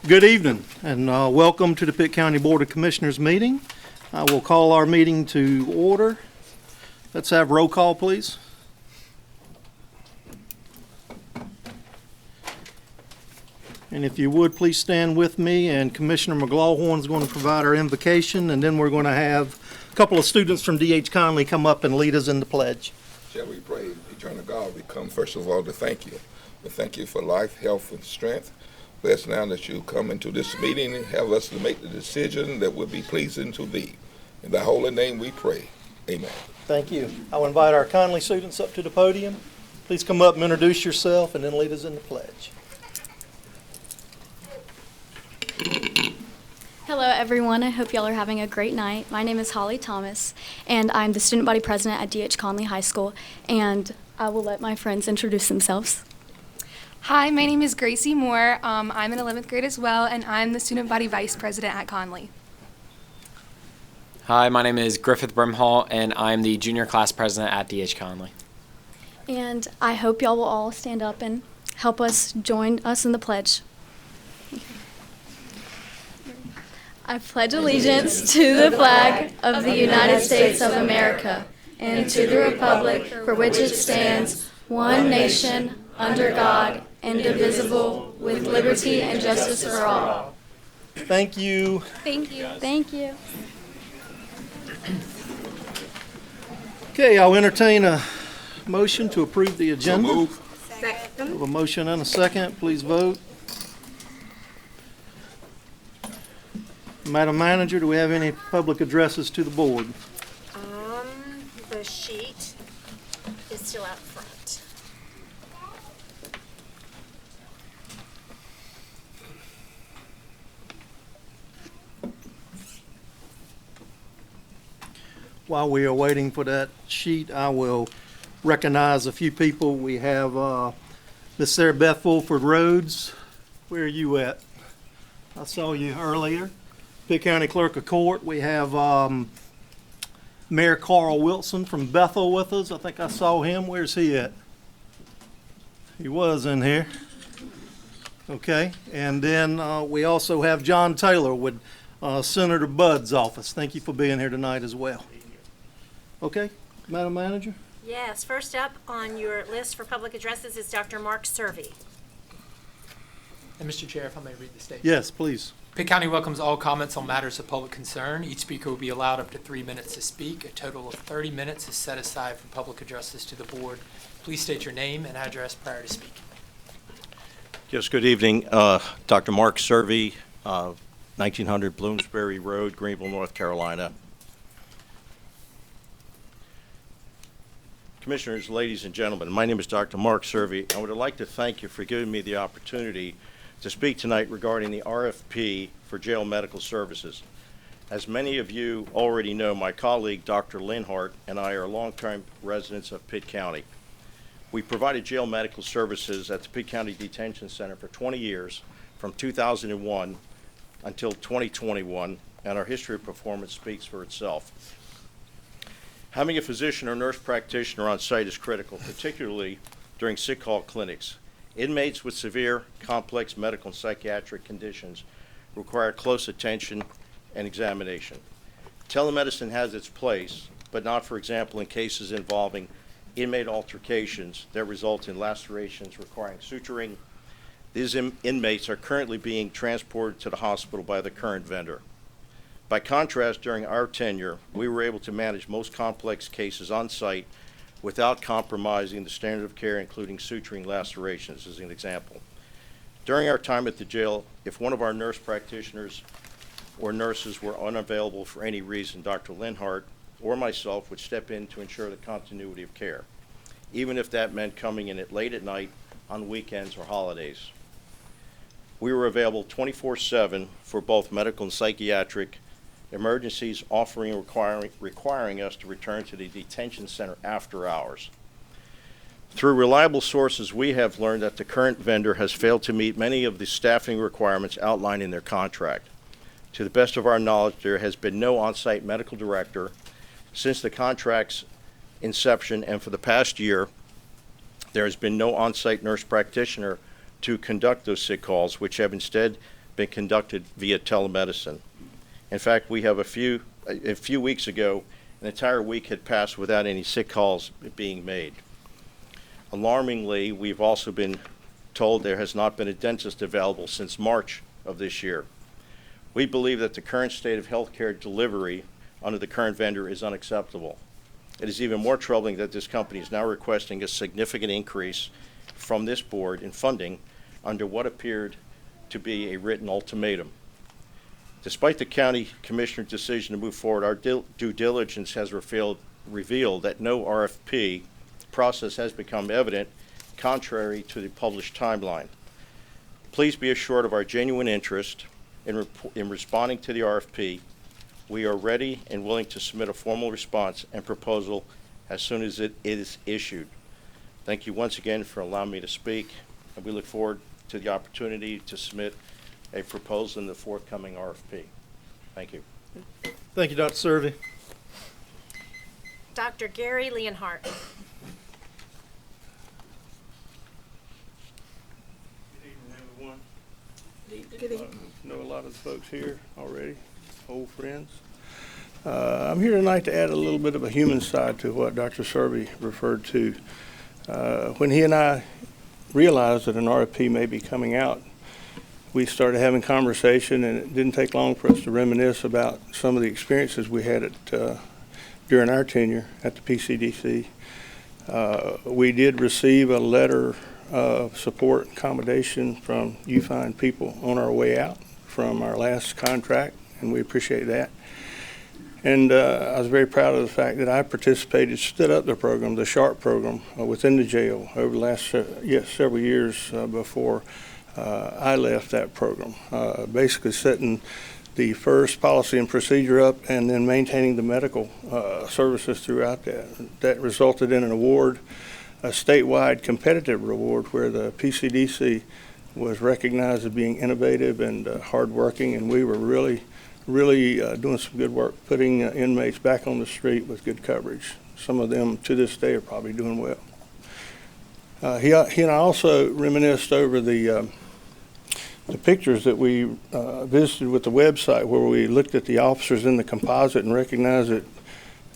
Good evening, and welcome to the Pitt County Board of Commissioners meeting. I will call our meeting to order. Let's have roll call, please. And if you would, please stand with me, and Commissioner McLaughlin is going to provide our invocation, and then we're going to have a couple of students from D.H. Conley come up and lead us in the pledge. Shall we pray? Eternal God, we come first of all to thank you. We thank you for life, health, and strength. Bless now that you come into this meeting and have us to make the decision that will be pleasing to thee. In thy holy name we pray. Amen. Thank you. I'll invite our Conley students up to the podium. Please come up and introduce yourself and then lead us in the pledge. Hello everyone, I hope y'all are having a great night. My name is Holly Thomas and I'm the student body president at D.H. Conley High School, and I will let my friends introduce themselves. Hi, my name is Gracie Moore. I'm in 11th grade as well, and I'm the student body vice president at Conley. Hi, my name is Griffith Brimhall, and I'm the junior class president at D.H. Conley. And I hope y'all will all stand up and help us join us in the pledge. I pledge allegiance to the flag of the United States of America and to the republic for which it stands, one nation, under God, indivisible, with liberty and justice for all. Thank you. Thank you. Thank you. Okay, I'll entertain a motion to approve the agenda. So move. We have a motion and a second. Please vote. Madam Manager, do we have any public addresses to the board? The sheet is still out front. While we are waiting for that sheet, I will recognize a few people. We have Miss Sarah Beth Fulford Rhodes. Where are you at? I saw you earlier. Pitt County Clerk of Court. We have Mayor Carl Wilson from Bethel with us. I think I saw him. Where's he at? He was in here. Okay. And then we also have John Taylor with Senator Budd's office. Thank you for being here tonight as well. Okay, Madam Manager? Yes, first up on your list for public addresses is Dr. Mark Sery. And Mr. Chair, if I may read the statement. Yes, please. Pitt County welcomes all comments on matters of public concern. Each speaker will be allowed up to 3 minutes to speak. A total of 30 minutes is set aside for public addresses to the board. Please state your name and address prior to speaking. Yes, good evening. Dr. Mark Sery, 1900 Bloomsbury Road, Greenville, North Carolina. Commissioners, ladies and gentlemen, my name is Dr. Mark Sery. I would like to thank you for giving me the opportunity to speak tonight regarding the RFP for jail medical services. As many of you already know, my colleague, Dr. Leanhart, and I are longtime residents of Pitt County. We provided jail medical services at the Pitt County Detention Center for 20 years, from 2001 until 2021, and our history of performance speaks for itself. Having a physician or nurse practitioner on site is critical, particularly during sick call clinics. Inmates with severe, complex medical and psychiatric conditions require close attention and examination. Telemedicine has its place, but not, for example, in cases involving inmate altercations that result in lacerations requiring suturing. These inmates are currently being transported to the hospital by the current vendor. By contrast, during our tenure, we were able to manage most complex cases on site without compromising the standard of care, including suturing lacerations, as an example. During our time at the jail, if one of our nurse practitioners or nurses were unavailable for any reason, Dr. Leanhart or myself would step in to ensure the continuity of care, even if that meant coming in late at night, on weekends or holidays. We were available 24/7 for both medical and psychiatric emergencies, requiring us to return to the detention center after hours. Through reliable sources, we have learned that the current vendor has failed to meet many of the staffing requirements outlined in their contract. To the best of our knowledge, there has been no on-site medical director since the contract's inception, and for the past year, there has been no on-site nurse practitioner to conduct those sick calls, which have instead been conducted via telemedicine. In fact, we have a few weeks ago, an entire week had passed without any sick calls being made. Alarmingly, we've also been told there has not been a dentist available since March of this year. We believe that the current state of healthcare delivery under the current vendor is unacceptable. It is even more troubling that this company is now requesting a significant increase from this board in funding under what appeared to be a written ultimatum. Despite the county commissioner's decision to move forward, our due diligence has revealed that no RFP process has become evident, contrary to the published timeline. Please be assured of our genuine interest in responding to the RFP. We are ready and willing to submit a formal response and proposal as soon as it is issued. Thank you once again for allowing me to speak, and we look forward to the opportunity to submit a proposal in the forthcoming RFP. Thank you. Thank you, Dr. Sery. Dr. Gary Leanhart. Good evening. Know a lot of the folks here already, old friends. I'm here tonight to add a little bit of a human side to what Dr. Sery referred to. When he and I realized that an RFP may be coming out, we started having conversation, and it didn't take long for us to reminisce about some of the experiences we had during our tenure at the PCDC. We did receive a letter of support and accommodation from you fine people on our way out from our last contract, and we appreciate that. And I was very proud of the fact that I participated, stood up the program, the SHARP program, within the jail over the last several years before I left that program, basically setting the first policy and procedure up and then maintaining the medical services throughout that. That resulted in an award, a statewide competitive award, where the PCDC was recognized as being innovative and hardworking, and we were really doing some good work, putting inmates back on the street with good coverage. Some of them to this day are probably doing well. He and I also reminisced over the pictures that we visited with the website, where we looked at the officers in the composite and recognized that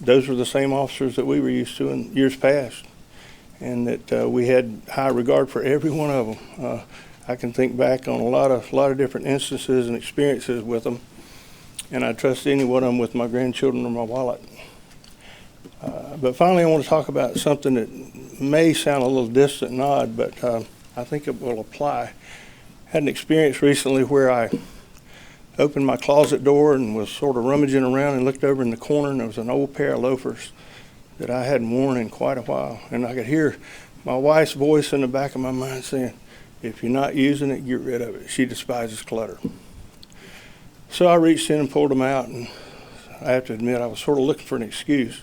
those were the same officers that we were used to in years past, and that we had high regard for every one of them. I can think back on a lot of different instances and experiences with them, and I trust any one of them with my grandchildren or my wallet. But finally, I want to talk about something that may sound a little distant and odd, but I think it will apply. Had an experience recently where I opened my closet door and was sort of rummaging around and looked over in the corner, and there was an old pair of loafers that I hadn't worn in quite a while. And I could hear my wife's voice in the back of my mind saying, "If you're not using it, get rid of it. She despises clutter." So I reached in and pulled them out, and I have to admit I was sort of looking for an excuse.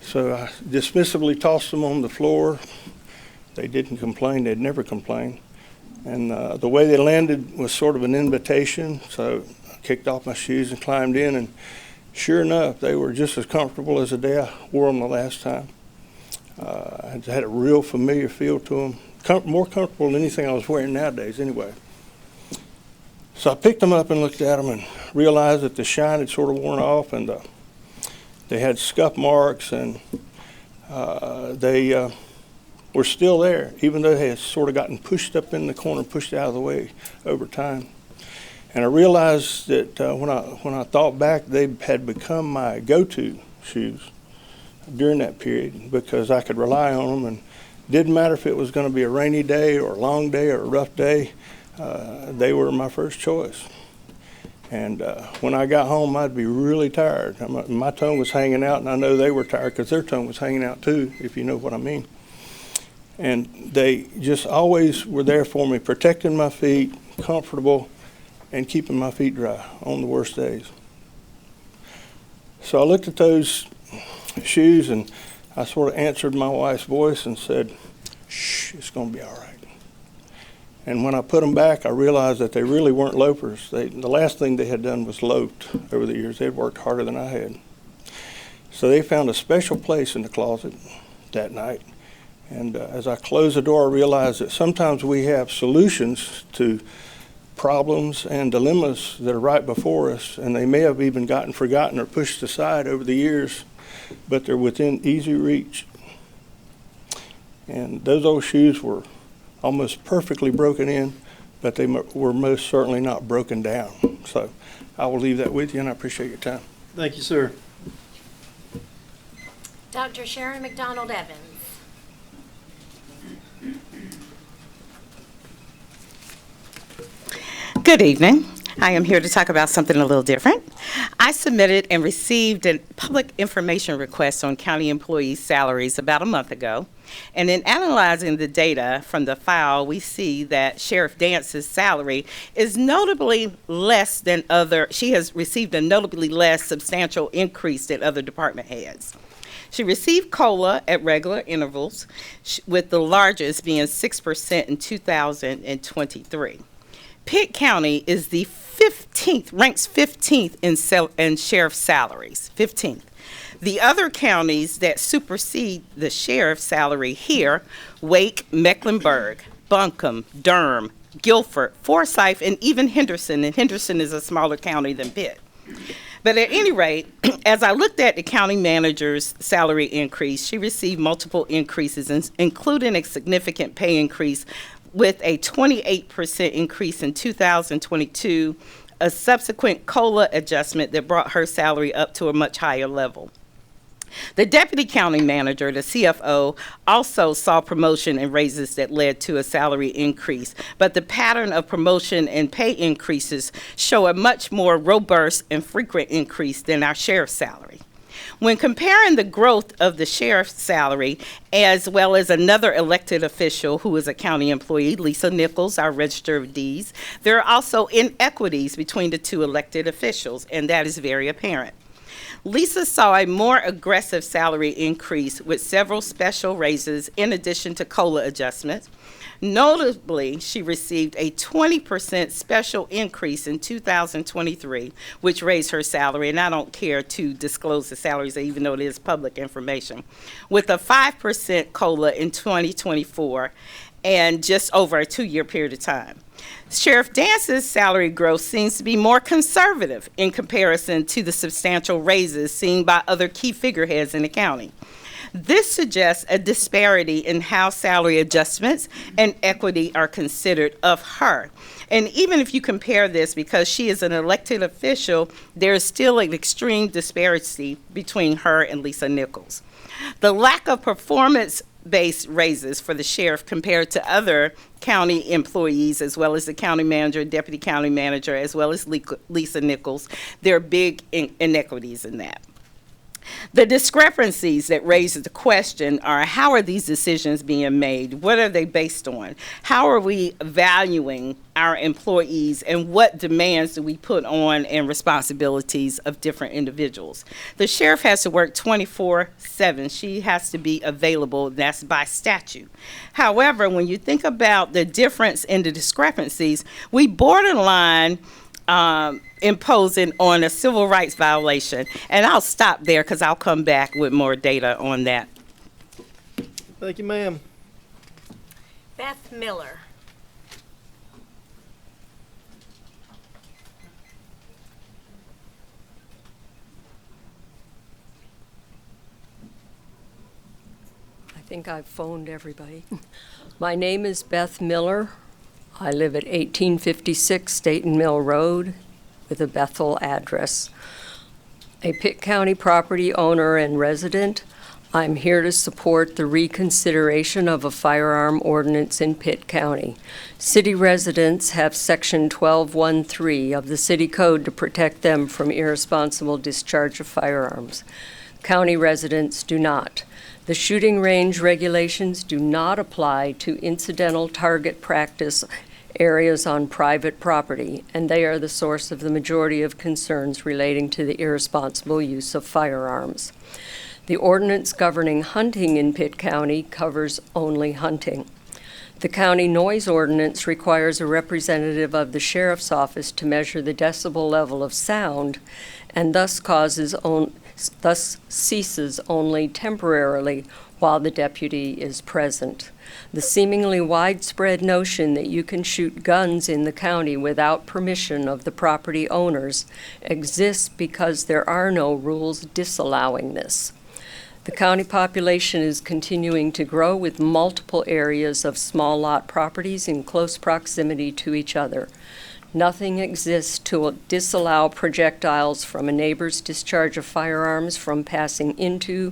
So I dismissively tossed them on the floor. They didn't complain. They'd never complained. And the way they landed was sort of an invitation, so I kicked off my shoes and climbed in, and sure enough, they were just as comfortable as the day I wore them the last time. I had a real familiar feel to them, more comfortable than anything I was wearing nowadays anyway. So I picked them up and looked at them and realized that the shine had sort of worn off, and they had scuff marks, and they were still there, even though they had sort of gotten pushed up in the corner, pushed out of the way over time. And I realized that when I thought back, they had become my go-to shoes during that period, because I could rely on them, and it didn't matter if it was going to be a rainy day or a long day or a rough day, they were my first choice. And when I got home, I'd be really tired. My tongue was hanging out, and I know they were tired because their tongue was hanging out too, if you know what I mean. And they just always were there for me, protecting my feet, comfortable, and keeping my feet dry on the worst days. So I looked at those shoes, and I sort of answered my wife's voice and said, "Shh, it's going to be all right." And when I put them back, I realized that they really weren't loafers. The last thing they had done was loafed over the years. They had worked harder than I had. So they found a special place in the closet that night. And as I closed the door, I realized that sometimes we have solutions to problems and dilemmas that are right before us, and they may have even gotten forgotten or pushed aside over the years, but they're within easy reach. And those old shoes were almost perfectly broken in, but they were most certainly not broken down. So I will leave that with you, and I appreciate your time. Thank you, sir. Dr. Sharon McDonald Evans. Good evening. I am here to talk about something a little different. I submitted and received a public information request on county employees' salaries about a month ago. And in analyzing the data from the file, we see that Sheriff Dance's salary is notably less than she has received a notably less substantial increase than other department heads. She received COLA at regular intervals, with the largest being 6% in 2023. Pitt County is the 15th, ranks 15th in sheriff salaries, 15th. The other counties that supersede the sheriff's salary here, Wake, Mecklenburg, Buncombe, Durham, Guilford, Forsyth, and even Henderson, and Henderson is a smaller county than Pitt. But at any rate, as I looked at the county manager's salary increase, she received multiple increases, including a significant pay increase with a 28% increase in 2022, a subsequent COLA adjustment that brought her salary up to a much higher level. The deputy county manager, the CFO, also saw promotion and raises that led to a salary increase, but the pattern of promotion and pay increases show a much more robust and frequent increase than our sheriff's salary. When comparing the growth of the sheriff's salary, as well as another elected official who is a county employee, Lisa Nichols, our Register of Deeds, there are also inequities between the two elected officials, and that is very apparent. Lisa saw a more aggressive salary increase with several special raises in addition to COLA adjustments. Notably, she received a 20% special increase in 2023, which raised her salary, and I don't care to disclose the salaries, even though it is public information, with a 5% COLA in 2024 and just over a 2-year period of time. Sheriff Dance's salary growth seems to be more conservative in comparison to the substantial raises seen by other key figureheads in the county. This suggests a disparity in how salary adjustments and equity are considered of her. And even if you compare this, because she is an elected official, there is still an extreme disparity between her and Lisa Nichols. The lack of performance-based raises for the sheriff compared to other county employees, as well as the county manager, deputy county manager, as well as Lisa Nichols, there are big inequities in that. The discrepancies that raise the question are, how are these decisions being made? What are they based on? How are we valuing our employees, and what demands do we put on and responsibilities of different individuals? The sheriff has to work 24/7. She has to be available. That's by statute. However, when you think about the difference in the discrepancies, we borderline imposing on a civil rights violation. And I'll stop there because I'll come back with more data on that. Thank you, ma'am. Beth Miller. I think I've phoned everybody. My name is Beth Miller. I live at 1856 Staten Mill Road with a Bethel address. A Pitt County property owner and resident, I'm here to support the reconsideration of a firearm ordinance in Pitt County. City residents have Section 1213 of the City Code to protect them from irresponsible discharge of firearms. County residents do not. The shooting range regulations do not apply to incidental target practice areas on private property, and they are the source of the majority of concerns relating to the irresponsible use of firearms. The ordinance governing hunting in Pitt County covers only hunting. The county noise ordinance requires a representative of the sheriff's office to measure the decibel level of sound, and thus ceases only temporarily while the deputy is present. The seemingly widespread notion that you can shoot guns in the county without permission of the property owners exists because there are no rules disallowing this. The county population is continuing to grow with multiple areas of small lot properties in close proximity to each other. Nothing exists to disallow projectiles from a neighbor's discharge of firearms from passing into,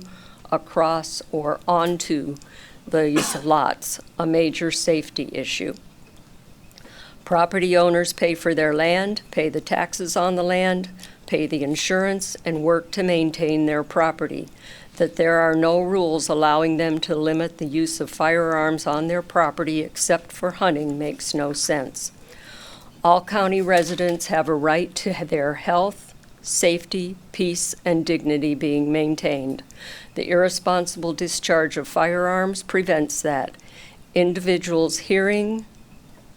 across, or onto these lots, a major safety issue. Property owners pay for their land, pay the taxes on the land, pay the insurance, and work to maintain their property. That there are no rules allowing them to limit the use of firearms on their property except for hunting makes no sense. All county residents have a right to their health, safety, peace, and dignity being maintained. The irresponsible discharge of firearms prevents that. Individuals' hearing,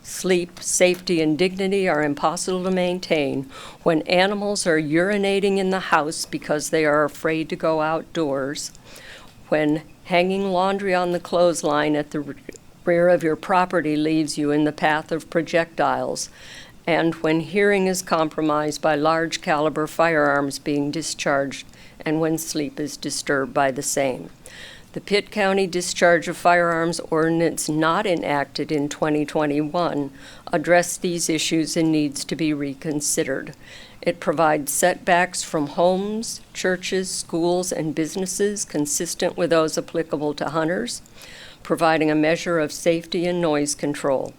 sleep, safety, and dignity are impossible to maintain when animals are urinating in the house because they are afraid to go outdoors, when hanging laundry on the clothesline at the rear of your property leaves you in the path of projectiles, and when hearing is compromised by large caliber firearms being discharged, and when sleep is disturbed by the same. The Pitt County Discharge of Firearms Ordinance not enacted in 2021 addressed these issues and needs to be reconsidered. It provides setbacks from homes, churches, schools, and businesses consistent with those applicable to hunters, providing a measure of safety and noise control.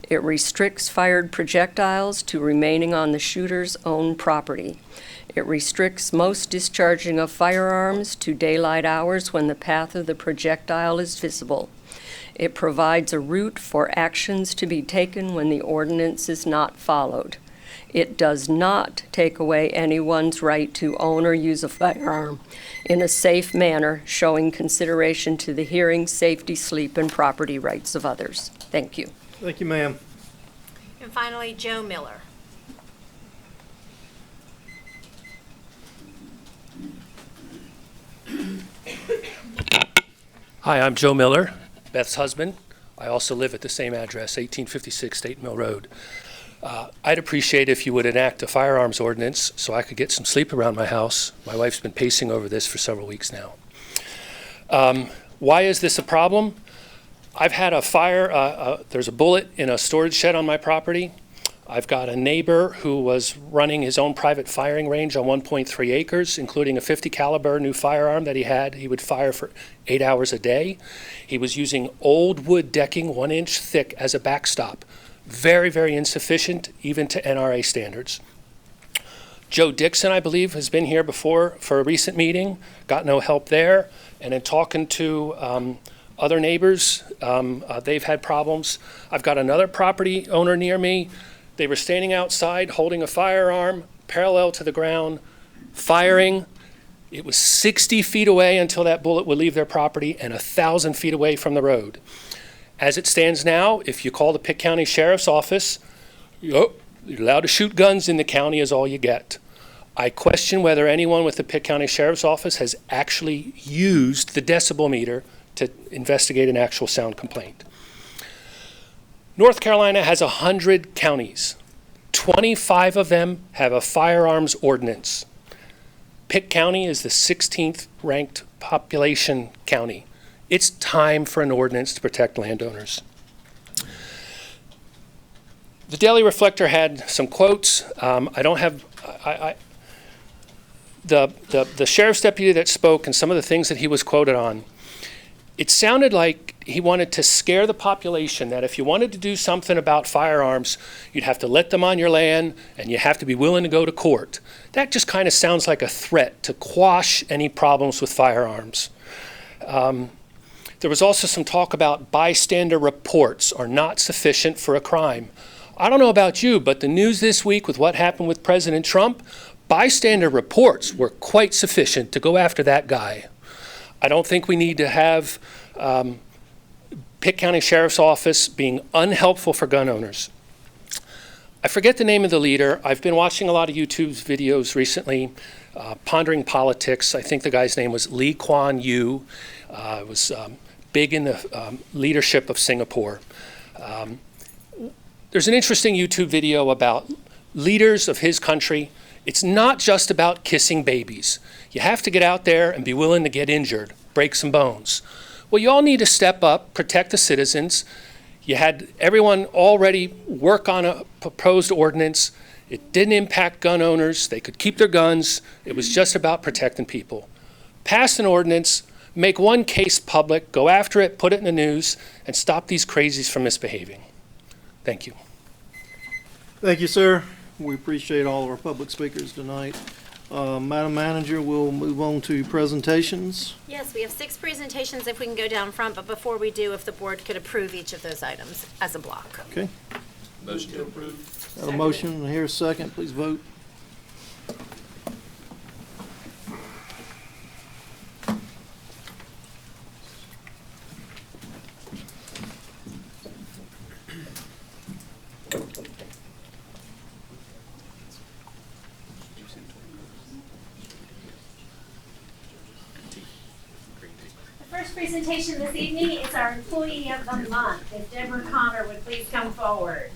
It restricts fired projectiles to remaining on the shooter's own property. It restricts most discharging of firearms to daylight hours when the path of the projectile is visible. It provides a route for actions to be taken when the ordinance is not followed. It does not take away anyone's right to own or use a firearm in a safe manner, showing consideration to the hearing, safety, sleep, and property rights of others. Thank you. Thank you, ma'am. And finally, Joe Miller. Hi, I'm Joe Miller, Beth's husband. I also live at the same address, 1856 State Mill Road. I'd appreciate if you would enact a firearms ordinance so I could get some sleep around my house. My wife's been pacing over this for several weeks now. Why is this a problem? I've had a fire, there's a bullet in a storage shed on my property. I've got a neighbor who was running his own private firing range on 1.3 acres, including a 50 caliber new firearm that he had. He would fire for 8 hours a day. He was using old wood decking 1 inch thick as a backstop. Very, very insufficient, even to NRA standards. Joe Dixon, I believe, has been here before for a recent meeting, got no help there. And in talking to other neighbors, they've had problems. I've got another property owner near me. They were standing outside holding a firearm parallel to the ground, firing. It was 60 feet away until that bullet would leave their property and 1,000 feet away from the road. As it stands now, if you call the Pitt County Sheriff's Office, you're allowed to shoot guns in the county is all you get. I question whether anyone with the Pitt County Sheriff's Office has actually used the decibel meter to investigate an actual sound complaint. North Carolina has 100 counties. 25 of them have a firearms ordinance. Pitt County is the 16th ranked population county. It's time for an ordinance to protect landowners. The Daily Reflector had some quotes. The sheriff's deputy that spoke and some of the things that he was quoted on, it sounded like he wanted to scare the population that if you wanted to do something about firearms, you'd have to let them on your land and you have to be willing to go to court. That just kind of sounds like a threat to quash any problems with firearms. There was also some talk about bystander reports are not sufficient for a crime. I don't know about you, but the news this week with what happened with President Trump, bystander reports were quite sufficient to go after that guy. I don't think we need to have Pitt County Sheriff's Office being unhelpful for gun owners. I forget the name of the leader. I've been watching a lot of YouTube videos recently, pondering politics. I think the guy's name was Lee Kuan Yew. It was big in the leadership of Singapore. There's an interesting YouTube video about leaders of his country. It's not just about kissing babies. You have to get out there and be willing to get injured, break some bones. Well, you all need to step up, protect the citizens. You had everyone already work on a proposed ordinance. It didn't impact gun owners. They could keep their guns. It was just about protecting people. Pass an ordinance, make one case public, go after it, put it in the news, and stop these crazies from misbehaving. Thank you. Thank you, sir. We appreciate all of our public speakers tonight. Madam Manager, we'll move on to presentations. Yes, we have 6 presentations if we can go down front, but before we do, if the board could approve each of those items as a block. Okay. Motion to approve. Got a motion, here a second, please vote. The first presentation this evening is our Employee of the Month. If Deborah Connor would please come forward.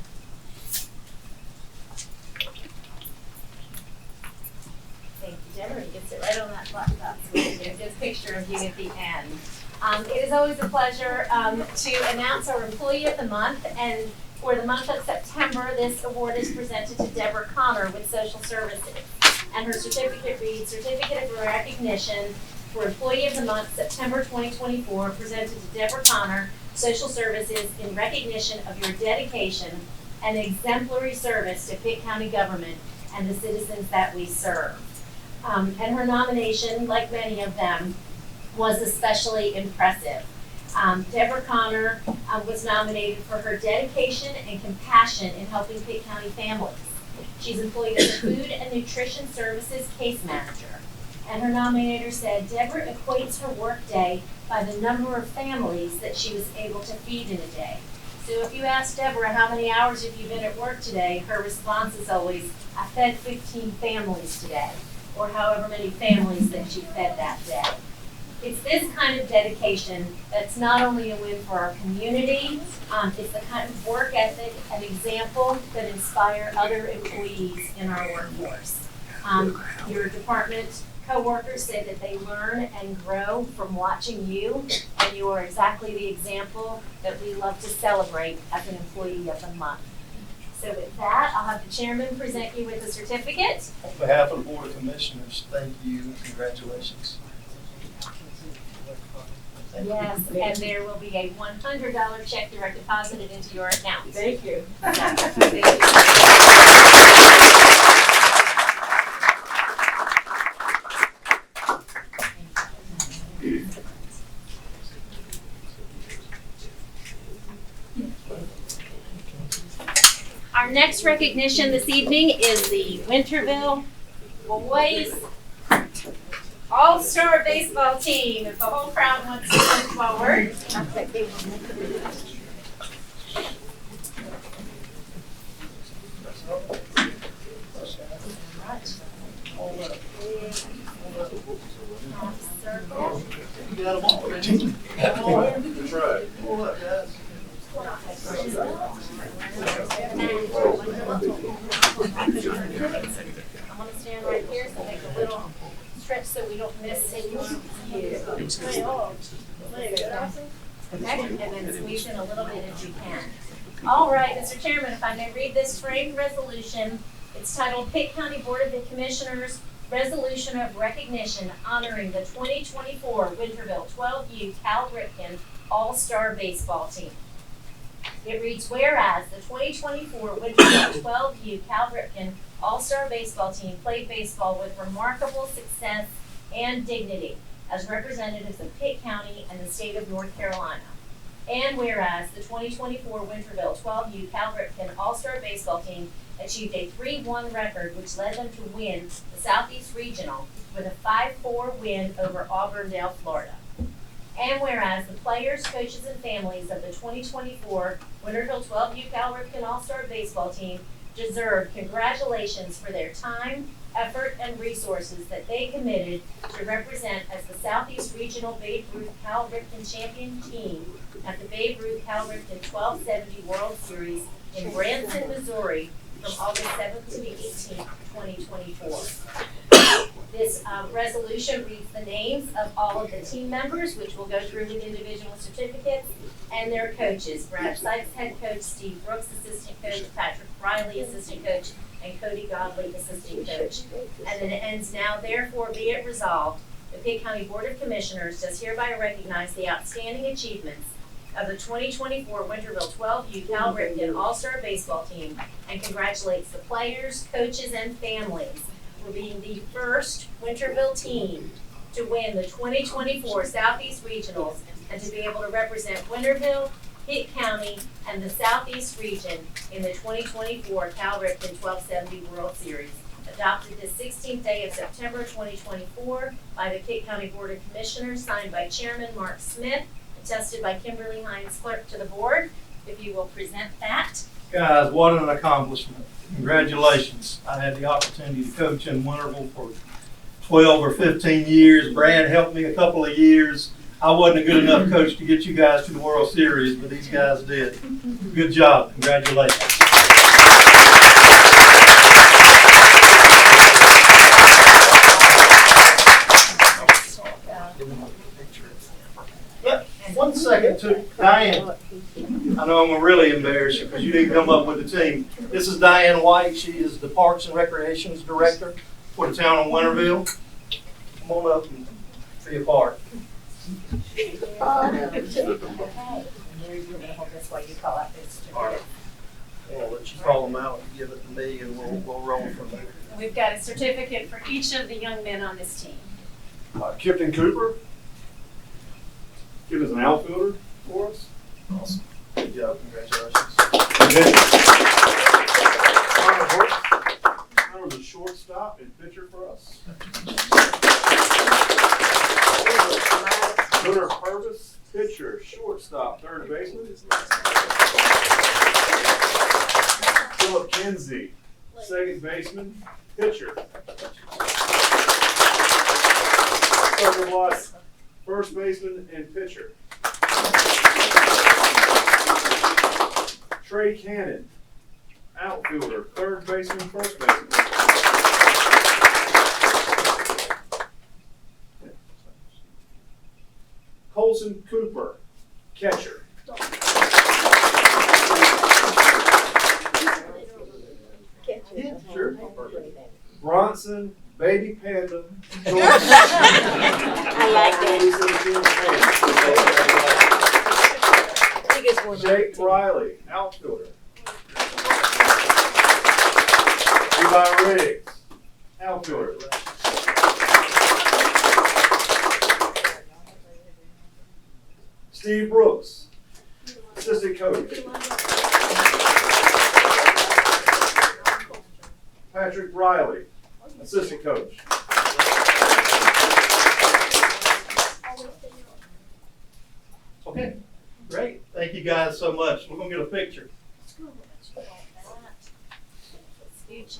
Thank you, Deborah. You can sit right on that laptop so we can get a good picture of you at the end. It is always a pleasure to announce our Employee of the Month, and for the month of September, this award is presented to Deborah Connor with Social Services. And her certificate reads, Certificate of Recognition for Employee of the Month, September 2024, presented to Deborah Connor, Social Services, in recognition of your dedication and exemplary service to Pitt County government and the citizens that we serve. And her nomination, like many of them, was especially impressive. Deborah Connor was nominated for her dedication and compassion in helping Pitt County families. She's employed as a Food and Nutrition Services Case Manager. And her nominator said, Deborah equates her workday by the number of families that she was able to feed in a day. So if you ask Deborah, how many hours have you been at work today, her response is always, I fed 15 families today, or however many families that she fed that day. It's this kind of dedication that's not only a win for our community, it's the kind of work ethic and example that inspire other employees in our workforce. Your department co-workers say that they learn and grow from watching you, and you are exactly the example that we love to celebrate as an Employee of the Month. So with that, I'll have the chairman present you with a certificate. On behalf of the Board of Commissioners, thank you and congratulations. Yes, and there will be a $100 check direct deposited into your account. Thank you. Our next recognition this evening is the Winterville Boys All-Star Baseball Team. If the whole crowd wants to come forward. Circle. You got them all. That's right. Pull up, guys. I'm going to stand right here so make a little stretch so we don't miss anyone. Okay, and then squeeze in a little bit if you can. All right, Mr. Chairman, if I may read this framed resolution. It's titled Pitt County Board of Commissioners Resolution of Recognition honoring the 2024 Winterville 12U Cal Ripken All-Star Baseball Team. It reads, whereas the 2024 Winterville 12U Cal Ripken All-Star Baseball Team played baseball with remarkable success and dignity as representatives of Pitt County and the state of North Carolina. And whereas the 2024 Winterville 12U Cal Ripken All-Star Baseball Team achieved a 3-1 record which led them to win the Southeast Regional with a 5-4 win over Auburndale, Florida. And whereas the players, coaches, and families of the 2024 Winterville 12U Cal Ripken All-Star Baseball Team deserve congratulations for their time, effort, and resources that they committed to represent as the Southeast Regional Babe Ruth Cal Ripken champion team at the Babe Ruth Cal Ripken 1270 World Series in Branson, Missouri from August 7th to the 18th, 2024. This resolution reads the names of all of the team members, which will go through with individual certificates, and their coaches: Brad Sykes, head coach; Steve Brooks, assistant coach; Patrick Riley, assistant coach; and Cody Godley, assistant coach. And then it ends, now therefore be it resolved, the Pitt County Board of Commissioners does hereby recognize the outstanding achievements of the 2024 Winterville 12U Cal Ripken All-Star Baseball Team and congratulates the players, coaches, and families for being the first Winterville team to win the 2024 Southeast Regionals and to be able to represent Winterville, Pitt County, and the Southeast region in the 2024 Cal Ripken 1270 World Series. Adopted this 16th day of September 2024 by the Pitt County Board of Commissioners, signed by Chairman Mark Smith, attested by Kimberly Hines, clerk to the board. If you will present that. Guys, what an accomplishment. Congratulations. I had the opportunity to coach in Winterville for 12 or 15 years. Brad helped me a couple of years. I wasn't a good enough coach to get you guys to the World Series, but these guys did. Good job. Congratulations. One second, too. Diane, I know I'm going to really embarrass you because you didn't come up with the team. This is Diane White. She is the Parks and Recreations Director for the town of Winterville. Come on up and be a part. All right. I'll let you call them out and give it to me, and we'll roll from there. We've got a certificate for each of the young men on this team. Kipton Cooper. Give us an outfielder for us. Awesome. Good job. Congratulations. There was a shortstop and pitcher for us. Gunnar Purvis, pitcher, shortstop, third baseman. Philip Kinsey, second baseman, pitcher. Tucker Watts, first baseman and pitcher. Trey Cannon, outfielder, third baseman, first baseman. Colson Cooper, catcher. Yeah, sure. Bronson, Baby Panda. I like that. Jake Riley, outfielder. Eli Riggs, outfielder. Steve Brooks, assistant coach. Patrick Riley, assistant coach. Okay, great. Thank you guys so much. We're going to get a picture. Come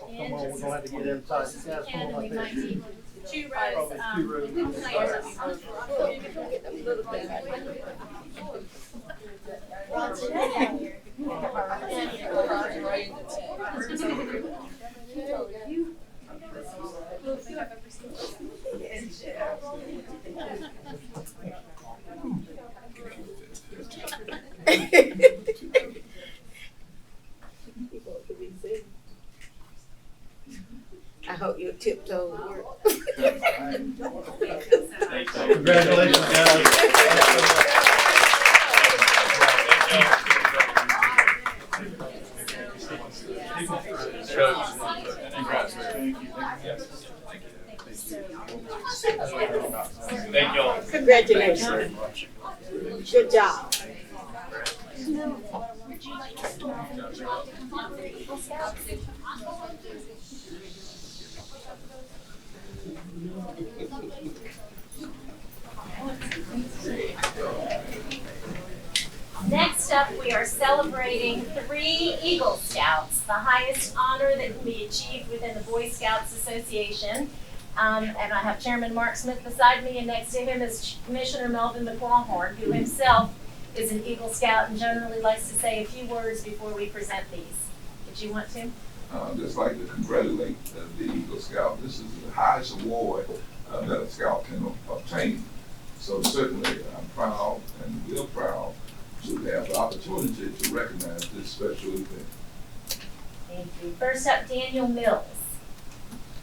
on, we're going to have to get inside. You guys come on like this. Two rows. I hope your tiptoes work. Congratulations, guys. Thank you all. Congratulations. Good job. Next up, we are celebrating 3 Eagle Scouts the highest honor that can be achieved within the Boy Scouts Association. And I have Chairman Mark Smith beside me, and next to him is Commissioner Melvin McDonald, who himself is an Eagle Scout and generally likes to say a few words before we present these. Did you want to? I'd just like to congratulate the Eagle Scout. This is the highest award that a Scout can obtain. So certainly I'm proud and we're proud to have the opportunity to recognize this special event. Thank you. First up, Daniel Mills.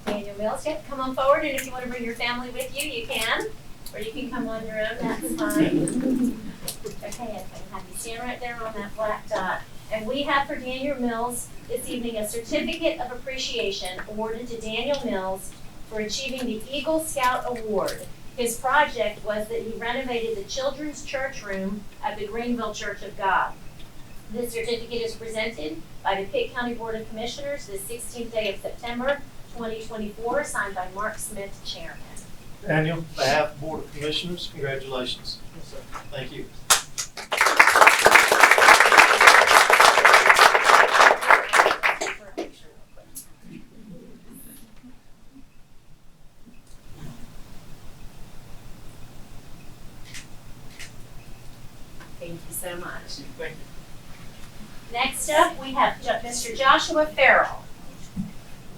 Daniel Mills, yeah, come on forward, and if you want to bring your family with you, you can. Or you can come on your own, that's fine. Okay, I can have you stand right there on that black dot. And we have for Daniel Mills this evening a certificate of appreciation awarded to Daniel Mills for achieving the Eagle Scout Award. His project was that he renovated the children's church room at the Greenville Church of God. This certificate is presented by the Pitt County Board of Commissioners the 16th day of September, 2024, signed by Mark Smith, Chairman. Daniel, on behalf of the Board of Commissioners, congratulations. Yes, sir. Thank you. Thank you so much. Thank you. Next up, we have Mr. Joshua Farrell.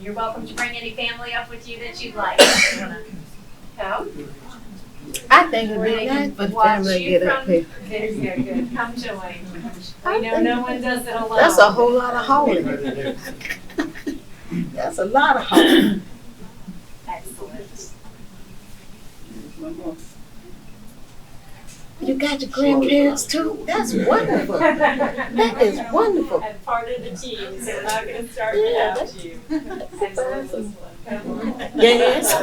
You're welcome to bring any family up with you that you'd like. You wanna come? I think it'd be nice for the family to get up here. There you go, good. Come join. We know no one does it alone. That's a whole lot of hauling. That's a lot of hauling. Excellent. You got your grandparents too? That's wonderful. That is wonderful. And part of the team, so we're not going to start without you. Yes.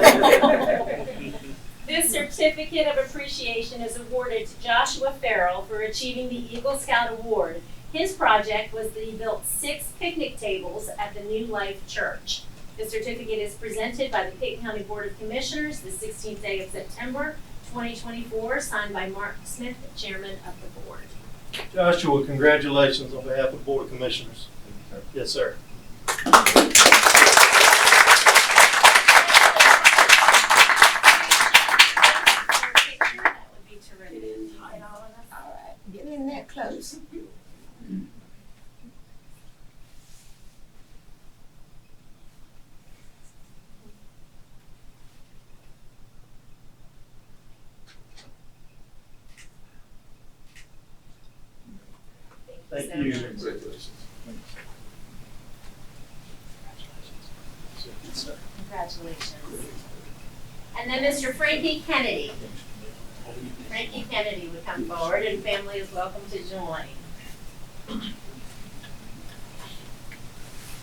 This certificate of appreciation is awarded to Joshua Farrell for achieving the Eagle Scout Award. His project was that he built 6 picnic tables at the New Life Church. The certificate is presented by the Pitt County Board of Commissioners the 16th day of September, 2024, signed by Mark Smith, Chairman of the Board. Joshua, congratulations on behalf of the Board of Commissioners. Yes, sir. That would be terrific. All right, get in there close. Thank you. Congratulations. Congratulations. And then Mr. Frankie Kennedy. Frankie Kennedy would come forward, and family is welcome to join.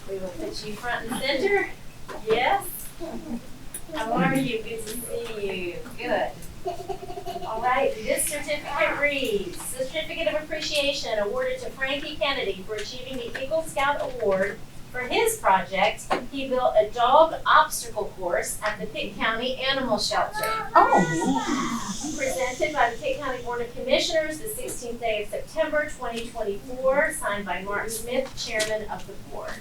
We will put you front and center. Yes? How are you? Good to see you. Good. All right, this certificate reads, Certificate of Appreciation awarded to Frankie Kennedy for achieving the Eagle Scout Award. For his project, he built a dog obstacle course at the Pitt County Animal Shelter. Oh. Presented by the Pitt County Board of Commissioners the 16th day of September, 2024, signed by Mark Smith, Chairman of the Board.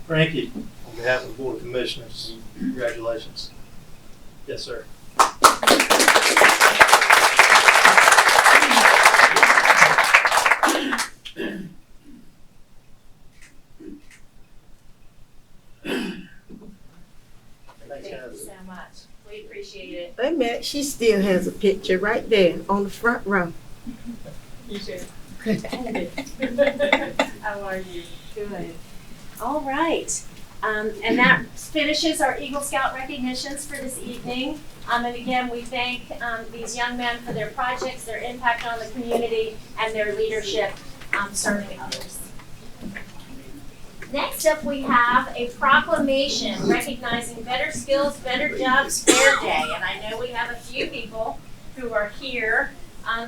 Frankie, on behalf of the Board of Commissioners, congratulations. Yes, sir. Thank you so much. We appreciate it. Wait a minute, she still has a picture right there on the front row. You too. How are you? Good. All right. And that finishes our Eagle Scout recognitions for this evening. And again, we thank these young men for their projects, their impact on the community, and their leadership serving others. Next up, we have a proclamation recognizing Better Skills, Better Jobs Fair Day. And I know we have a few people who are here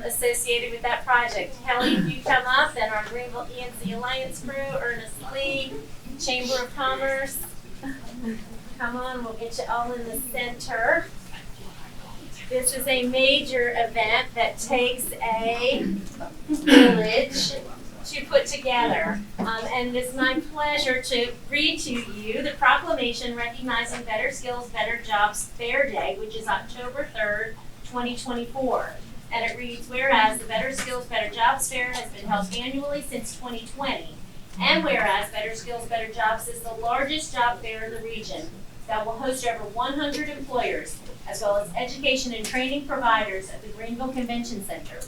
associated with that project. Kelly, if you come up, then our Greenville E&C Alliance crew, Ernest Lee, Chamber of Commerce. Come on, we'll get you all in the center. This is a major event that takes a village to put together. And it's my pleasure to read to you the proclamation recognizing Better Skills, Better Jobs Fair Day, which is October 3rd, 2024. And it reads, whereas the Better Skills, Better Jobs Fair has been held annually since 2020, and whereas Better Skills, Better Jobs is the largest job fair in the region that will host over 100 employers, as well as education and training providers at the Greenville Convention Center.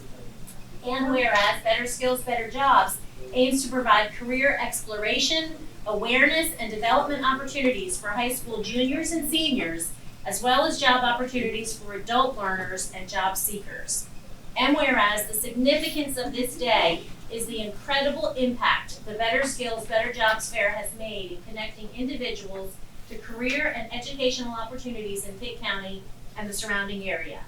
And whereas Better Skills, Better Jobs aims to provide career exploration, awareness, and development opportunities for high school juniors and seniors, as well as job opportunities for adult learners and job seekers. And whereas the significance of this day is the incredible impact the Better Skills, Better Jobs Fair has made in connecting individuals to career and educational opportunities in Pitt County and the surrounding area.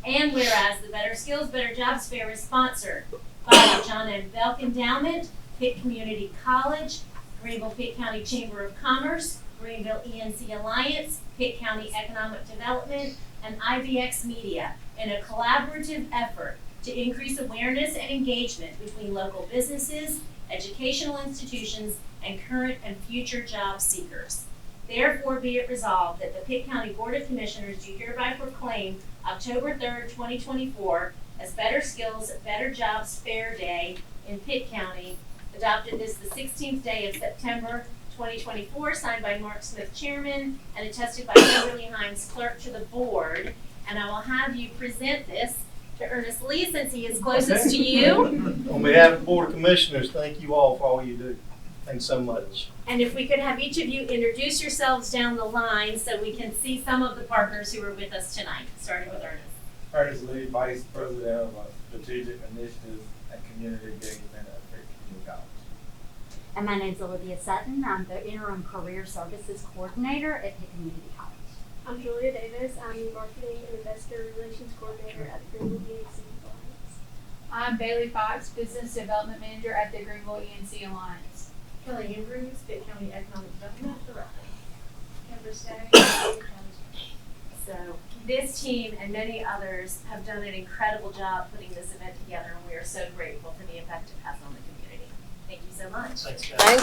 And whereas the Better Skills, Better Jobs Fair is sponsored by the John M. Belk Endowment, Pitt Community College, Greenville Pitt County Chamber of Commerce, Greenville ENC Alliance, Pitt County Economic Development, and IBX Media in a collaborative effort to increase awareness and engagement between local businesses, educational institutions, and current and future job seekers. Therefore be it resolved that the Pitt County Board of Commissioners do hereby proclaim October 3rd, 2024 as Better Skills, Better Jobs Fair Day in Pitt County, adopted this the 16th day of September 2024, signed by Mark Smith, Chairman, and attested by Gary Leanhart, Clerk to the Board. And I will have you present this to Ernest Lee, since he is closest to you. On behalf of the Board of Commissioners, thank you all for all you do. Thanks so much. And if we could have each of you introduce yourselves down the line so we can see some of the partners who are with us tonight, starting with Ernest. Ernest Lee, Vice President of Strategic Initiatives and Community Engagement at Pitt Community College. And my name is Olivia Sutton. I'm the Interim Career Services Coordinator at Pitt Community College. I'm Julia Davis. I'm the Marketing and Investor Relations Coordinator at the Greenville ENC Alliance. I'm Bailey Fox, Business Development Manager at the Greenville ENC Alliance. Kelly Andrews, Pitt County Economic Development Director. Amber Stagg. So this team and many others have done an incredible job putting this event together, and we are so grateful for the impact it has on the community. Thank you so much. Thanks, guys.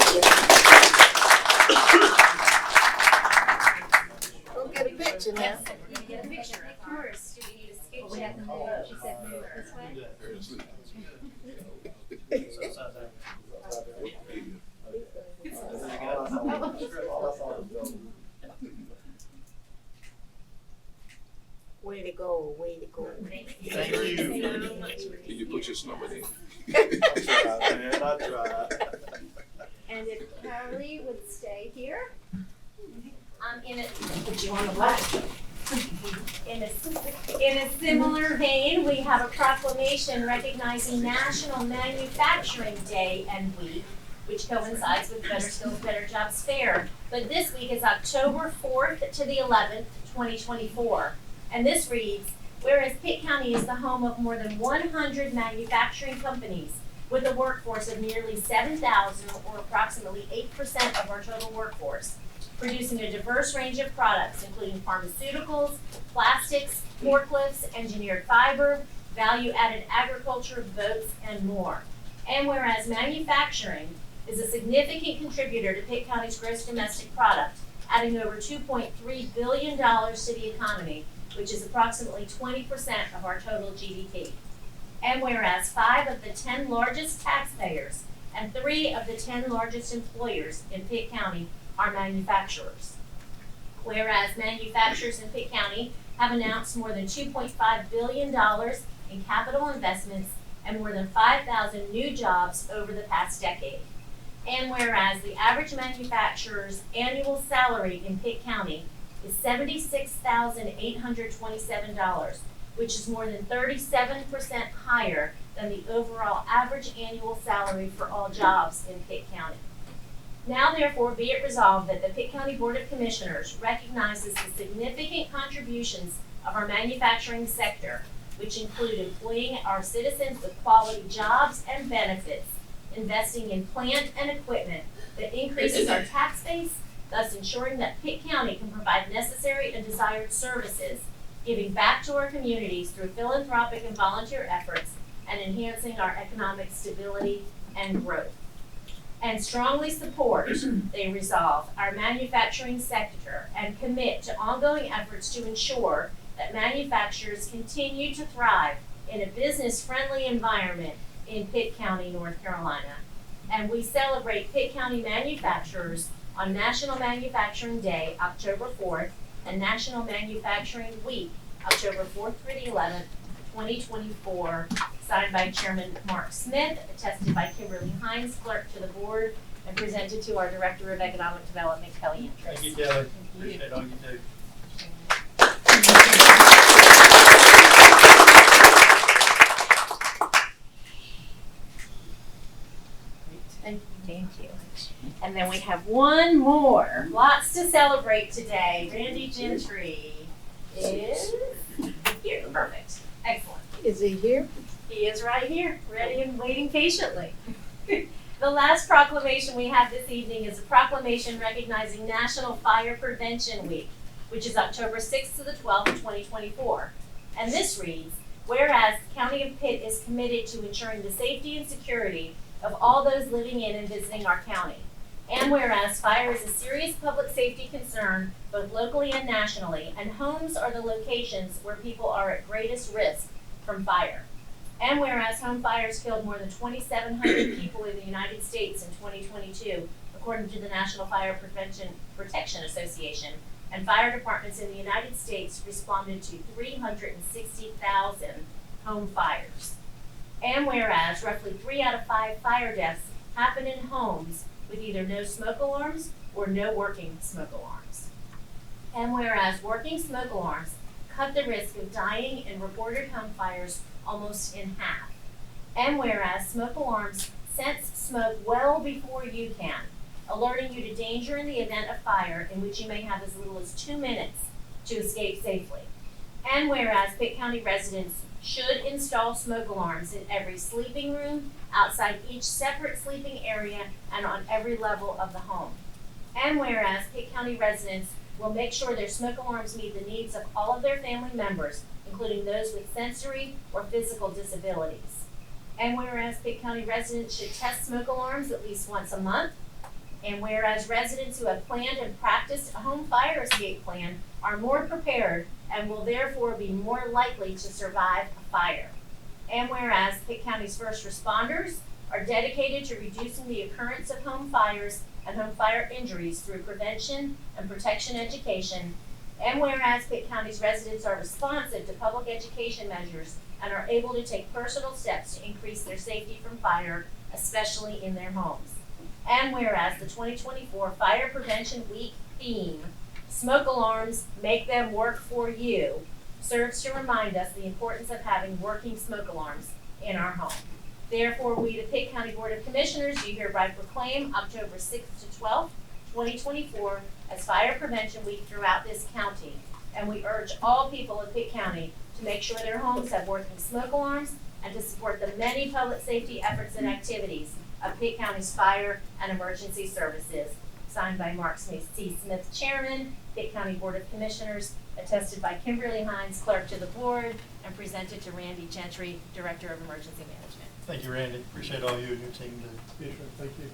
Go get a picture now. Yes, you can get a picture. Of course. Do we need a skate? We have to move. She said move this way. Way to go, way to go. Thank you. Can you put your number in? I tried. And if Carly would stay here. In a similar vein, we have a proclamation recognizing National Manufacturing Day and Week, which coincides with Better Skills, Better Jobs Fair. But this week is October 4th to the 11th, 2024. And this reads, whereas Pitt County is the home of more than 100 manufacturing companies with a workforce of nearly 7,000, or approximately 8% of our total workforce, producing a diverse range of products, including pharmaceuticals, plastics, forklifts, engineered fiber, value-added agriculture, boats, and more. And whereas manufacturing is a significant contributor to Pitt County's gross domestic product, adding over $2.3 billion to the economy, which is approximately 20% of our total GDP. And whereas 5 of the 10 largest taxpayers and 3 of the 10 largest employers in Pitt County are manufacturers. Whereas manufacturers in Pitt County have announced more than $2.5 billion in capital investments and more than 5,000 new jobs over the past decade. And whereas the average manufacturer's annual salary in Pitt County is $76,827, which is more than 37% higher than the overall average annual salary for all jobs in Pitt County. Now therefore be it resolved that the Pitt County Board of Commissioners recognizes the significant contributions of our manufacturing sector, which include employing our citizens with quality jobs and benefits, investing in plant and equipment that increases our tax base, thus ensuring that Pitt County can provide necessary and desired services, giving back to our communities through philanthropic and volunteer efforts, and enhancing our economic stability and growth. And strongly support, they resolve, our manufacturing sector and commit to ongoing efforts to ensure that manufacturers continue to thrive in a business-friendly environment in Pitt County, North Carolina. And we celebrate Pitt County manufacturers on National Manufacturing Day, October 4th, and National Manufacturing Week, October 4th through the 11th, 2024, signed by Chairman Mark Smith, attested by Kimberly Hines, clerk to the board, and presented to our Director of Economic Development, Kelly Andrews. Thank you, Kelly. Appreciate all you do. Thank you. And then we have one more. Lots to celebrate today. Randy Gentry is here. Perfect. Excellent. Is he here? He is right here, ready and waiting patiently. The last proclamation we have this evening is a proclamation recognizing National Fire Prevention Week, which is October 6th to the 12th, 2024. And this reads, whereas the County of Pitt is committed to ensuring the safety and security of all those living in and visiting our county. And whereas fire is a serious public safety concern, both locally and nationally, and homes are the locations where people are at greatest risk from fire. And whereas home fires killed more than 2,700 people in the United States in 2022, according to the National Fire Protection Association, and fire departments in the United States responded to 360,000 home fires. And whereas roughly 3 out of 5 fire deaths happen in homes with either no smoke alarms or no working smoke alarms. And whereas working smoke alarms cut the risk of dying in reported home fires almost in half. And whereas smoke alarms sense smoke well before you can, alerting you to danger in the event of fire in which you may have as little as 2 minutes to escape safely. And whereas Pitt County residents should install smoke alarms in every sleeping room, outside each separate sleeping area, and on every level of the home. And whereas Pitt County residents will make sure their smoke alarms meet the needs of all of their family members, including those with sensory or physical disabilities. And whereas Pitt County residents should test smoke alarms at least once a month. And whereas residents who have planned and practiced a home fire escape plan are more prepared and will therefore be more likely to survive a fire. And whereas Pitt County's first responders are dedicated to reducing the occurrence of home fires and home fire injuries through prevention and protection education. And whereas Pitt County's residents are responsive to public education measures and are able to take personal steps to increase their safety from fire, especially in their homes. And whereas the 2024 Fire Prevention Week theme, Smoke Alarms Make Them Work For You, serves to remind us the importance of having working smoke alarms in our home. Therefore, we, the Pitt County Board of Commissioners, do hereby proclaim October 6th to 12th, 2024 as Fire Prevention Week throughout this county. And we urge all people of Pitt County to make sure their homes have working smoke alarms and to support the many public safety efforts and activities of Pitt County's fire and emergency services. Signed by Mark C. Smith, Chairman, Pitt County Board of Commissioners, attested by Kimberly Hines, Clerk to the Board, and presented to Randy Gentry, Director of Emergency Management. Thank you, Randy. Appreciate all you and your team do. Yes, sir. Thank you.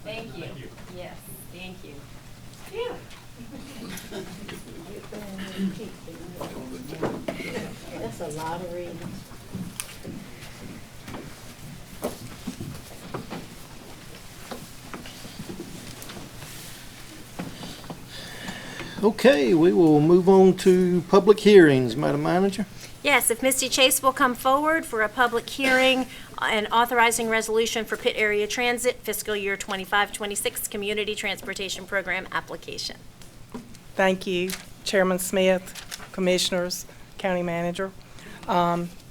Thank you. Thank you. Yes, thank you. Phew. That's a lot of reading. Okay, we will move on to public hearings, Madam Manager. Yes, if Misty Chase will come forward for a public hearing and authorizing resolution for Pitt Area Transit fiscal year 25-26 Community Transportation Program application. Thank you, Chairman Smith, Commissioners, County Manager.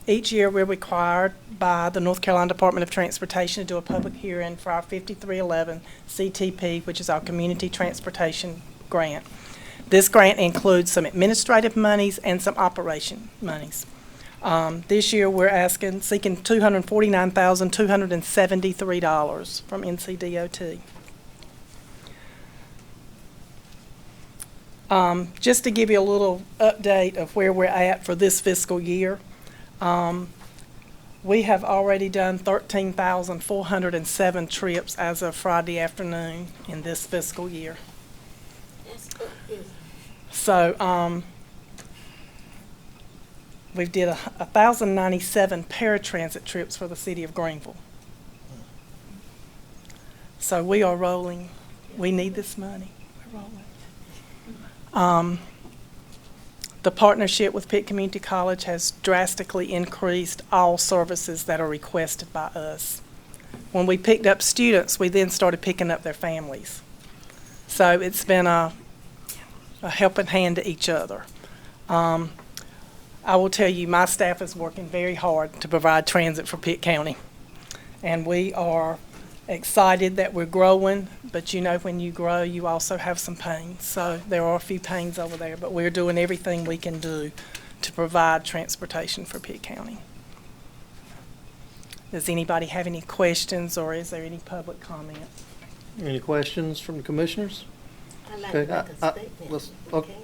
Each year, we're required by the North Carolina Department of Transportation to do a public hearing for our 5311 CTP, which is our Community Transportation Grant. This grant includes some administrative monies and some operation monies. This year, we're seeking $249,273 from NCDOT. Just to give you a little update of where we're at for this fiscal year, we have already done 13,407 trips as of Friday afternoon in this fiscal year. So we did 1,097 paratransit trips for the city of Greenville. So we are rolling. We need this money. We're rolling. The partnership with Pitt Community College has drastically increased all services that are requested by us. When we picked up students, we then started picking up their families. So it's been a helping hand to each other. I will tell you, my staff is working very hard to provide transit for Pitt County. And we are excited that we're growing, but you know when you grow, you also have some pains. So there are a few pains over there, but we're doing everything we can do to provide transportation for Pitt County. Does anybody have any questions, or is there any public comment? Any questions from the commissioners? I'd like Okay, to make a statement. okay.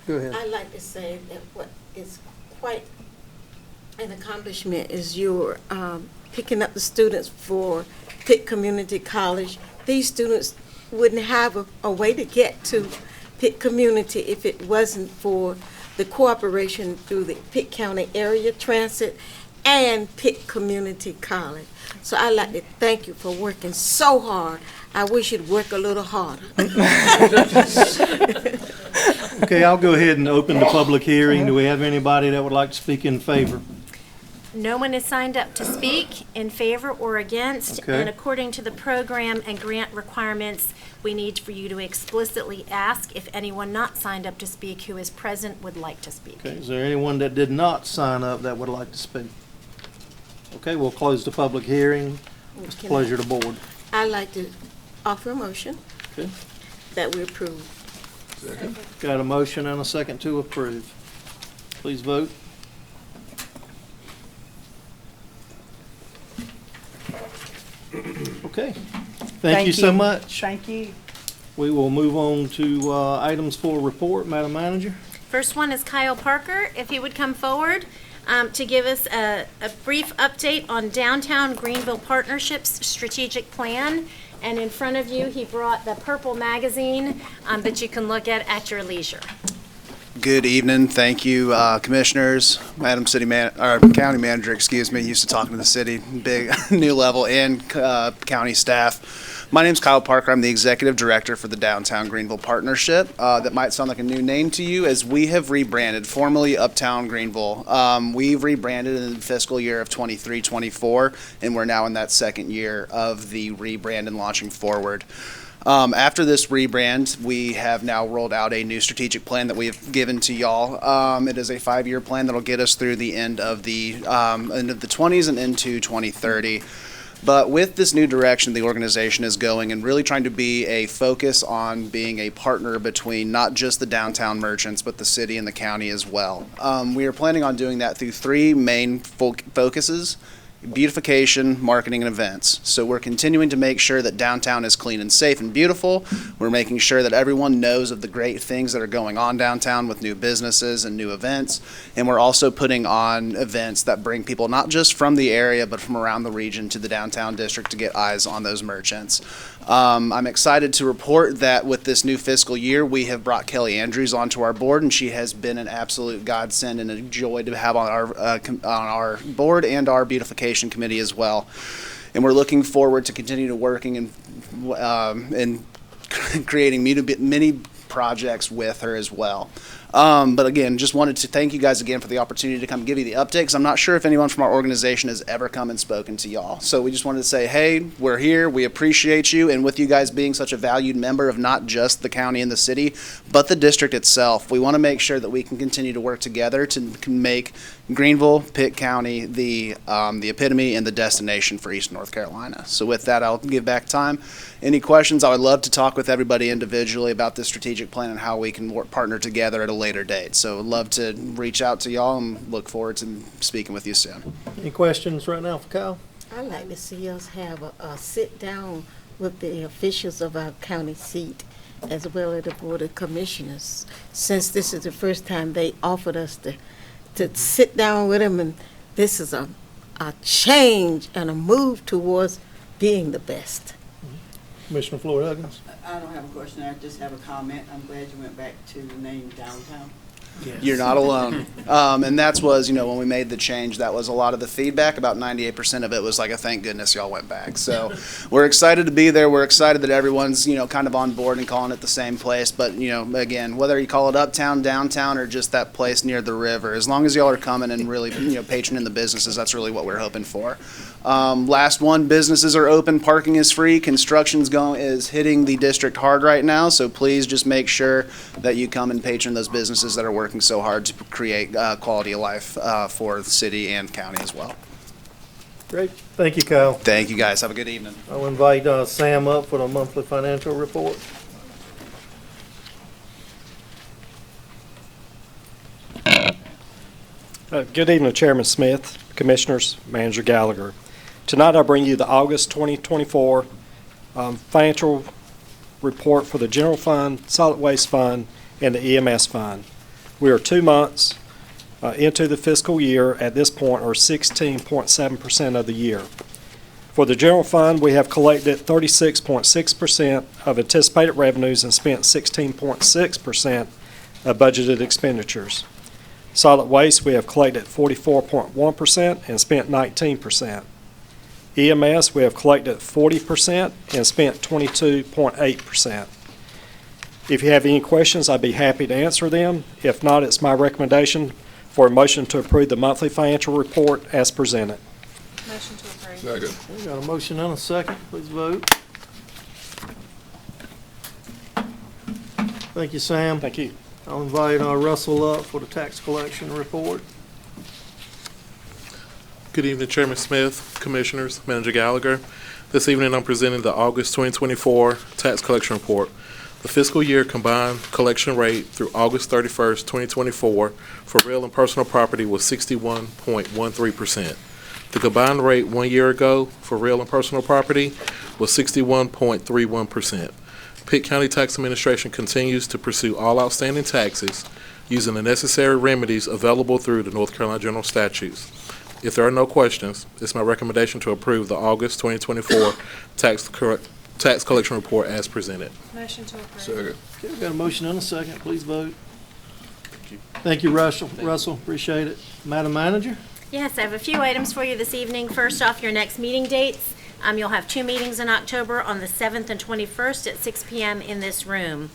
Go ahead. I'd like to say that what is quite an accomplishment is your picking up the students for Pitt Community College. These students wouldn't have a way to get to Pitt Community if it wasn't for the cooperation through the Pitt County Area Transit and Pitt Community College. So I'd like to thank you for working so hard. I wish you'd work a little harder. Okay, I'll go ahead and open the public hearing. Do we have anybody that would like to speak in favor? No one is signed up to speak in favor or against. Okay. And according to the program and grant requirements, we need for you to explicitly ask if anyone not signed up to speak who is present would like to speak. Okay, is there anyone that did not sign up that would like to speak? Okay, we'll close the public hearing. It's a pleasure to board. I'd like to offer a motion Okay. that we approve. Got a motion and a second to approve. Please vote. Okay. Thank you so much. Thank you. We will move on to items for report. Madam Manager. First one is Kyle Parker. If he would come forward to give us a brief update on Downtown Greenville Partnerships strategic plan. And in front of you, he brought the purple magazine that you can look at your leisure. Good evening. Thank you, commissioners, Madam County Manager, excuse me, used to talking to the city, big new level, and county staff. My name's Kyle Parker. I'm the Executive Director for the Downtown Greenville Partnership. That might sound like a new name to you, as we have rebranded, formerly Uptown Greenville. We've rebranded in the fiscal year of 23-24, and we're now in that second year of the rebrand and launching forward. After this rebrand, we have now rolled out a new strategic plan that we have given to y'all. It is a 5-year plan that'll get us through the end of the 20s and into 2030. But with this new direction the organization is going, and really trying to be a focus on being a partner between not just the downtown merchants, but the city and the county as well. We are planning on doing that through 3 main focuses: beautification, marketing, and events. So we're continuing to make sure that downtown is clean and safe and beautiful. We're making sure that everyone knows of the great things that are going on downtown with new businesses and new events. And we're also putting on events that bring people not just from the area, but from around the region to the downtown district to get eyes on those merchants. I'm excited to report that with this new fiscal year, we have brought Kelly Andrews onto our board, and she has been an absolute godsend and a joy to have on our board and our beautification committee as well. And we're looking forward to continue to working and creating many projects with her as well. But again, just wanted to thank you guys again for the opportunity to come give you the update, because I'm not sure if anyone from our organization has ever come and spoken to y'all. So we just wanted to say, hey, we're here, we appreciate you, and with you guys being such a valued member of not just the county and the city, but the district itself, we want to make sure that we can continue to work together to make Greenville, Pitt County, the epitome and the destination for East North Carolina. So with that, I'll give back time. Any questions? I would love to talk with everybody individually about this strategic plan and how we can partner together at a later date. So I'd love to reach out to y'all and look forward to speaking with you soon. Any questions right now for Kyle? I'd like to see us have a sit down with the officials of our county seat as well as the Board of Commissioners, since this is the first time they offered us to sit down with them, and this is a change and a move towards being the best. Commissioner Floyd Huggins. I don't have a question, I just have a comment. I'm glad you went back to the name downtown. Yes. You're not alone. And that's was, when we made the change, that was a lot of the feedback. About 98% of it was like, thank goodness y'all went back. So we're excited to be there. We're excited that everyone's, kind of on board and calling it the same place. But, again, whether you call it uptown, downtown, or just that place near the river, as long as y'all are coming and really, patroning the businesses, that's really what we're hoping for. Last one, businesses are open, parking is free, construction's is hitting the district hard right now, so please just make sure that you come and patron those businesses that are working so hard to create quality of life for the city and county as well. Great. Thank you, Kyle. Thank you, guys. Have a good evening. I'll invite Sam up for the monthly financial report. Good evening, Chairman Smith, Commissioners, Manager Gallagher. Tonight I bring you the August 2024 financial report for the General Fund, Solid Waste Fund, and the EMS Fund. We are 2 months into the fiscal year at this point, or 16.7% of the year. For the General Fund, we have collected 36.6% of anticipated revenues and spent 16.6% of budgeted expenditures. Solid Waste, we have collected 44.1% and spent 19%. EMS, we have collected 40% and spent 22.8%. If you have any questions, I'd be happy to answer them. If not, it's my recommendation for a motion to approve the monthly financial report as presented. Motion to approve. Second. We got a motion and a second. Please vote. Thank you, Sam. Thank you. I'll invite Russell up for the tax collection report. Good evening, Chairman Smith, Commissioners, Manager Gallagher. This evening I'm presenting the August 2024 tax collection report. The fiscal year combined collection rate through August 31st, 2024 for real and personal property was 61.13%. The combined rate 1 year ago for real and personal property was 61.31%. Pitt County Tax Administration continues to pursue all outstanding taxes using the necessary remedies available through the North Carolina General Statutes. If there are no questions, it's my recommendation to approve the August 2024 tax collection report as presented. Motion to approve. Second. Okay, we got a motion and a second. Please vote. Thank you, Russell. Russell, appreciate it. Madam Manager? Yes, I have a few items for you this evening. First off, your next meeting dates. You'll have 2 meetings in October on the 7th and 21st at 6 p.m. in this room.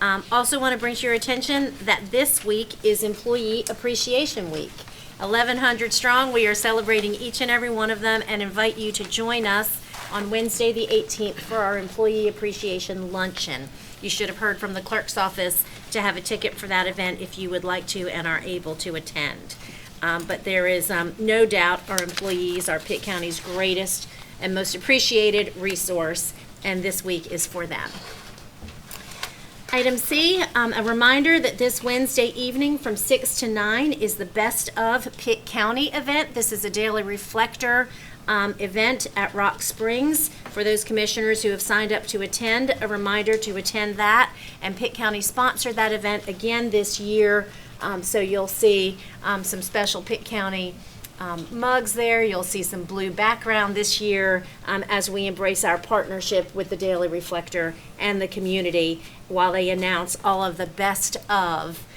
Also want to bring to your attention that this week is Employee Appreciation Week. 1,100 strong, we are celebrating each and every one of them and invite you to join us on Wednesday the 18th for our Employee Appreciation Luncheon. You should have heard from the clerk's office to have a ticket for that event if you would like to and are able to attend. But there is no doubt our employees are Pitt County's greatest and most appreciated resource, and this week is for them. Item C, a reminder that this Wednesday evening from 6 to 9 is the Best of Pitt County event. This is a daily reflector event at Rock Springs. For those commissioners who have signed up to attend, a reminder to attend that. And Pitt County sponsored that event again this year, so you'll see some special Pitt County mugs there. You'll see some blue background this year as we embrace our partnership with the Daily Reflector and the community while they announce all of the best of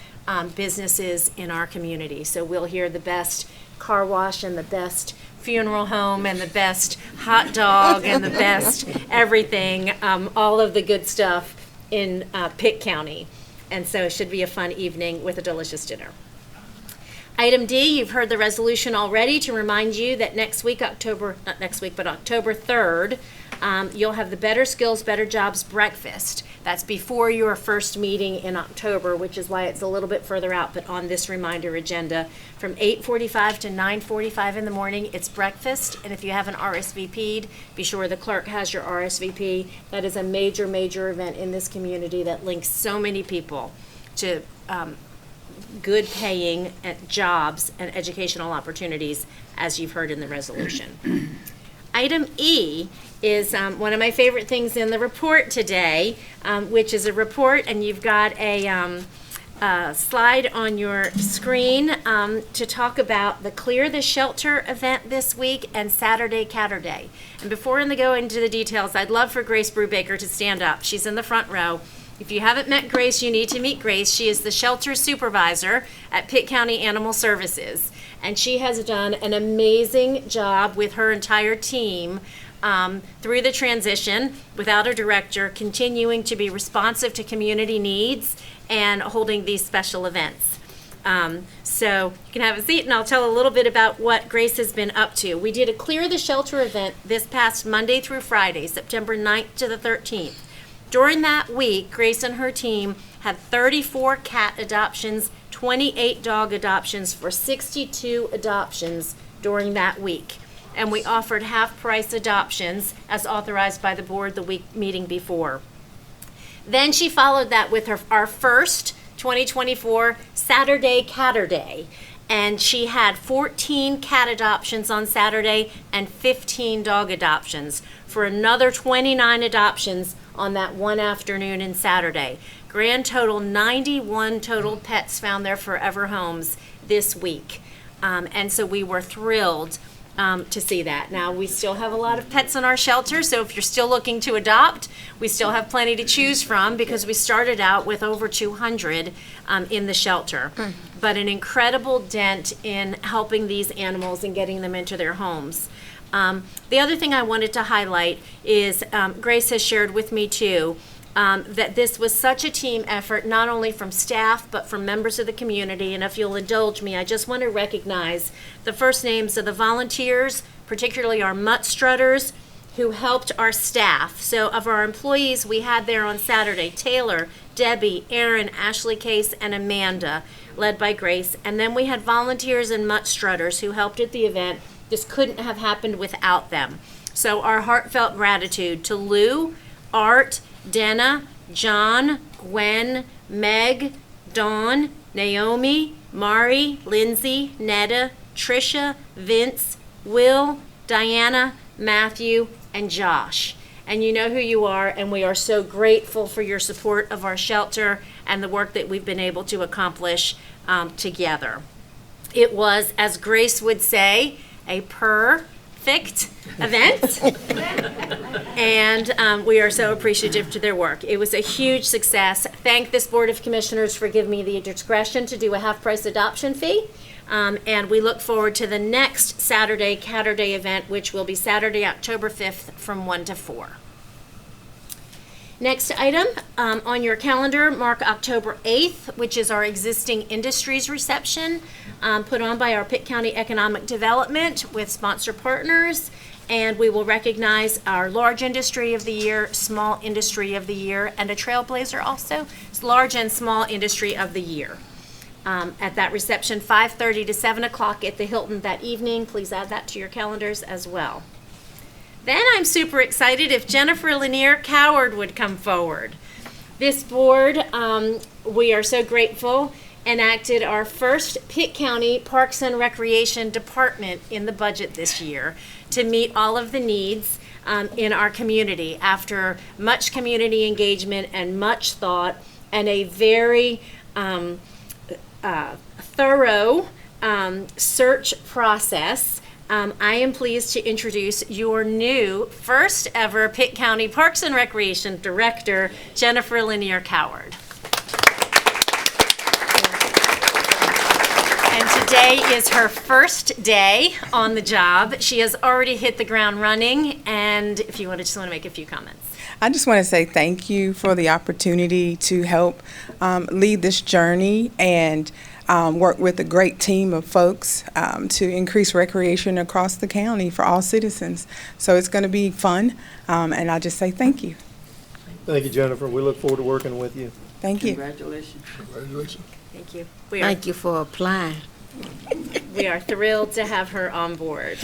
businesses in our community. So we'll hear the best car wash and the best funeral home and the best hot dog and the best everything, all of the good stuff in Pitt County. And so it should be a fun evening with a delicious dinner. Item D, you've heard the resolution already, to remind you that October 3rd, you'll have the Better Skills, Better Jobs breakfast. That's before your first meeting in October, which is why it's a little bit further out, but on this reminder agenda. From 8:45 to 9:45 in the morning, it's breakfast, and if you haven't RSVP'd, be sure the clerk has your RSVP. That is a major, major event in this community that links so many people to good paying jobs and educational opportunities, as you've heard in the resolution. Item E is one of my favorite things in the report today, which is a report, and you've got a slide on your screen to talk about the Clear the Shelter event this week and Saturday Catterday. And before I go into the details, I'd love for Grace Brubaker to stand up. She's in the front row. If you haven't met Grace, you need to meet Grace. She is the shelter supervisor at Pitt County Animal Services, and she has done an amazing job with her entire team through the transition without a director, continuing to be responsive to community needs and holding these special events. So you can have a seat and I'll tell a little bit about what Grace has been up to. We did a Clear the Shelter event this past Monday through Friday, September 9th to the 13th. During that week, Grace and her team had 34 cat adoptions, 28 dog adoptions for 62 adoptions during that week. And we offered half-price adoptions as authorized by the board the week meeting before. Then she followed that with our first 2024 Saturday Catterday, and she had 14 cat adoptions on Saturday and 15 dog adoptions for another 29 adoptions on that one afternoon and Saturday. Grand total, 91 total pets found their forever homes this week. And so we were thrilled to see that. Now, we still have a lot of pets in our shelter, so if you're still looking to adopt, we still have plenty to choose from because we started out with over 200 in the shelter. But an incredible dent in helping these animals and getting them into their homes. The other thing I wanted to highlight is Grace has shared with me too that this was such a team effort, not only from staff but from members of the community. And if you'll indulge me, I just want to recognize the first names of the volunteers, particularly our mutt strutters who helped our staff. So of our employees we had there on Saturday, Taylor, Debbie, Aaron, Ashley Case, and Amanda, led by Grace. And then we had volunteers and mutt strutters who helped at the event. This couldn't have happened without them. So our heartfelt gratitude to Lou, Art, Denna, John, Gwen, Meg, Dawn, Naomi, Mari, Lindsay, Netta, Trisha, Vince, Will, Diana, Matthew, and Josh. And you know who you are, and we are so grateful for your support of our shelter and the work that we've been able to accomplish together. It was, as Grace would say, a perfect event, and we are so appreciative to their work. It was a huge success. Thank this Board of Commissioners for giving me the discretion to do a half-price adoption fee, and we look forward to the next Saturday Catterday event, which will be Saturday, October 5th from 1 to 4. Next item on your calendar, mark October 8th, which is our existing industries reception put on by our Pitt County Economic Development with sponsor partners. And we will recognize our large industry of the year, small industry of the year, and a trailblazer also. It's large and small industry of the year. At that reception, 5:30 to 7 o'clock at the Hilton that evening. Please add that to your calendars as well. Then I'm super excited if Jennifer Lanier Coward would come forward. This board, we are so grateful, enacted our first Pitt County Parks and Recreation Department in the budget this year to meet all of the needs in our community after much community engagement and much thought and a very thorough search process. I am pleased to introduce your new first ever Pitt County Parks and Recreation Director, Jennifer Lanier Coward. And today is her first day on the job. She has already hit the ground running, and if you just want to make a few comments. I just want to say thank you for the opportunity to help lead this journey and work with a great team of folks to increase recreation across the county for all citizens. So it's going to be fun, and I just say thank you. Thank you, Jennifer. We look forward to working with you. Thank you. Congratulations. Congratulations. Thank you. Thank you for applying. We are thrilled to have her on board.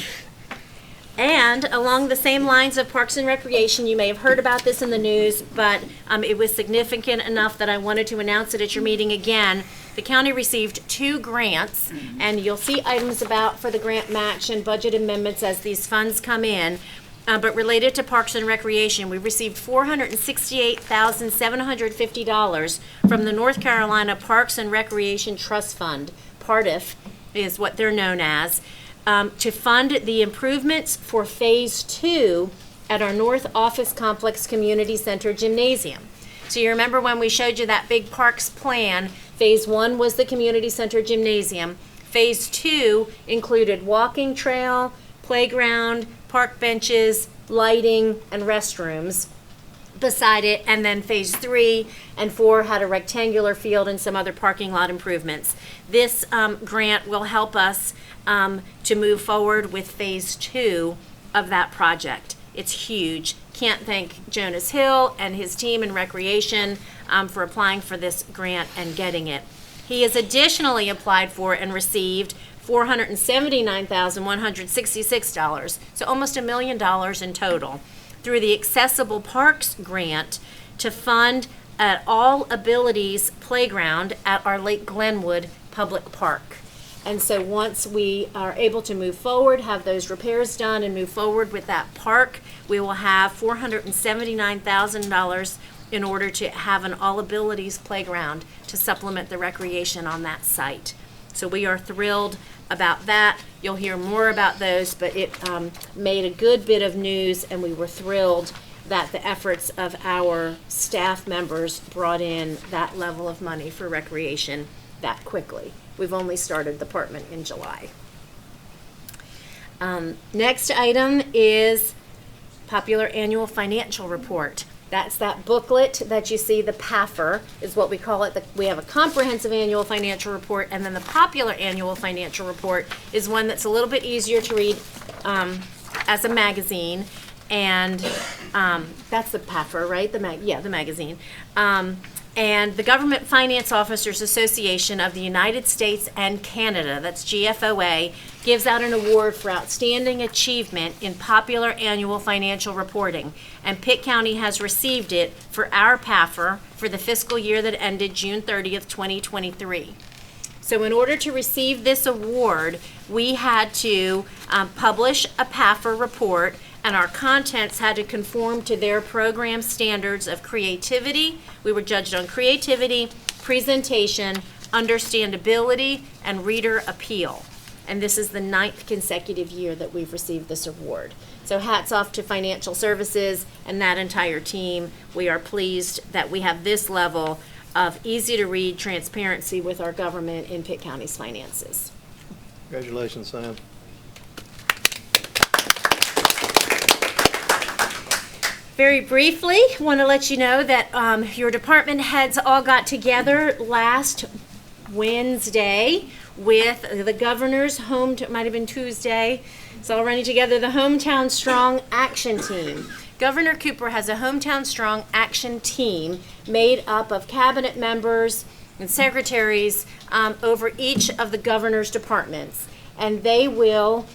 And along the same lines of Parks and Recreation, you may have heard about this in the news, but it was significant enough that I wanted to announce it at your meeting again. The county received 2 grants, and you'll see items about for the grant match and budget amendments as these funds come in. but related to Parks and Recreation. We received $468,750 from the North Carolina Parks and Recreation Trust Fund, PARTIF is what they're known as, to fund the improvements for Phase 2 at our North Office Complex Community Center Gymnasium. So you remember when we showed you that big parks plan, Phase 1 was the Community Center Gymnasium. Phase 2 included walking trail, playground, park benches, lighting, and restrooms beside it, and then Phase 3 and 4 had a rectangular field and some other parking lot improvements. This grant will help us to move forward with Phase 2 of that project. It's huge. Can't thank Jonas Hill and his team in Recreation for applying for this grant and getting it. He has additionally applied for and received $479,166, so almost $1 million in total, through the Accessible Parks Grant to fund an All Abilities Playground at our Lake Glenwood Public Park. And so once we are able to move forward, have those repairs done and move forward with that park, we will have $479,000 in order to have an All Abilities Playground to supplement the recreation on that site. So we are thrilled about that. You'll hear more about those, but it made a good bit of news, and we were thrilled that the efforts of our staff members brought in that level of money for recreation that quickly. We've only started the department in July. Next item is Popular Annual Financial Report. That's that booklet that you see, the PAFR is what we call it. We have a comprehensive annual financial report, and then the popular annual financial report is one that's a little bit easier to read as a magazine. And that's the PAFR, right? The magazine. And the Government Finance Officers Association of the United States and Canada, that's GFOA, gives out an award for outstanding achievement in popular annual financial reporting. And Pitt County has received it for our PAFR for the fiscal year that ended June 30th, 2023. So in order to receive this award, we had to publish a PAFR report, and our contents had to conform to their program standards of creativity. We were judged on creativity, presentation, understandability, and reader appeal. And this is the 9th consecutive year that we've received this award. So hats off to Financial Services and that entire team. We are pleased that we have this level of easy-to-read transparency with our government in Pitt County's finances. Congratulations, Sam. Very briefly, want to let you know that your department heads all got together last Wednesday with the governor's might have been Tuesday. It's all running together, the Hometown Strong Action Team. Governor Cooper has a Hometown Strong Action Team made up of cabinet members and secretaries over each of the governor's departments. And they will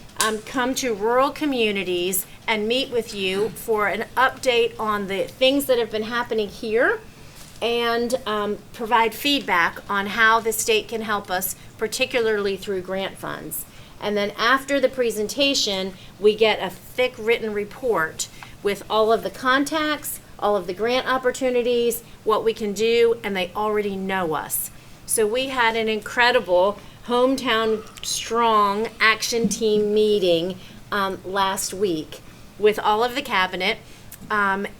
come to rural communities and meet with you for an update on the things that have been happening here and provide feedback on how the state can help us, particularly through grant funds. And then after the presentation, we get a thick written report with all of the contacts, all of the grant opportunities, what we can do, and they already know us. So we had an incredible Hometown Strong Action Team meeting last week with all of the cabinet.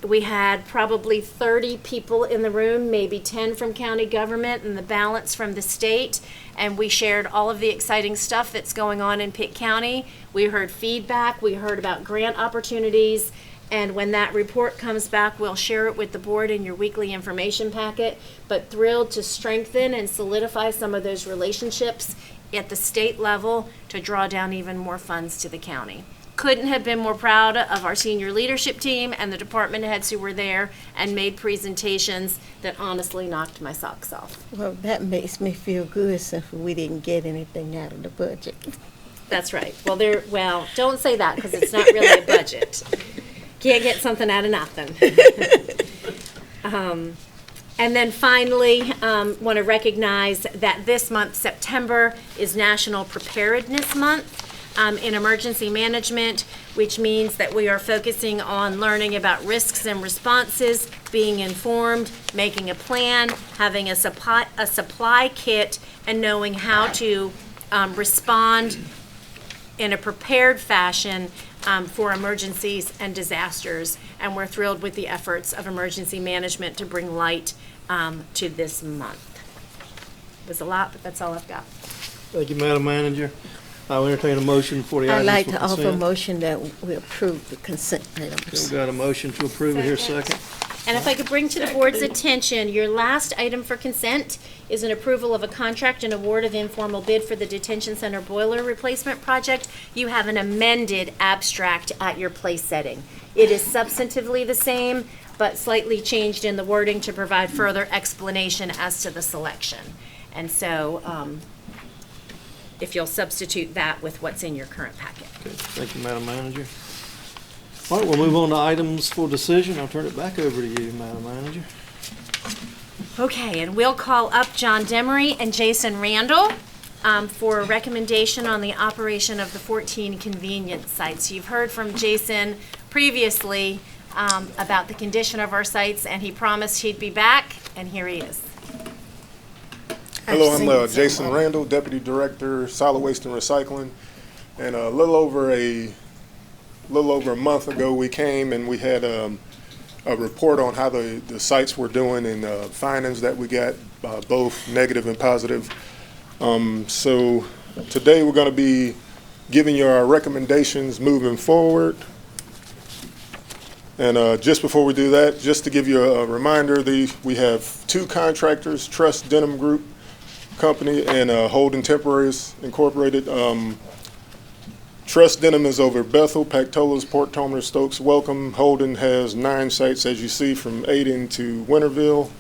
We had probably 30 people in the room, maybe 10 from county government and the balance from the state. And we shared all of the exciting stuff that's going on in Pitt County. We heard feedback, we heard about grant opportunities. And when that report comes back, we'll share it with the board in your weekly information packet. But thrilled to strengthen and solidify some of those relationships at the state level to draw down even more funds to the county. Couldn't have been more proud of our senior leadership team and the department heads who were there and made presentations that honestly knocked my socks off. Well, that makes me feel good since we didn't get anything out of the budget. That's right. Well, don't say that because it's not really a budget. Can't get something out of nothing. And then finally, want to recognize that this month, September, is National Preparedness Month. in emergency management, which means that we are focusing on learning about risks and responses, being informed, making a plan, having a supply kit, and knowing how to respond in a prepared fashion for emergencies and disasters. And we're thrilled with the efforts of emergency management to bring light to this month. It was a lot, but that's all I've got. Thank you, Madam Manager. I'll entertain a motion for the I'd items like for to offer a consent. motion that we approve the consent Okay, items. we got a motion to approve it here, second. And if I could bring to the board's attention, your last item for consent is an approval of a contract and award of informal bid for the detention center boiler replacement project. You have an amended abstract at your place setting. It is substantively the same, but slightly changed in the wording to provide further explanation as to the selection. And so, if you'll substitute that with what's in your current packet. Okay, thank you, Madam Manager. All right, we'll move on to items for decision. I'll turn it back over to you, Madam Manager. Okay, and we'll call up John Demery and Jason Randall for a recommendation on the operation of the 14 convenience sites. You've heard from Jason previously about the condition of our sites, and he promised he'd be back, and here he is. Hello, I'm Jason Randall, Deputy Director, Solid Waste and Recycling. And a little over a month ago, we came and we had a report on how the sites were doing and findings that we got, both negative and positive. So today we're going to be giving you our recommendations moving forward. And just before we do that, just to give you a reminder, we have two contractors, Trust Denim Group Company and Holden Temporaries Incorporated. Trust Denim is over Bethel, Pactolus, Port Tomner, Stokes, Welcome. Holden has 9 sites, as you see, from Aden to Winterville.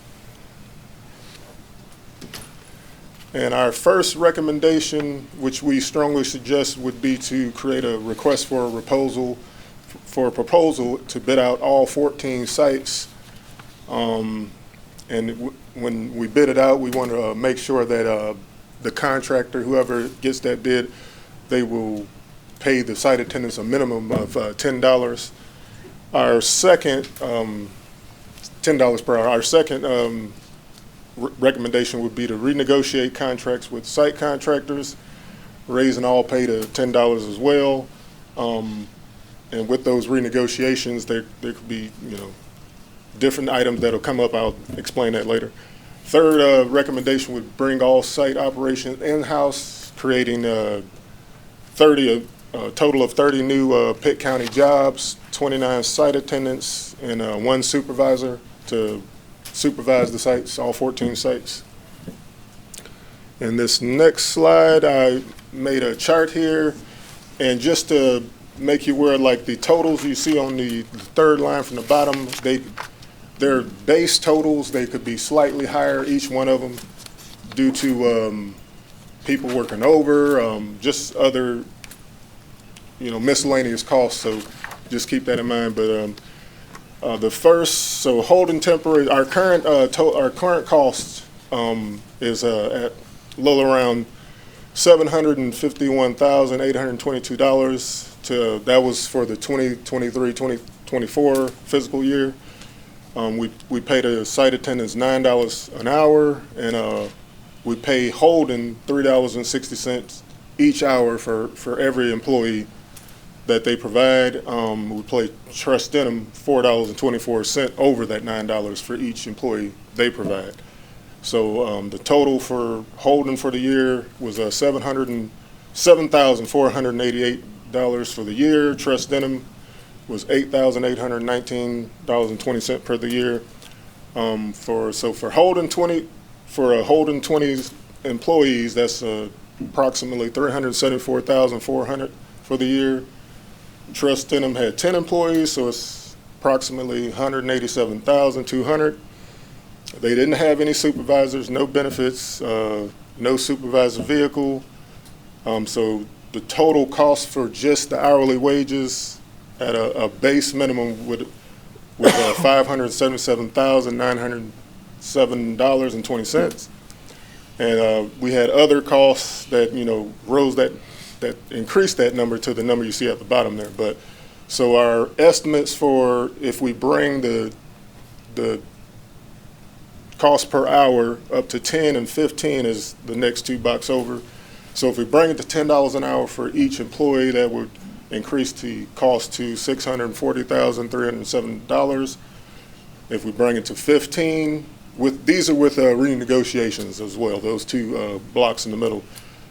And our first recommendation, which we strongly suggest, would be to create a request for a proposal to bid out all 14 sites. And when we bid it out, we want to make sure that the contractor, whoever gets that bid, they will pay the site attendants a minimum of $10. Our second, $10 per hour. Our second recommendation would be to renegotiate contracts with site contractors, raising all pay to $10 as well. And with those renegotiations, there could be, different items that'll come up. I'll explain that later. Third recommendation would bring all site operations in-house, creating a total of 30 new Pitt County jobs, 29 site attendants, and 1 supervisor to supervise the sites, all 14 sites. And this next slide, I made a chart here, and just to make you aware, like the totals you see on the third line from the bottom, they're base totals. They could be slightly higher, each one of them, due to people working over, just other, miscellaneous costs. So just keep that in mind. But the first, so Holden Temporary, our current cost is at a little around $751,822. That was for the 2023-2024 fiscal year. We pay the site attendants $9 an hour, and we pay Holden $3.60 each hour for every employee that they provide. We pay Trust Denim $4.24 over that $9 for each employee they provide. So the total for Holden for the year was $7,488 for the year. Trust Denim was $8,819.20 per the year. For Holden 20 employees, that's approximately $374,400 for the year. Trust Denim had 10 employees, so it's approximately $187,200. They didn't have any supervisors, no benefits, no supervisor vehicle. So the total cost for just the hourly wages at a base minimum was $577,907.20. And we had other costs that, rose that that increased that number to the number you see at the bottom there. But so our estimates for if we bring the cost per hour up to 10 and 15 is the next two box over. So if we bring it to $10 an hour for each employee, that would increase the cost to $640,307. If we bring it to 15, these are with renegotiations as well, those two blocks in the middle.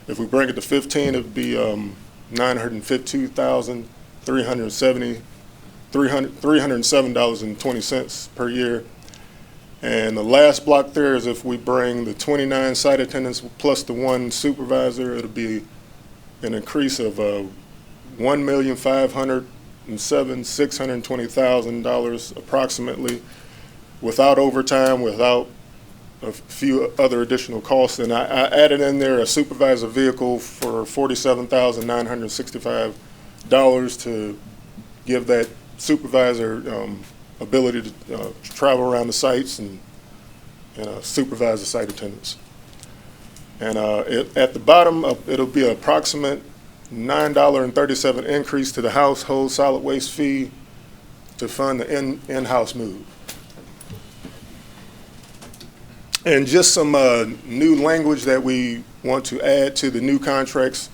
If we bring it to 15, it would be $307.20 per year. And the last block there is if we bring the 29 site attendants plus the one supervisor, it'll be an increase of $1,507,620,000 approximately, without overtime, without a few other additional costs. And I added in there a supervisor vehicle for $47,965 to give that supervisor ability to travel around the sites and supervise the site attendants. And at the bottom, it'll be an approximate $9.37 increase to the household solid waste fee to fund the in-house move. And just some new language that we want to add to the new contracts.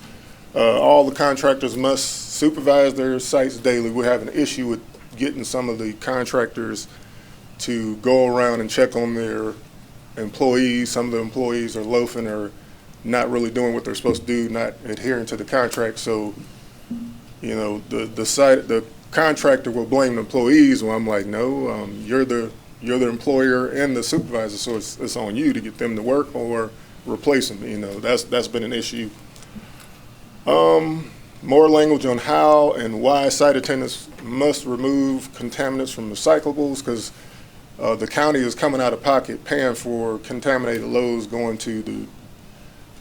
All the contractors must supervise their sites daily. We have an issue with getting some of the contractors to go around and check on their employees. Some of the employees are loafing or not really doing what they're supposed to do, not adhering to the contract. So, the contractor will blame the employees. Well, I'm like, no, you're the employer and the supervisor, so it's on you to get them to work or replace them. That's been an issue. More language on how and why site attendants must remove contaminants from recyclables, because the county is coming out of pocket paying for contaminated loads going to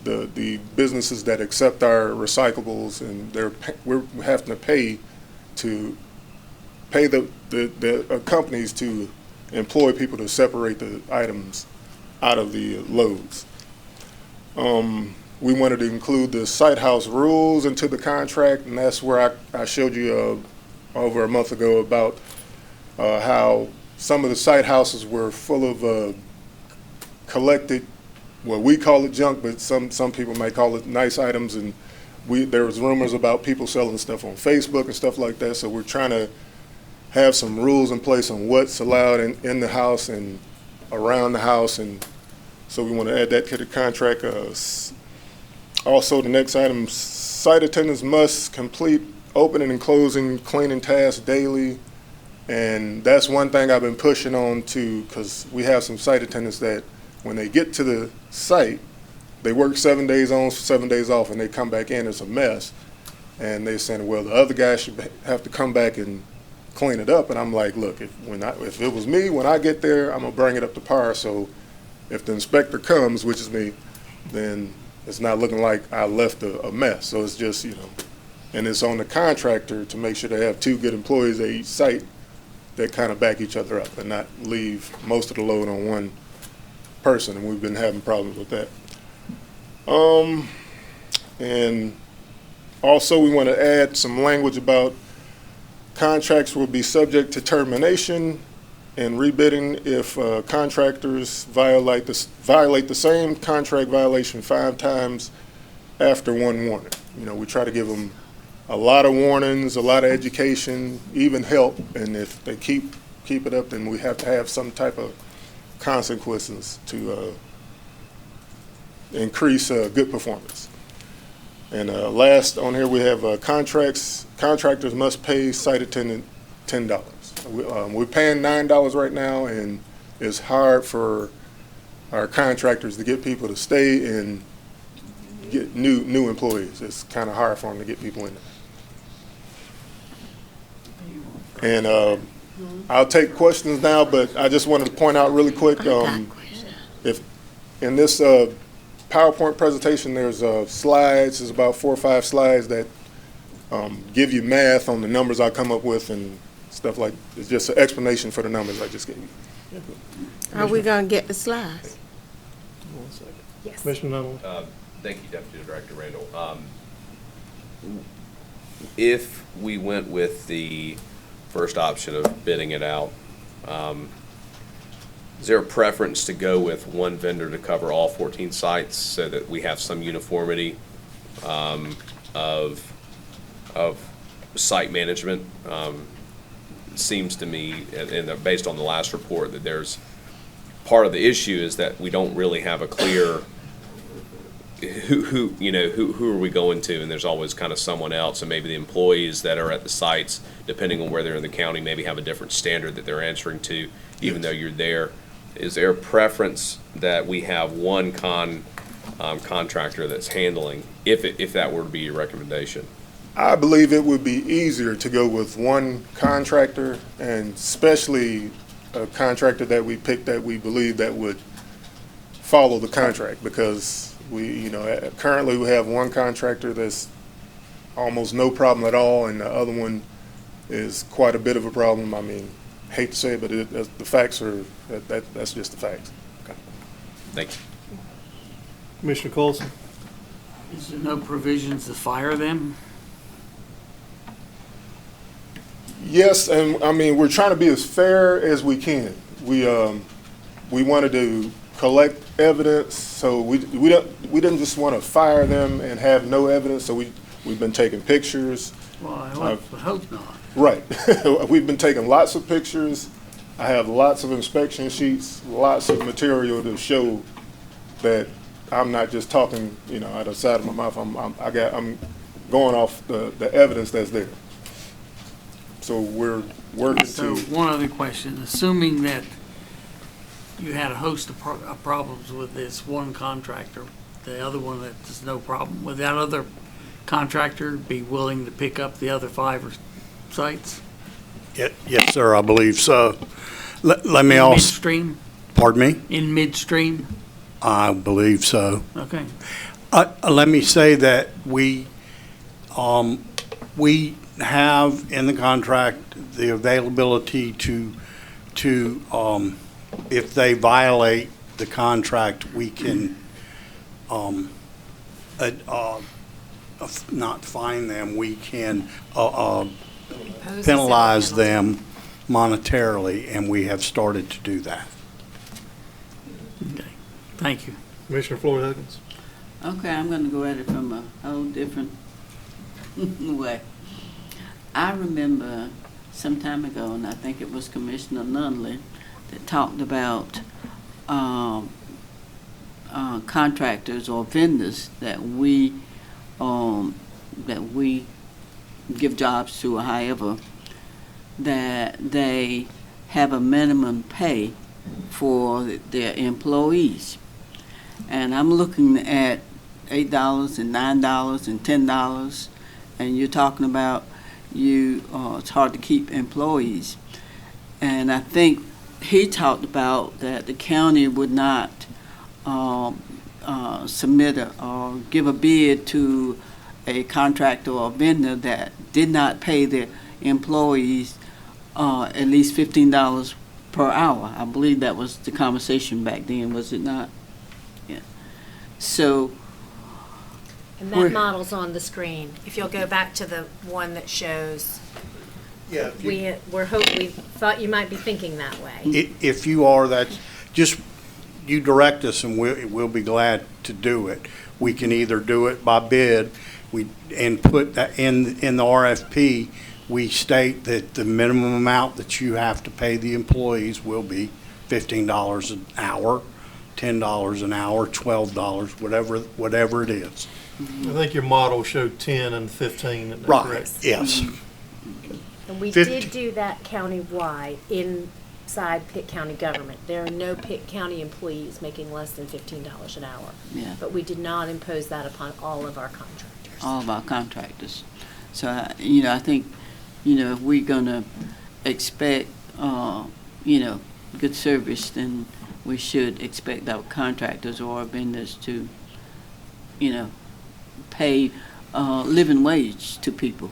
the businesses that accept our recyclables, and we're having to pay the companies to employ people to separate the items out of the loads. We wanted to include the site house rules into the contract, and that's where I showed you over a month ago about how some of the site houses were full of collected, well, we call it junk, but some people might call it nice items, and there was rumors about people selling stuff on Facebook and stuff like that, so we're trying to have some rules in place on what's allowed in the house and around the house, and so we want to add that to the contract. Also, the next item, site attendants must complete opening and closing cleaning tasks daily, and that's one thing I've been pushing on too, because we have some site attendants that when they get to the site, they work 7 days on, 7 days off, and they come back in, it's a mess, and they're saying, well, the other guy should have to come back and clean it up. And I'm like, look, if it was me, when I get there, I'm gonna bring it up to par, so if the inspector comes, which is me, then it's not looking like I left a mess. So it's just, and it's on the contractor to make sure they have two good employees at each site that kind of back each other up and not leave most of the load on one person, and we've been having problems with that. And also we want to add some language about contracts will be subject to termination and rebidding if contractors violate the same contract violation 5 times after one warning. We try to give them a lot of warnings, a lot of education, even help, and if they keep it up, then we have to have some type of consequences to increase good performance. And last on here we have contractors must pay site attendant $10. We're paying $9 right now, and it's hard for our contractors to get people to stay and get new employees. It's kind of hard for them to get people in there. And I'll take questions now, but I just wanted to point out really quick, if in this PowerPoint presentation there's slides, there's about 4 or 5 slides that give you math on the numbers I come up with and stuff like, it's just an explanation for the numbers I just gave you. Are we going to get the slides? One second. Yes. Commissioner Nunley. Thank you, Deputy Director Randall. if we went with the first option of bidding it out, is there a preference to go with one vendor to cover all 14 sites so that we have some uniformity of site management? Seems to me, and based on the last report, that there's part of the issue is that we don't really have a clear who are we going to, and there's always kind of someone else, and maybe the employees that are at the sites, depending on where they're in the county, maybe have a different standard that they're answering to, even though you're there. Is there a preference that we have one contractor that's handling, if that were to be your recommendation? I believe it would be easier to go with one contractor, and especially a contractor that we picked that we believe that would follow the contract, because currently we have one contractor that's almost no problem at all, and the other one is quite a bit of a problem. I mean, hate to say it, but the facts are, that's just the facts. Okay. Thank you. Commissioner Coulson. Is there no provisions to fire them? Yes, and I mean, we're trying to be as fair as we can. We wanted to collect evidence, so we didn't just want to fire them and have no evidence. So we've been taking pictures. Well, I hope not. Right, we've been taking lots of pictures. I have lots of inspection sheets, lots of material to show that I'm not just talking, out of the side of my mouth. I'm going off the evidence that's there. So we're working So one other question, assuming that you had a host of problems with this one contractor, the other one that there's no problem, would that other contractor be willing to pick up the other 5 sites? Yes, sir, I believe so. Let me also. Midstream? Pardon me? In midstream? I believe so. Okay. Let me say that we have in the contract the availability to if they violate the contract, we can not fine them, we can penalize them monetarily, and we have started to do that. Okay. Thank you. Commissioner Floyd Huggins. Okay, I'm going to go at it from a whole different way. I remember some time ago, and I think it was Commissioner Nunley that talked about contractors or vendors that we give jobs to, or however, that they have a minimum pay for their employees. And I'm looking at $8 and $9 and $10, and you're talking about it's hard to keep employees. And I think he talked about that the county would not submit or give a bid to a contractor or vendor that did not pay their employees at least $15 per hour. I believe that was the conversation back then, was it not? Yeah. So. And that model's on the screen. If you'll go back to the one that shows. Yeah. We thought you might be thinking that way. If you are, that's just, you direct us and we'll be glad to do it. We can either do it by bid, and put that in the RFP, we state that the minimum amount that you have to pay the employees will be $15 an hour, $10 an hour, $12, whatever it is. I think your model showed 10 and 15. Is that right, correct? Yes. And we did do that countywide inside Pitt County government. There are no Pitt County employees making less than $15 an hour. Yeah. But we did not impose that upon all of our contractors. All of our contractors. So, I think, if we're going to expect, good service, then we should expect our contractors or our vendors to, pay living wage to people.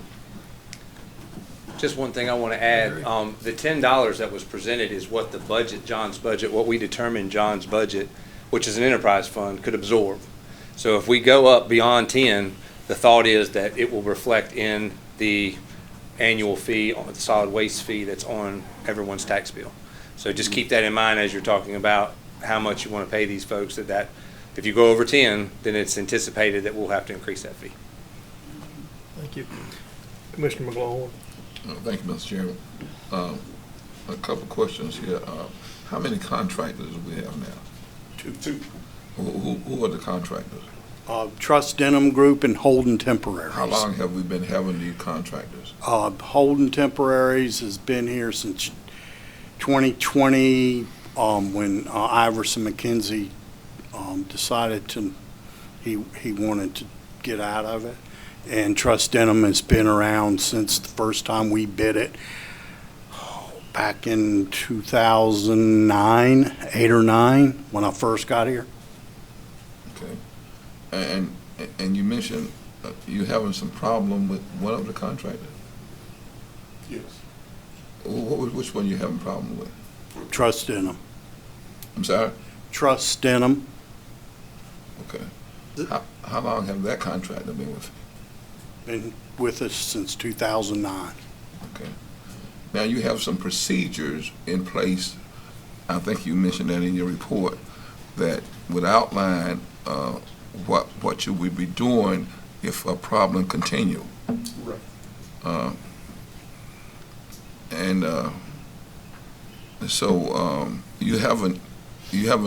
Just one thing I want to add, the $10 that was presented is what the budget, John's budget, what we determined John's budget, which is an enterprise fund, could absorb. So if we go up beyond 10, the thought is that it will reflect in the annual fee, on the solid waste fee that's on everyone's tax bill. So just keep that in mind as you're talking about how much you want to pay these folks, that if you go over 10, then it's anticipated that we'll have to increase that fee. Thank you. Commissioner McGlaughlin. Thank you, Mr. Chairman. A couple questions here. How many contractors do we have now? Two. Who are the contractors? Trust Denham Group and Holden Temporaries. How long have we been having these contractors? Holden Temporaries has been here since 2020, when Iverson McKenzie decided he wanted to get out of it. And Trust Denham has been around since the first time we bid it, back in 2009, 8 or 9, when I first got here. Okay. And you mentioned you having some problem with one of the contractors? Yes. Which one you having problem with? Trust Denham. I'm sorry? Trust Denham. Okay. How long have that contractor been with you? Been with us since 2009. Okay. Now you have some procedures in place. I think you mentioned that in your report, that would outline what you would be doing if a problem continue. Right. So you haven't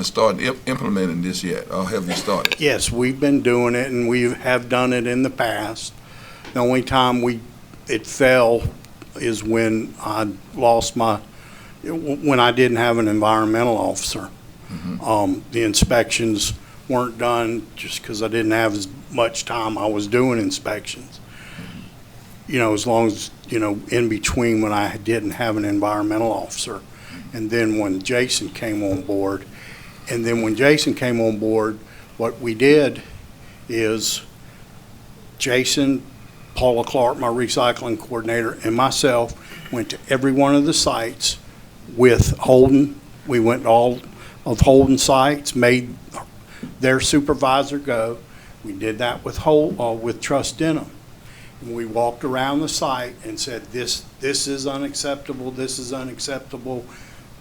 started implementing this yet, or have you started? Yes, we've been doing it, and we have done it in the past. The only time it fell is when I lost when I didn't have an environmental officer. Mm-hmm. The inspections weren't done just because I didn't have as much time. I was doing inspections. As long as, in between when I didn't have an environmental officer. And then when Jason came on board, what we did is Jason, Paula Clark, my recycling coordinator, and myself went to every one of the sites with Holden. We went to all of Holden sites, made their supervisor go. We did that with Trust Denham. And we walked around the site and said, this is unacceptable, this is unacceptable,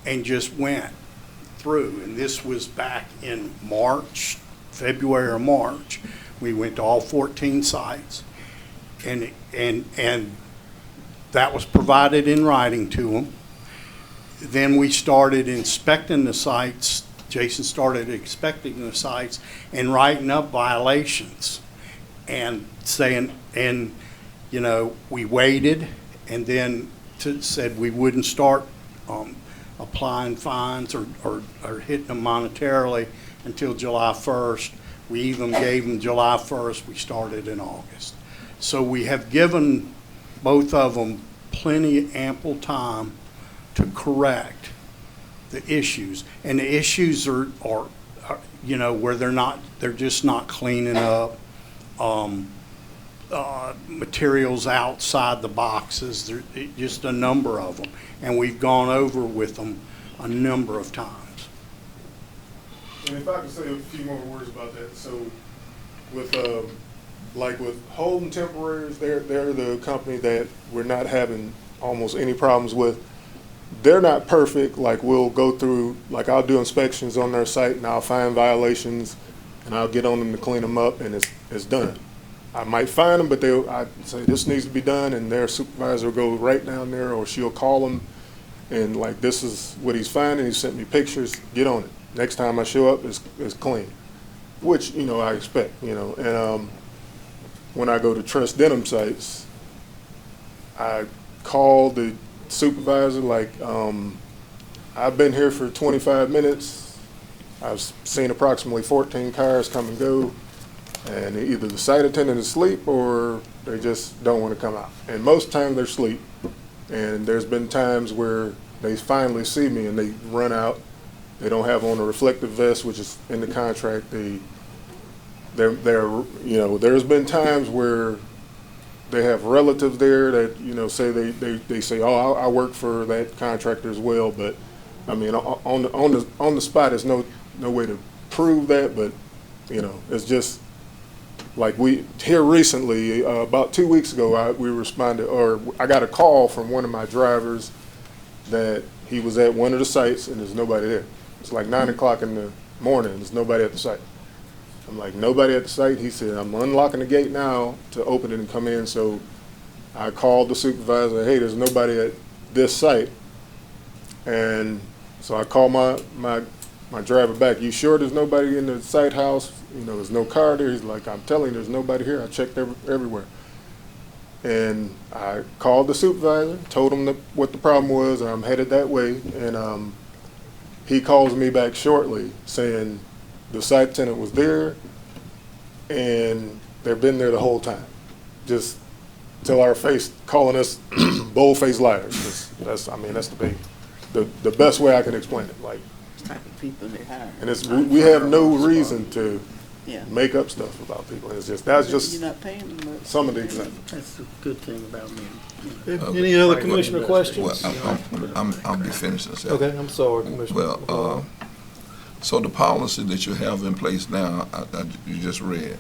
and just went through. And this was back in March, February or March. We went to all 14 sites, and that was provided in writing to them. Then we started inspecting the sites. Jason started inspecting the sites and writing up violations and saying, we waited, and then said we wouldn't start applying fines or hitting them monetarily until July 1st. We even gave them July 1st. We started in August. So we have given both of them ample time to correct the issues. And the issues are where they're just not cleaning up materials outside the boxes. There's just a number of them. And we've gone over with them a number of times. And if I could say a few more words about that. So with Holden Temporaries, they're the company that we're not having almost any problems with. They're not perfect. Like, we'll go through, like, I'll do inspections on their site and I'll find violations and I'll get on them to clean them up, and it's done. I might find them, but I say this needs to be done, and their supervisor will go right down there, or she'll call them and, like, this is what he's finding. He sent me pictures. Get on it. Next time I show up, it's clean, which, I expect, And when I go to Trust Denham sites, I call the supervisor, like, I've been here for 25 minutes. I've seen approximately 14 cars come and go, and either the site attendant is asleep or they just don't want to come out. And most times they're asleep. And there's been times where they finally see me and they run out. They don't have on a reflective vest, which is in the contract. There's been times where they have relatives there that, say they say, oh, I work for that contractor as well. But I mean, on the spot, there's no way to prove that. But it's just like here recently, about 2 weeks ago, we responded, or I got a call from one of my drivers that he was at one of the sites and there's nobody there. It's like 9 o'clock in the morning, there's nobody at the site. I'm like, nobody at the site? He said, I'm unlocking the gate now to open it and come in. So I called the supervisor, hey, there's nobody at this site. And so I called my driver back, you sure there's nobody in the site house? You know, there's no car there. He's like, I'm telling you, there's nobody here. I checked everywhere. And I called the supervisor, told him what the problem was, and I'm headed that way. And he calls me back shortly saying the site tenant was there and they've been there the whole time. Just till our face, calling us bold-faced liars. That's the best way I can explain it. Like, Type of people they hire. and we have no reason to make up stuff about people. It's just that's just You're not paying them much. some of the examples. That's the good thing about me. Any other commissioner questions? Well, I'll be finished in a second. Okay, I'm sorry, Commissioner. Well, so the policy that you have in place now, you just read.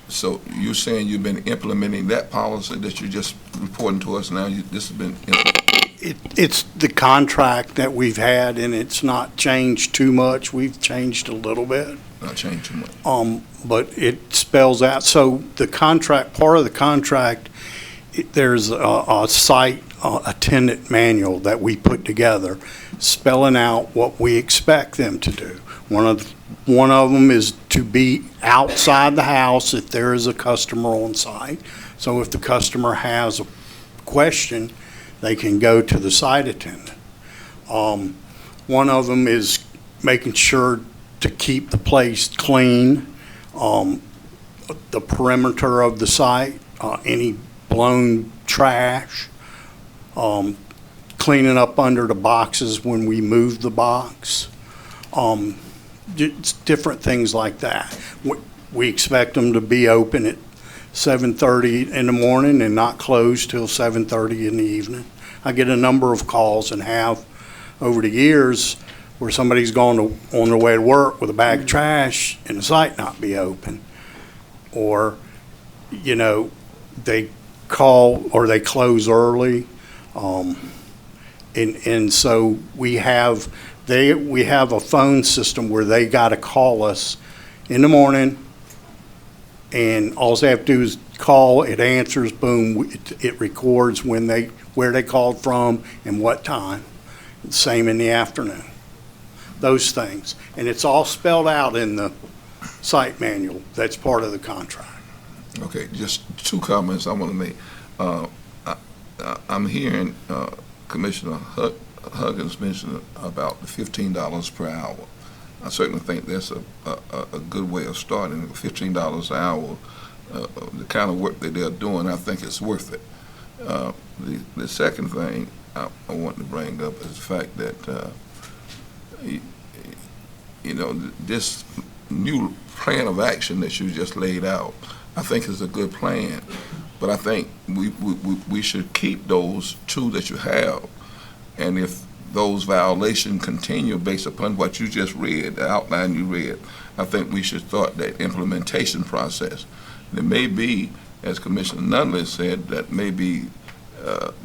So you're saying you've been implementing that policy that you're just reporting to us now? This has been It's the contract that we've had, and it's not changed too much. We've changed a little bit. Not changed too much. But it spells out, so the contract, part of the contract, there's a site attendant manual that we put together spelling out what we expect them to do. One of them is to be outside the house if there is a customer on site. So if the customer has a question, they can go to the site attendant. One of them is making sure to keep the place clean, the perimeter of the site, any blown trash, cleaning up under the boxes when we move the box, different things like that. We expect them to be open at 7:30 in the morning and not close till 7:30 in the evening. I get a number of calls and have over the years where somebody's gone on their way to work with a bag of trash and the site not be open. Or, you know, they call or they close early. And so we have a phone system where they got to call us in the morning, and all they have to do is call, it answers, boom, it records where they called from and what time. Same in the afternoon. Those things. And it's all spelled out in the site manual. That's part of the contract. Okay, just two comments I want to make. I'm hearing Commissioner Huggins mention about the $15 per hour. I certainly think that's a good way of starting. $15 an hour, the kind of work that they're doing, I think it's worth it. The second thing I want to bring up is the fact that you know, this new plan of action that you just laid out, I think is a good plan. But I think we should keep those two that you have, and if those violations continue based upon what you just read, the outline you read, I think we should start that implementation process. There may be, as Commissioner Nunley said, that may be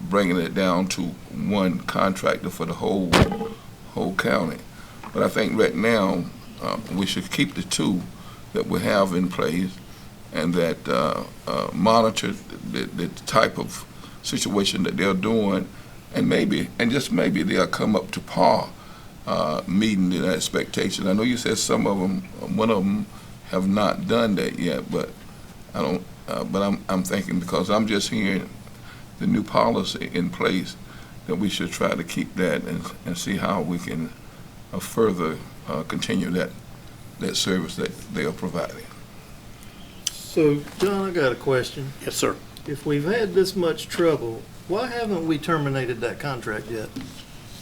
bringing it down to one contractor for the whole county. But I think right now we should keep the two that we have in place, and that monitor the type of situation that they're doing, and just maybe they'll come up to par, meeting the expectation. I know you said some of them, one of them, have not done that yet, but I don't. But I'm thinking, because I'm just hearing the new policy in place, that we should try to keep that and see how we can further continue that service that they are providing. So, John, I got a question. Yes, sir. If we've had this much trouble, why haven't we terminated that contract yet?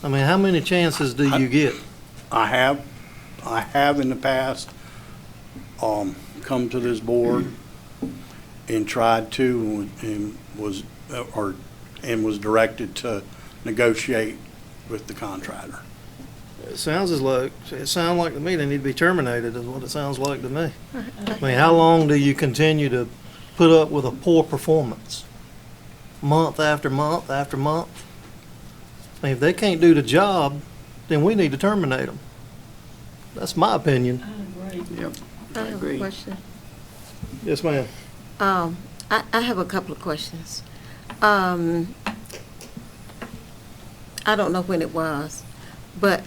I mean, how many chances do you get? I have in the past come to this board and tried to, and was directed to negotiate with the contractor. It sounds like to me they need to be terminated is what it sounds like to me. I mean, how long do you continue to put up with a poor performance? Month after month after month? I mean, if they can't do the job, then we need to terminate them. That's my opinion. Yep. I have a question. Yes, ma'am. I have a couple of questions. I don't know when it was, but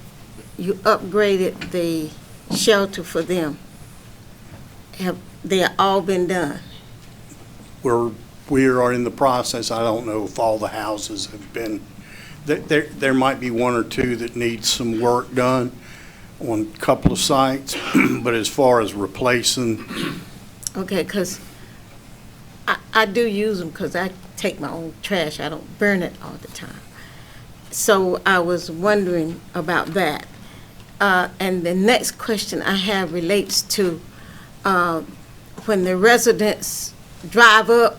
you upgraded the shelter for them. Have they all been done? We are in the process. I don't know if all the houses have been, there might be one or two that need some work done on a couple of sites, but as far as replacing. Okay, because I do use them because I take my own trash. I don't burn it all the time. So I was wondering about that. And the next question I have relates to when the residents drive up.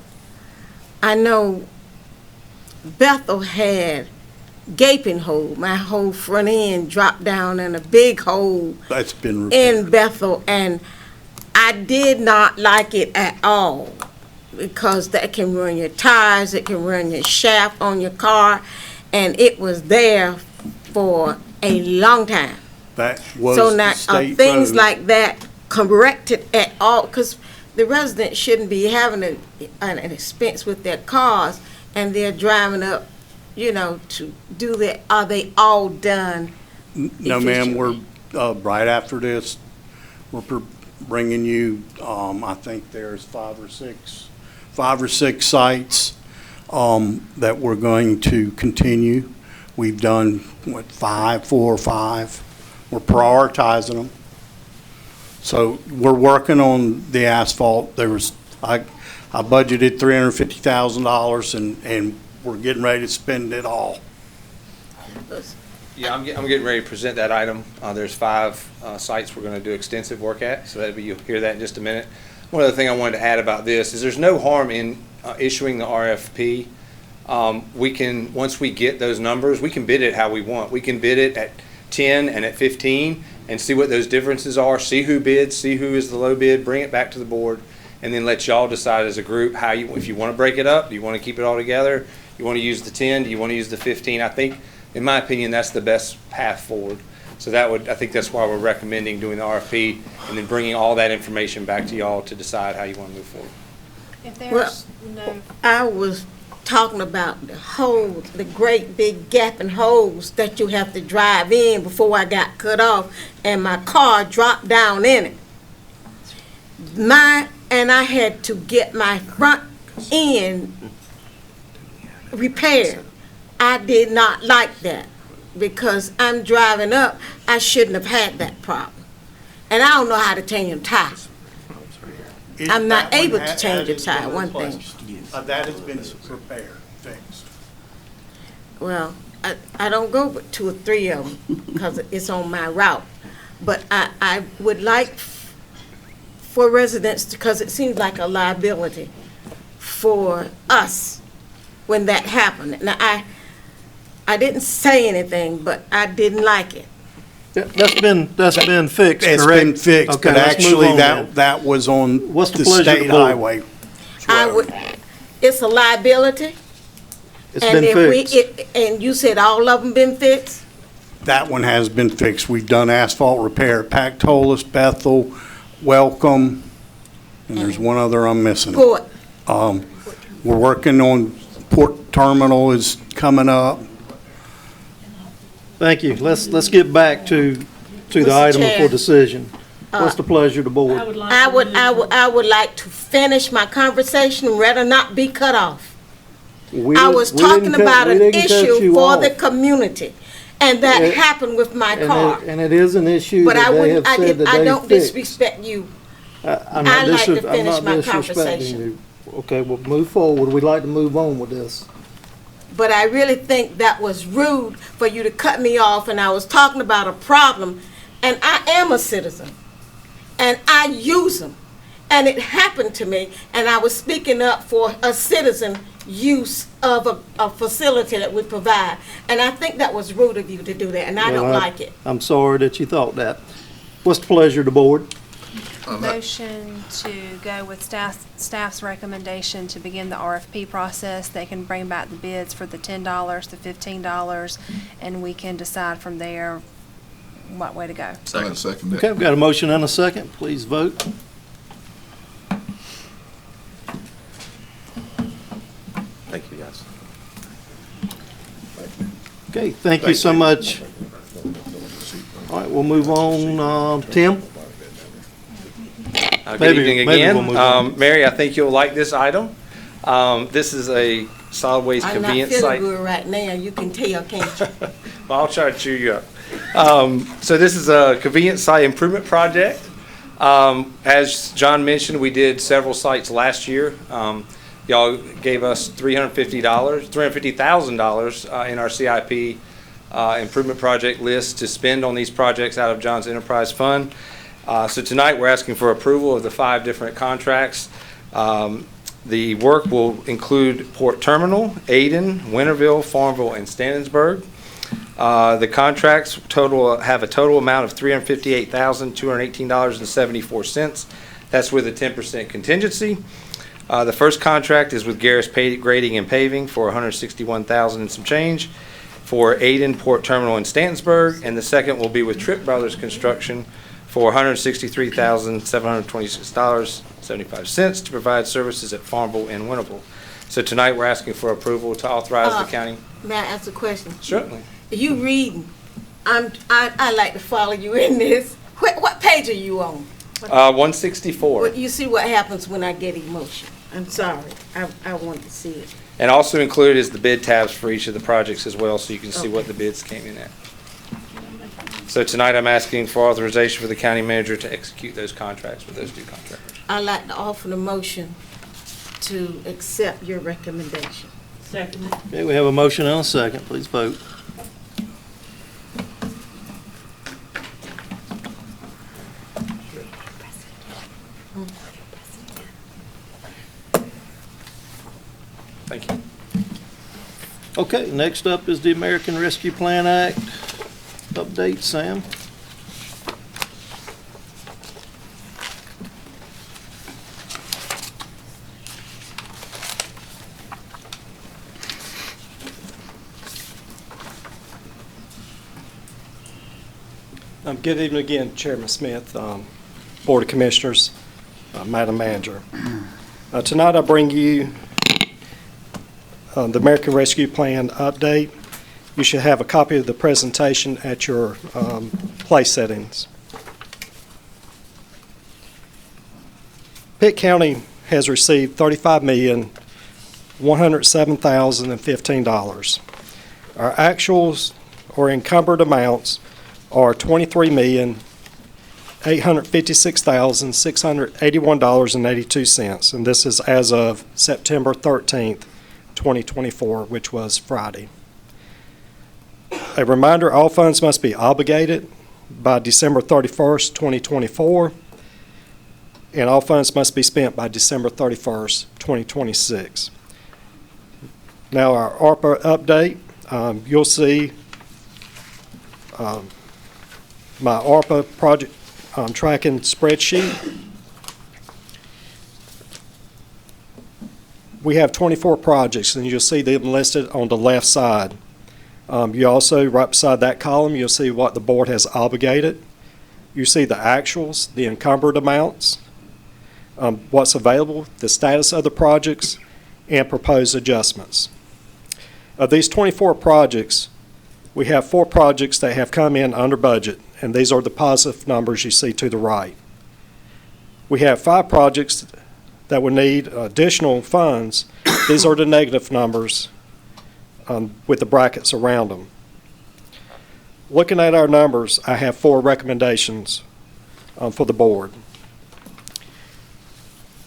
I know Bethel had gaping hole. My whole front end dropped down in a big hole That's been repaired. in Bethel, and I did not like it at all because that can ruin your tires, it can ruin your shaft on your car, and it was there for a long time. That was So the now, state things road. like that corrected at all, because the residents shouldn't be having an expense with their cars, and they're driving up, to do that. Are they all done? No, ma'am, we're, right after this, we're bringing you, I think there's five or six sites, that we're going to continue. We've done, four or five. We're prioritizing them. So we're working on the asphalt. I budgeted $350,000 and we're getting ready to spend it all. Yeah, I'm getting ready to present that item. There's 5 sites we're going to do extensive work at, so you'll hear that in just a minute. One other thing I wanted to add about this is there's no harm in issuing the RFP. We can, once we get those numbers, we can bid it how we want. We can bid it at 10 and at 15 and see what those differences are, see who bids, see who is the low bid, bring it back to the board, and then let y'all decide as a group how if you want to break it up, do you want to keep it all together, you want to use the 10, do you want to use the 15? I think, in my opinion, that's the best path forward. So I think that's why we're recommending doing the RFP and then bringing all that information back to y'all to decide how you want to move forward. If Well, there's no, I was talking about the holes, the great big gaping holes that you have to drive in before I got cut off, and my car dropped down in it. And I had to get my front end repaired. I did not like that because I'm driving up. I shouldn't have had that problem. And I don't know how to change a tire. I'm not able to change a tire, one thing. That has been repaired, fixed. Well, I don't go but 2 or 3 of them because it's on my route. But I would like for residents, because it seems like a liability for us when that happened. Now, I didn't say anything, but I didn't like it. That's been fixed, It's correct? been fixed, Okay, but let's move actually on then. that was on What's the the pleasure of the state board? highway. It's a liability. It's And been if fixed. and you said all of them been fixed? That one has been fixed. We've done asphalt repair, Pactolus, Bethel, Welcome, and there's one other I'm missing. Port. We're working on Port Terminal is coming up. Thank you. Let's get back to the Mr. item Chair. for decision. What's the pleasure of the board? I would like to finish my conversation and rather not be cut off. I was talking about an issue for the community, and that happened with my car. And it is an issue But that they have said that I they don't fixed. disrespect you. I'm I'd like to I'm finish not my disrespecting conversation. you. Okay, well, move forward. We'd like to move on with this. But I really think that was rude for you to cut me off, and I was talking about a problem, and I am a citizen, and I use them, and it happened to me, and I was speaking up for a citizen use of a facility that we provide. And I think that was rude of you to do that, and I don't Well, like it. I'm sorry that you thought that. What's the pleasure of the board? Motion to go with staff's recommendation to begin the RFP process. They can bring back the bids for the $10, the $15, and we can decide from there what way to go. Second. Okay, we've got a motion and a second. Please vote. Thank you, guys. Okay, thank you so much. All right, we'll move on. Tim? Good Maybe- evening maybe again. we'll move on. Mary, I think you'll like this item. This is a solid waste I'm not convenience feeling site. good right now. You can tell, can't you? Well, I'll try to cheer you up. So this is a convenience site improvement project. As John mentioned, we did several sites last year. Y'all gave us $350,000 in our CIP improvement project list to spend on these projects out of John's Enterprise Fund. So tonight, we're asking for approval of the 5 different contracts. The work will include Port Terminal, Ayden, Winterville, Farmville, and Stannonsburg. The contracts have a total amount of $358,218.74. That's with a 10% contingency. The first contract is with Garris Grading and Paving for $161,000 and some change for Ayden, Port Terminal, and Stannonsburg. And the second will be with Tripp Brothers Construction for $163,726.75 to provide services at Farmville and Winterville. So tonight, we're asking for approval to authorize the county. May I ask a question? Certainly. You reading? I like to follow you in this. What page are you on? 164. Well, you see what happens when I get emotional. I'm sorry. I want to see it. And also included is the bid tabs for each of the projects as well, so you can see what the bids came in at. So tonight, I'm asking for authorization for the county manager to execute those contracts with those 2 contractors. I'd like to offer the motion to accept your recommendation. Second. Okay, we have a motion and a second. Please vote. Thank you. Okay, next up is the American Rescue Plan Act update. Sam? Good evening again, Chairman Smith, Board of Commissioners, Madam Manager. Tonight I bring you the American Rescue Plan update. You should have a copy of the presentation at your place settings. Pitt County has received $35,107,015. Our actuals or encumbered amounts are $23,856,681.82, and this is as of September 13th, 2024, which was Friday. A reminder, all funds must be obligated by December 31st, 2024, and all funds must be spent by December 31st, 2026. Now our ARPA update, you'll see my ARPA project tracking spreadsheet. We have 24 projects, and you'll see them listed on the left side. You also, right beside that column, you'll see what the board has obligated. You see the actuals, the encumbered amounts, what's available, the status of the projects, and proposed adjustments. Of these 24 projects, we have 4 projects that have come in under budget, and these are the positive numbers you see to the right. We have 5 projects that would need additional funds. These are the negative numbers with the brackets around them. Looking at our numbers, I have 4 recommendations for the board.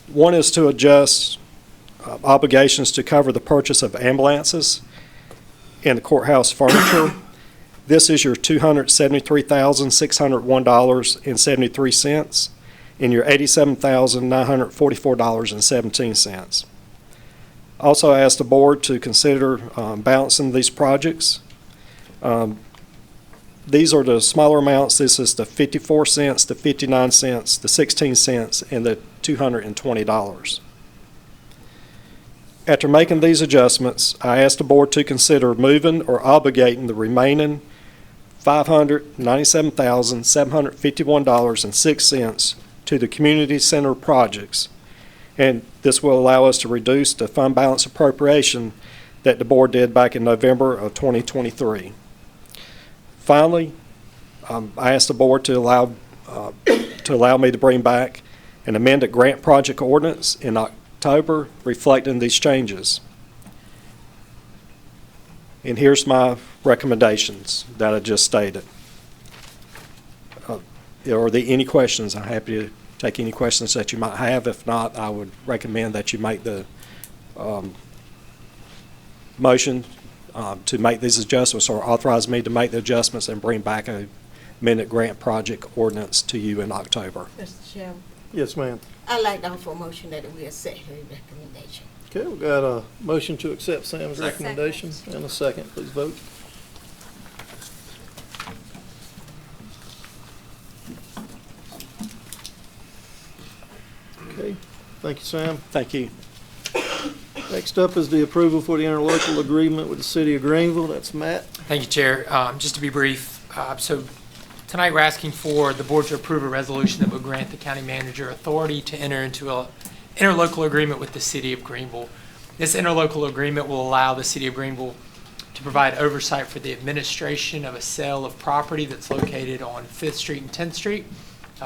One is to adjust obligations to cover the purchase of ambulances and the courthouse furniture. This is your $273,601.73 and your $87,944.17. Also asked the board to consider balancing these projects. These are the smaller amounts. This is the 54 cents, the 59 cents, the 16 cents, and the $220. After making these adjustments, I asked the board to consider moving or obligating the remaining $597,751.06 to the community center projects. And this will allow us to reduce the fund balance appropriation that the board did back in November of 2023. Finally, I asked the board to allow me to bring back an amended grant project ordinance in October reflecting these changes. And here's my recommendations that I just stated. Are there any questions? I'm happy to take any questions that you might have. If not, I would recommend that you make the motion to make these adjustments, or authorize me to make the adjustments and bring back a amended grant project ordinance to you in October. Mr. Chairman, Yes, ma'am. I'd like to offer a motion that we accept her recommendation. Okay, we got a motion to accept Sam's recommendation and a second. Please vote. Okay, thank you, Sam. Thank you. Next up is the approval for the interlocal agreement with the city of Greenville. That's Matt. Thank you, Chair. Just to be brief, so tonight we're asking for the board to approve a resolution that would grant the county manager authority to enter into an interlocal agreement with the city of Greenville. This interlocal agreement will allow the city of Greenville to provide oversight for the administration of a sale of property that's located on 5th Street and 10th Street,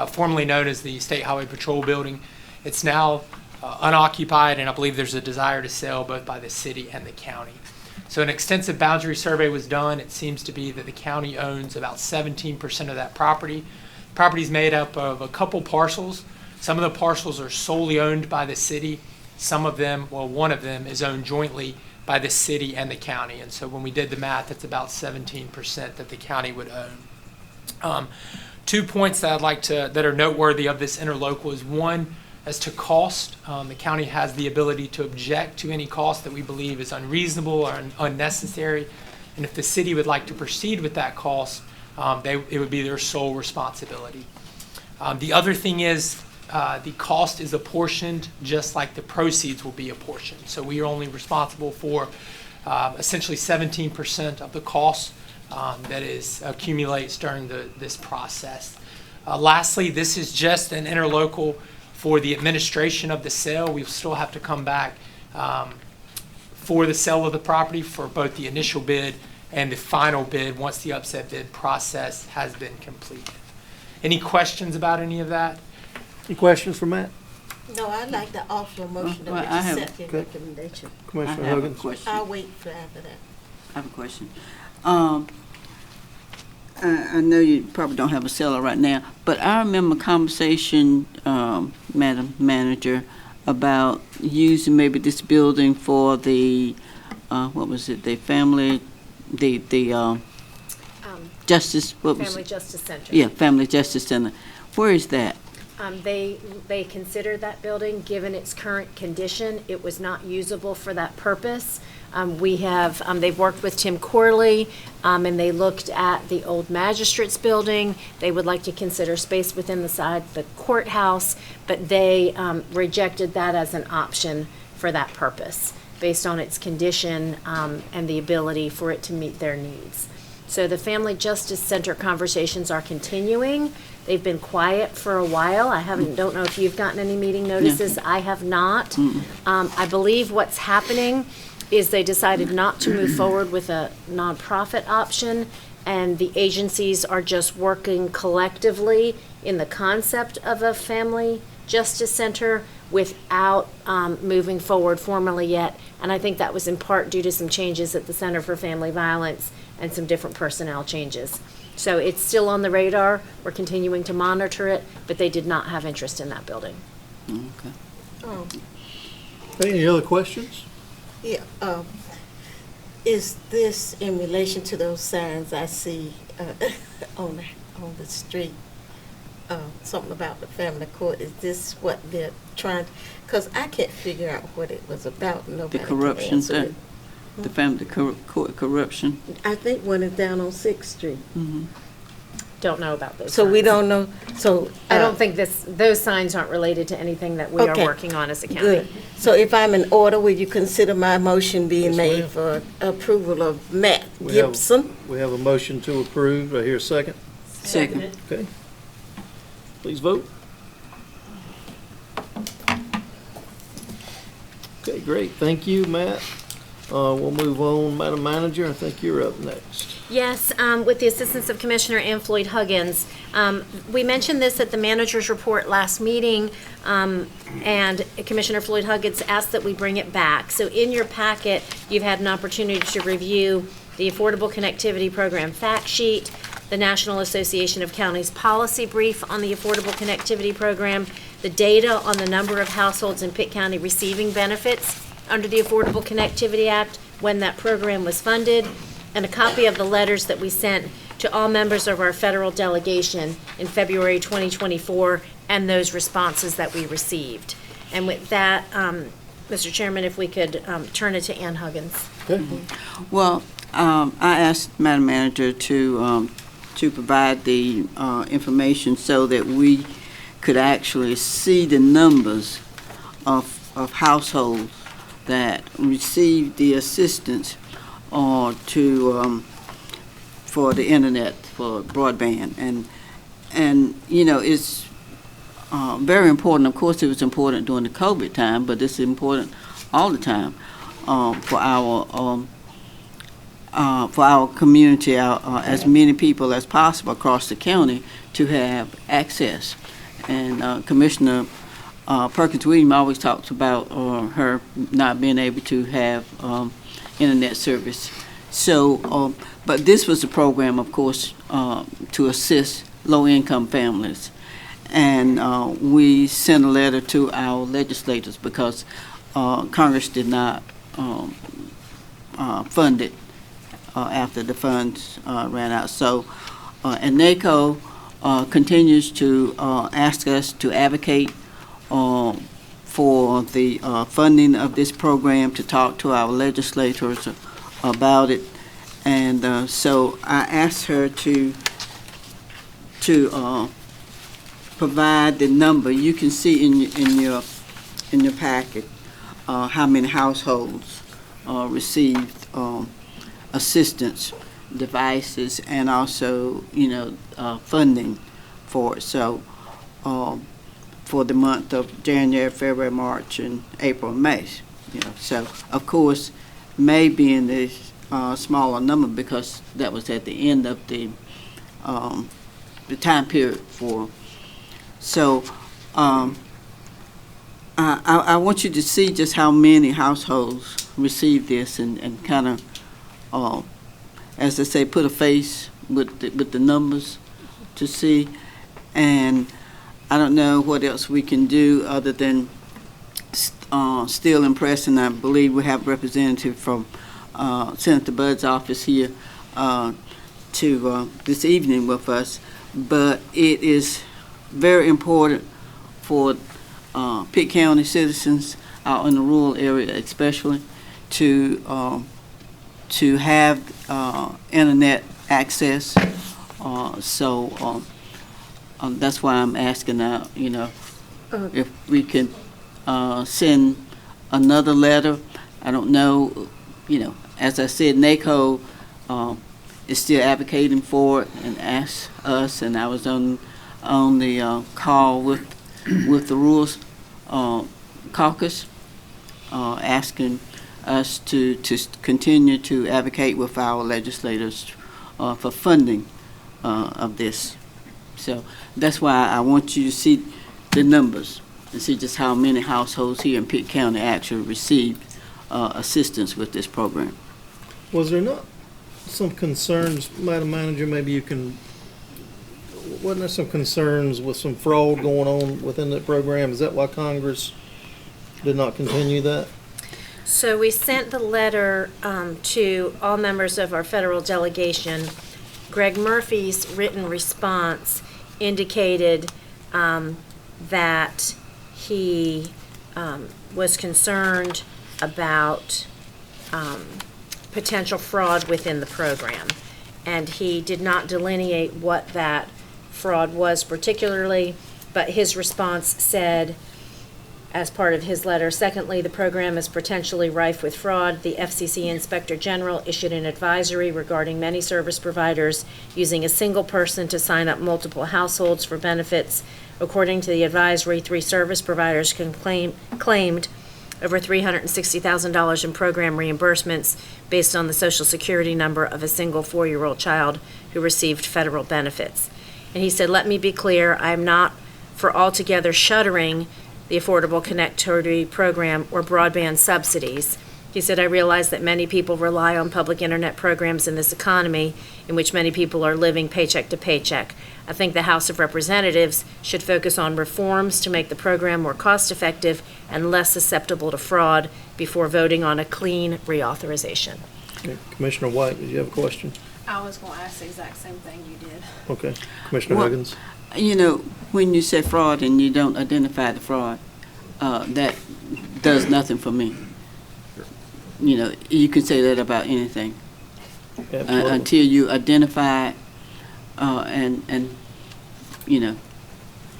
formerly known as the State Highway Patrol Building. It's now unoccupied, and I believe there's a desire to sell both by the city and the county. So an extensive boundary survey was done. It seems to be that the county owns about 17% of that property. The property is made up of a couple parcels. Some of the parcels are solely owned by the city. Some of them, well, one of them is owned jointly by the city and the county. And so when we did the math, it's about 17% that the county would own. 2 points that I'd like to, that are noteworthy of this interlocal is, one, as to cost. The county has the ability to object to any cost that we believe is unreasonable or unnecessary. And if the city would like to proceed with that cost, it would be their sole responsibility. The other thing is the cost is apportioned just like the proceeds will be apportioned. So we are only responsible for essentially 17% of the cost that accumulates during this process. Lastly, this is just an interlocal for the administration of the sale. We still have to come back for the sale of the property for both the initial bid and the final bid once the upset bid process has been completed. Any questions about any of that? Any questions for Matt? No, I'd like to offer a motion that we accept his recommendation. Commissioner I have a Huggins? question. I'll wait for after that. I have a question. I know you probably don't have a seller right now, but I remember a conversation, Madam Manager, about using maybe this building for the, what was it, the family, the justice, what was Family it? Justice Center. Yeah, Family Justice Center. Where is that? They considered that building, given its current condition, it was not usable for that purpose. They've worked with Tim Corley, and they looked at the old magistrates building. They would like to consider space within the courthouse, but they rejected that as an option for that purpose, based on its condition and the ability for it to meet their needs. So the Family Justice Center conversations are continuing. They've been quiet for a while. Don't know if you've gotten any meeting notices. I have not. I believe what's happening is they decided not to move forward with a nonprofit option, and the agencies are just working collectively in the concept of a family justice center without moving forward formally yet. And I think that was in part due to some changes at the Center for Family Violence and some different personnel changes. So it's still on the radar. We're continuing to monitor it, but they did not have interest in that building. Okay. Any other questions? Yeah, is this in relation to those signs I see on the street something about the family court. Is this what they're trying, because I can't figure out what it was about. The Nobody can corruption, answer it. the family court corruption. I think one is down on 6th Street. Don't know about those. So we signs. don't know, so. I don't think those signs aren't related to anything that we are Okay. working on as a county. Good. So if I'm in order, will you consider my motion being Yes, made ma'am. for approval of Matt We have- Gibson? We have a motion to approve. Do I hear a second? Second. Okay. Please vote. Okay, great. Thank you, Matt. We'll move on. Madam Manager, I think you're up next. Yes, with the assistance of Commissioner Ann Floyd Huggins. We mentioned this at the manager's report last meeting, and Commissioner Floyd Huggins asked that we bring it back. So in your packet, you've had an opportunity to review the Affordable Connectivity Program fact sheet, the National Association of Counties policy brief on the Affordable Connectivity Program, the data on the number of households in Pitt County receiving benefits under the Affordable Connectivity Act when that program was funded, and a copy of the letters that we sent to all members of our federal delegation in February 2024 and those responses that we received. And with that, Mr. Chairman, if we could turn it to Ann Huggins. Well, I asked Madam Manager to provide the information so that we could actually see the numbers of households that received the assistance for the internet, for broadband, and you know, it's very important. Of course, it was important during the COVID time, but it's important all the time for our community, as many people as possible across the county to have access. And Commissioner Perkins Williams always talks about her not being able to have internet service. So, but this was a program, of course, to assist low-income families. And we sent a letter to our legislators because Congress did not fund it after the funds ran out. So, and NACO continues to ask us to advocate for the funding of this program, to talk to our legislators about it. And so I asked her to provide the number. You can see in your packet how many households received assistance, devices, and also, you know, funding for it. So for the month of January, February, March, and April, and May. You know, so of course, May being the smaller number because that was at the end of the time period for. So I want you to see just how many households received this, and kind of, as I say, put a face with the numbers to see. And I don't know what else we can do other than still impressing. I believe we have a representative from Senator Budd's office here to this evening with us. But it is very important for Pitt County citizens out in the rural area especially to have internet access. So that's why I'm asking now, you know, if we can send another letter. I don't know, you know, as I said, NACO is still advocating for it and asked us, and I was on the call with the Rules Caucus asking us to continue to advocate with our legislators for funding of this. So that's why I want you to see the numbers and see just how many households here in Pitt County actually received assistance with this program. Was there not some concerns, Madam Manager, maybe you can, wasn't there some concerns with some fraud going on within that program? Is that why Congress did not continue that? So we sent the letter to all members of our federal delegation. Greg Murphy's written response indicated that he was concerned about potential fraud within the program. And he did not delineate what that fraud was particularly, but his response said, as part of his letter, secondly, the program is potentially rife with fraud. The FCC Inspector General issued an advisory regarding many service providers using a single person to sign up multiple households for benefits. According to the advisory, 3 service providers claimed over $360,000 in program reimbursements based on the Social Security number of a single 4-year-old child who received federal benefits. And he said, let me be clear, I am not for altogether shuttering the Affordable Connectivity Program or broadband subsidies. He said, I realize that many people rely on public internet programs in this economy in which many people are living paycheck to paycheck. I think the House of Representatives should focus on reforms to make the program more cost-effective and less susceptible to fraud before voting on a clean reauthorization. Okay. Commissioner White, did you have a question? I was going to ask the exact same thing you did. Okay. Commissioner Well, Huggins? You know, when you say fraud and you don't identify the fraud, that does nothing for me. You know, you can say that about anything. Until you identify it, and you know.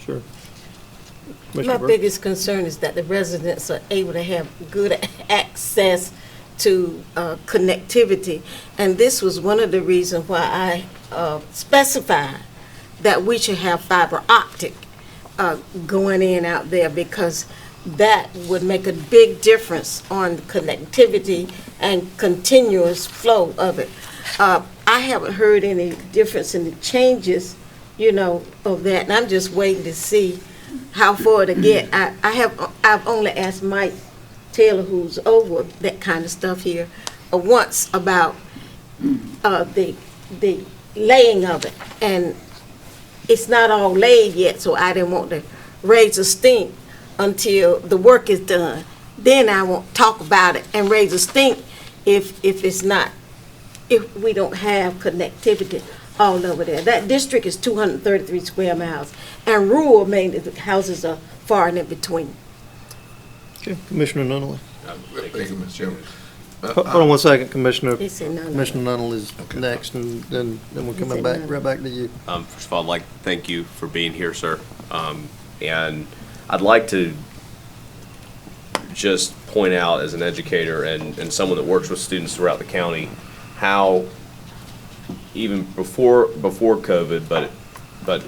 Sure. My biggest concern is that the residents are able to have good access to connectivity. And this was one of the reasons why I specified that we should have fiber optic going in out there, because that would make a big difference on connectivity and continuous flow of it. I haven't heard any difference in the changes, you know, of that, and I'm just waiting to see how far to get. I've only asked Mike Taylor, who's over that kind of stuff here, once about the laying of it, and it's not all laid yet, so I didn't want to raise a stink until the work is done. Then I won't talk about it and raise a stink if we don't have connectivity all over there. That district is 233 square miles, and rural, mainly the houses are far and in between. Okay. Commissioner Nunley? Thank you, Mr. Chairman. Hold on one second, Commissioner. He said Nunley. Commissioner Nunley is next, and then we're coming back, right back to you. First of all, I'd like to thank you for being here, sir. And I'd like to just point out, as an educator and someone that works with students throughout the county, how even before COVID, but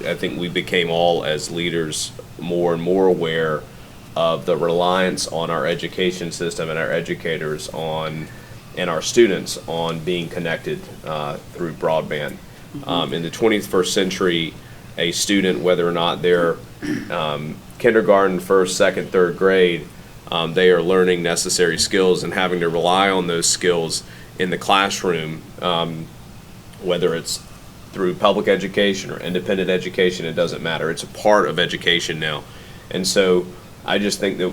I think we became all as leaders more and more aware of the reliance on our education system and our educators and our students on being connected through broadband. In the 21st century, a student, whether or not they're kindergarten, first, second, third grade, they are learning necessary skills and having to rely on those skills in the classroom, whether it's through public education or independent education, it doesn't matter. It's a part of education now. And so I just think that,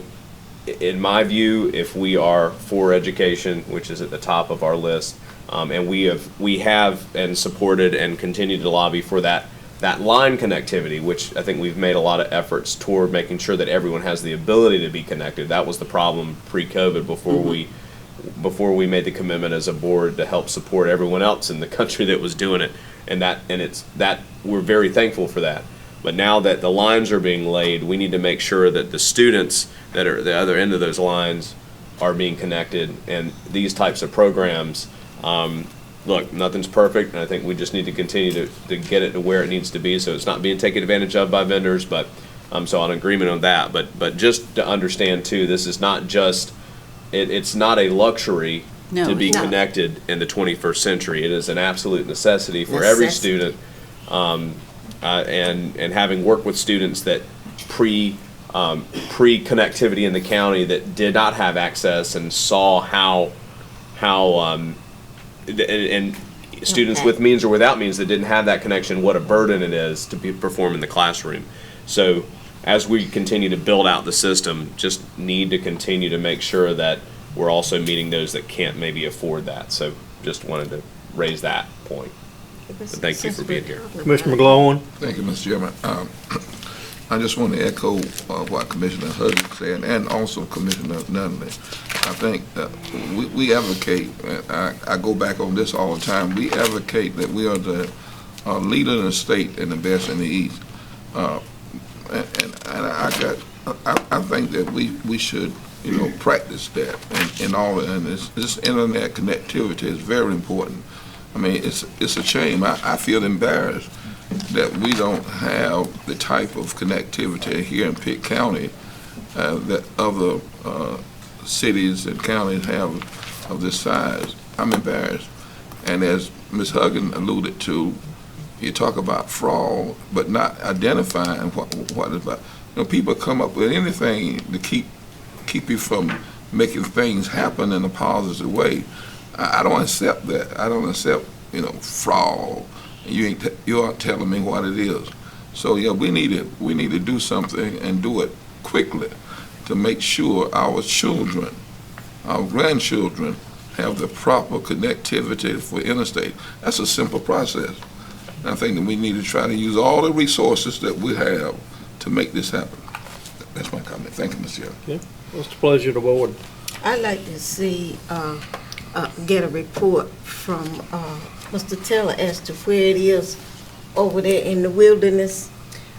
in my view, if we are for education, which is at the top of our list, and we have and supported and continue to lobby for that line connectivity, which I think we've made a lot of efforts toward making sure that everyone has the ability to be connected. That was the problem pre-COVID, before we made the commitment as a board to help support everyone else in the country that was doing it, and we're very thankful for that. But now that the lines are being laid, we need to make sure that the students that are at the other end of those lines are being connected. And these types of programs, look, nothing's perfect, and I think we just need to continue to get it to where it needs to be, so it's not being taken advantage of by vendors. But so I'm in agreement on that. But just to understand too, this is not just it's not a luxury to be connected in the 21st century. It is an absolute necessity for every student. And having worked with students that pre-connectivity in the county that did not have access, and saw how students with means or without means that didn't have that connection, what a burden it is to perform in the classroom. So as we continue to build out the system, just need to continue to make sure that we're also meeting those that can't maybe afford that. So just wanted to raise that point. But thank you for being here. Commissioner McGlaughlin? Thank you, Mr. Chairman. I just want to echo what Commissioner Hudson said, and also Commissioner Nunley. I think that we advocate, I go back on this all the time, we advocate that we are the leader in the state and the best in the East. And I think that we should, practice that and this internet connectivity is very important. I mean, it's a shame. I feel embarrassed that we don't have the type of connectivity here in Pitt County that other cities and counties have of this size. I'm embarrassed. And as Ms. Huggin alluded to, you talk about fraud, but not identifying what it's about. People come up with anything to keep you from making things happen in a positive way. I don't accept that. I don't accept, fraud. You aren't telling me what it is. So yeah, we need to do something and do it quickly to make sure our children, our grandchildren, have the proper connectivity for interstate. That's a simple process. And I think that we need to try to use all the resources that we have to make this happen. That's my comment. Thank you, Mr. Chairman. Okay. What's the pleasure of the board? I'd like to see, get a report from Mr. Taylor as to where it is over there in the wilderness.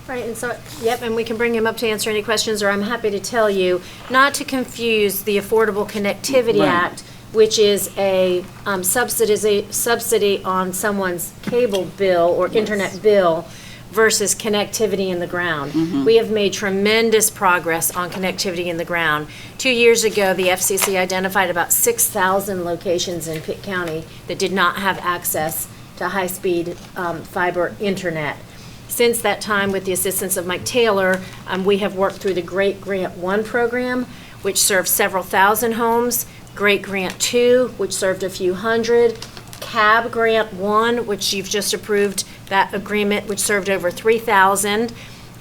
Right, and so, yep, and we can bring him up to answer any questions, or I'm happy to tell you, not to confuse the Affordable Connectivity Right. Act, which is a subsidy on someone's cable bill or internet bill, versus connectivity in the ground. We have made tremendous progress on connectivity in the ground. 2 years ago, the FCC identified about 6,000 locations in Pitt County that did not have access to high-speed fiber internet. Since that time, with the assistance of Mike Taylor, we have worked through the Great Grant 1 program, which served several thousand homes, Great Grant 2, which served a few hundred, CAB Grant 1, which you've just approved that agreement, which served over 3,000.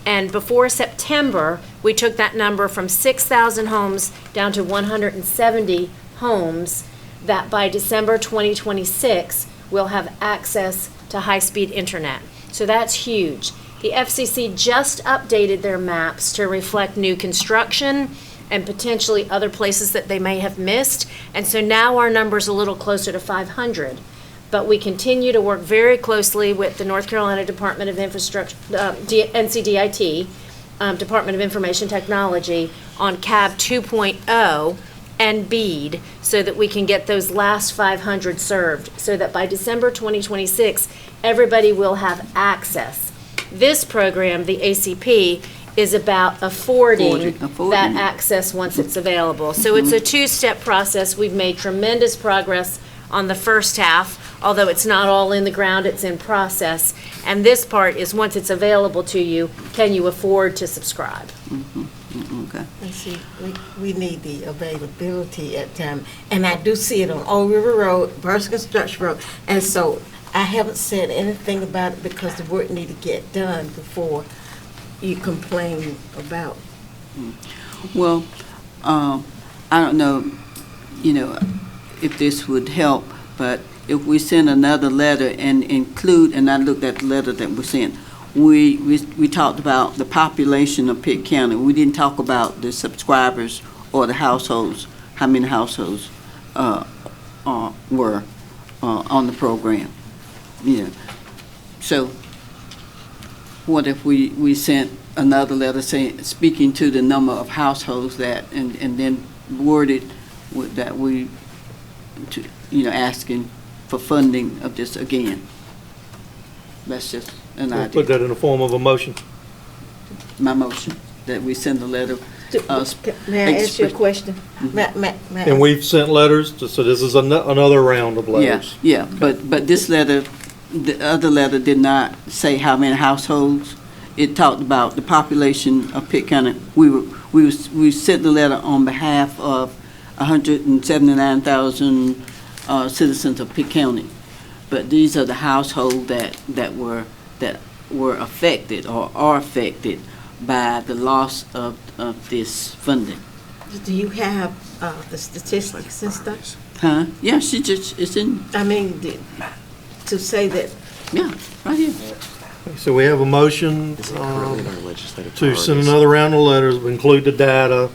And before September, we took that number from 6,000 homes down to 170 homes that by December 2026 will have access to high-speed internet. So that's huge. The FCC just updated their maps to reflect new construction and potentially other places that they may have missed. And so now our number's a little closer to 500. But we continue to work very closely with the North Carolina Department of Infrastructure, NCDIT, Department of Information Technology, on CAB 2.0 and BEAD, so that we can get those last 500 served, so that by December 2026, everybody will have access. This program, the ACP, is about affording that access once it's available. So it's a two-step process. We've made tremendous progress on the first half, although it's not all in the ground, it's in process. And this part is, once it's available to you, can you afford to subscribe? Okay. And see, we need the availability at time, and I do see it on Old River Road, Burst Construction Road, and so I haven't said anything about it because the work need to get done before you complain about. Well, I don't know, if this would help, but if we send another letter and include, and I looked at the letter that was sent, we talked about the population of Pitt County. We didn't talk about the subscribers or the households, how many households were on the program. So what if we sent another letter speaking to the number of households that, and then worded that we, asking for funding of this again. That's just an We'll idea. put that in the form of a motion. My motion, that we send a letter. May I ask you a question? And we've sent letters, so this is another round of letters. Yeah, but this letter, the other letter did not say how many households. It talked about the population of Pitt County. We sent the letter on behalf of 179,000 citizens of Pitt County. But these are the households that were affected or are affected by the loss of this funding. Do you have the statistics and stuff? Huh? Yeah, it's in. I mean, to say that Yeah, right here. So we have a motion to send another round of letters, include the data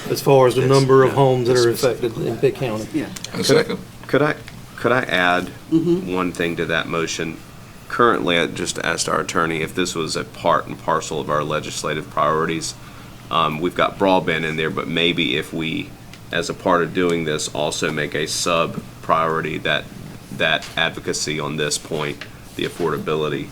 as far as the number of homes that are affected in Pitt County. Yeah. A second. Could I add one thing to that motion? Currently, I just asked our attorney if this was a part and parcel of our legislative priorities. We've got broadband in there, but maybe if we, as a part of doing this, also make a sub-priority that advocacy on this point, the affordability,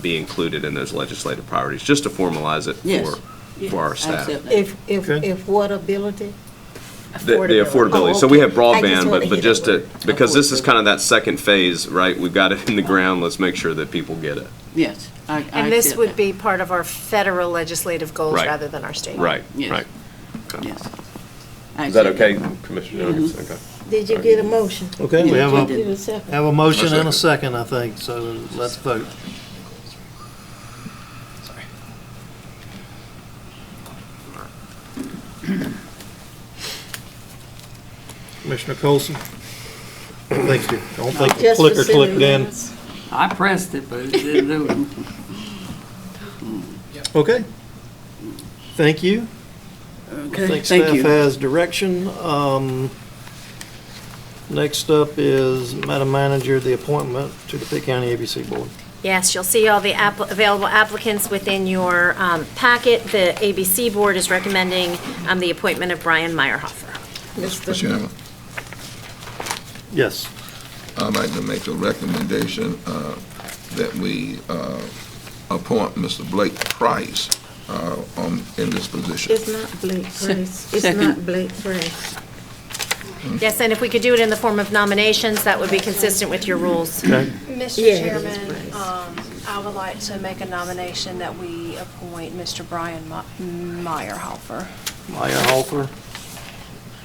be included in those legislative priorities, just to formalize it for our staff. If what ability? The affordability. Oh, So we have okay. I just broadband, wanna but hear just that to, word. because this is kind of that second phase, right? We've got it in the ground, let's make sure that people get it. Yes. And this would be part of our federal legislative goals Right. rather than our state. Right, Yes. right. Okay. Yes. Is that okay, Commissioner? Okay. Did you get a motion? Okay, we have Did you get have a motion and a second, I think, so let's vote. Commissioner Colson? Thank you. Don't think the Just for clicker silly clicked in. reasons. I pressed it, but it didn't do it. Okay. Thank you. I Okay, think thank staff you. has direction. Next up is Madam Manager, the appointment to the Pitt County ABC Board. Yes, you'll see all the available applicants within your packet. The ABC Board is recommending the appointment of Brian Meyerhofer. Mr. Chairman, Yes. I'd like to make a recommendation that we appoint Mr. Blake Price in this position. It's not Blake Price. It's Second. not Blake Price. Yes, and if we could do it in the form of nominations, that would be consistent with your rules. Okay. Mr. Yeah, it is Chairman, Bryce. I would like to make a nomination that we appoint Mr. Brian Meyerhofer. Meyerhofer.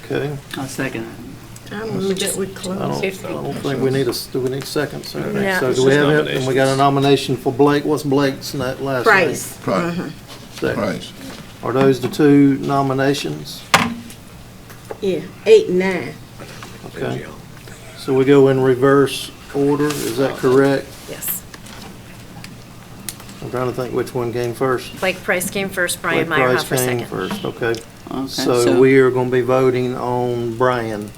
Okay. I second I move that we I close. don't think we need do we need seconds? Sir? Yeah. So do we have it? And we got a nomination for Blake. What's Blake's last name? Price. Price. Second. Price. Are those the two nominations? Yeah, 8 and 9. Okay. So we go in reverse order, is that correct? Yes. I'm trying to think which one came first. Blake Price came first, Brian Blake Price Meyerhofer came second. first, okay. Okay, So we are going to be voting on Brian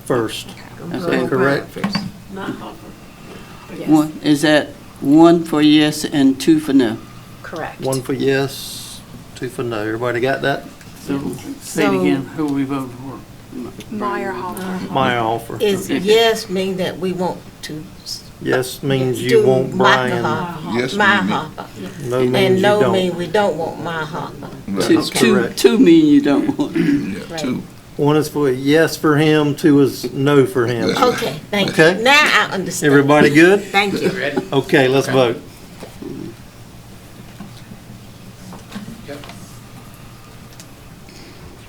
first. Is Okay. that correct? One, is that one for yes and two for no? Correct. One for yes, two for no. Everybody got that? So, say it again, who are we voting for? Meyerhofer. Meyerhofer. Is yes mean that we want to Yes means you do want Brian. Yes, Meyerhofer? No means And you no don't. mean we don't want Meyerhofer. Two mean you don't want. Yeah, two. One is for yes for him, two is no for him. Okay, thank Okay. you. Now I understand. Everybody good? Thank you. Okay, let's vote.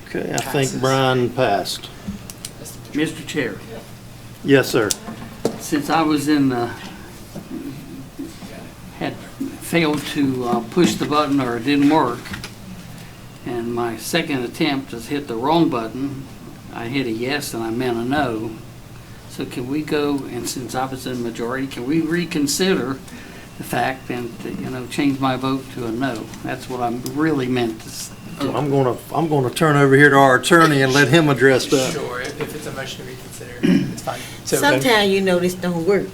Okay, I think Brian passed. Mr. Chair, Yes, sir. since I was in had failed to push the button or it didn't work, and my second attempt to hit the wrong button, I hit a yes and I meant a no. So can we go, and since I was in majority, can we reconsider the fact and, change my vote to a no? That's what I really meant to do. I'm gonna turn over here to our attorney and let him address that. Sure, if it's a motion to reconsider, it's fine. So then- Sometimes you know this don't work.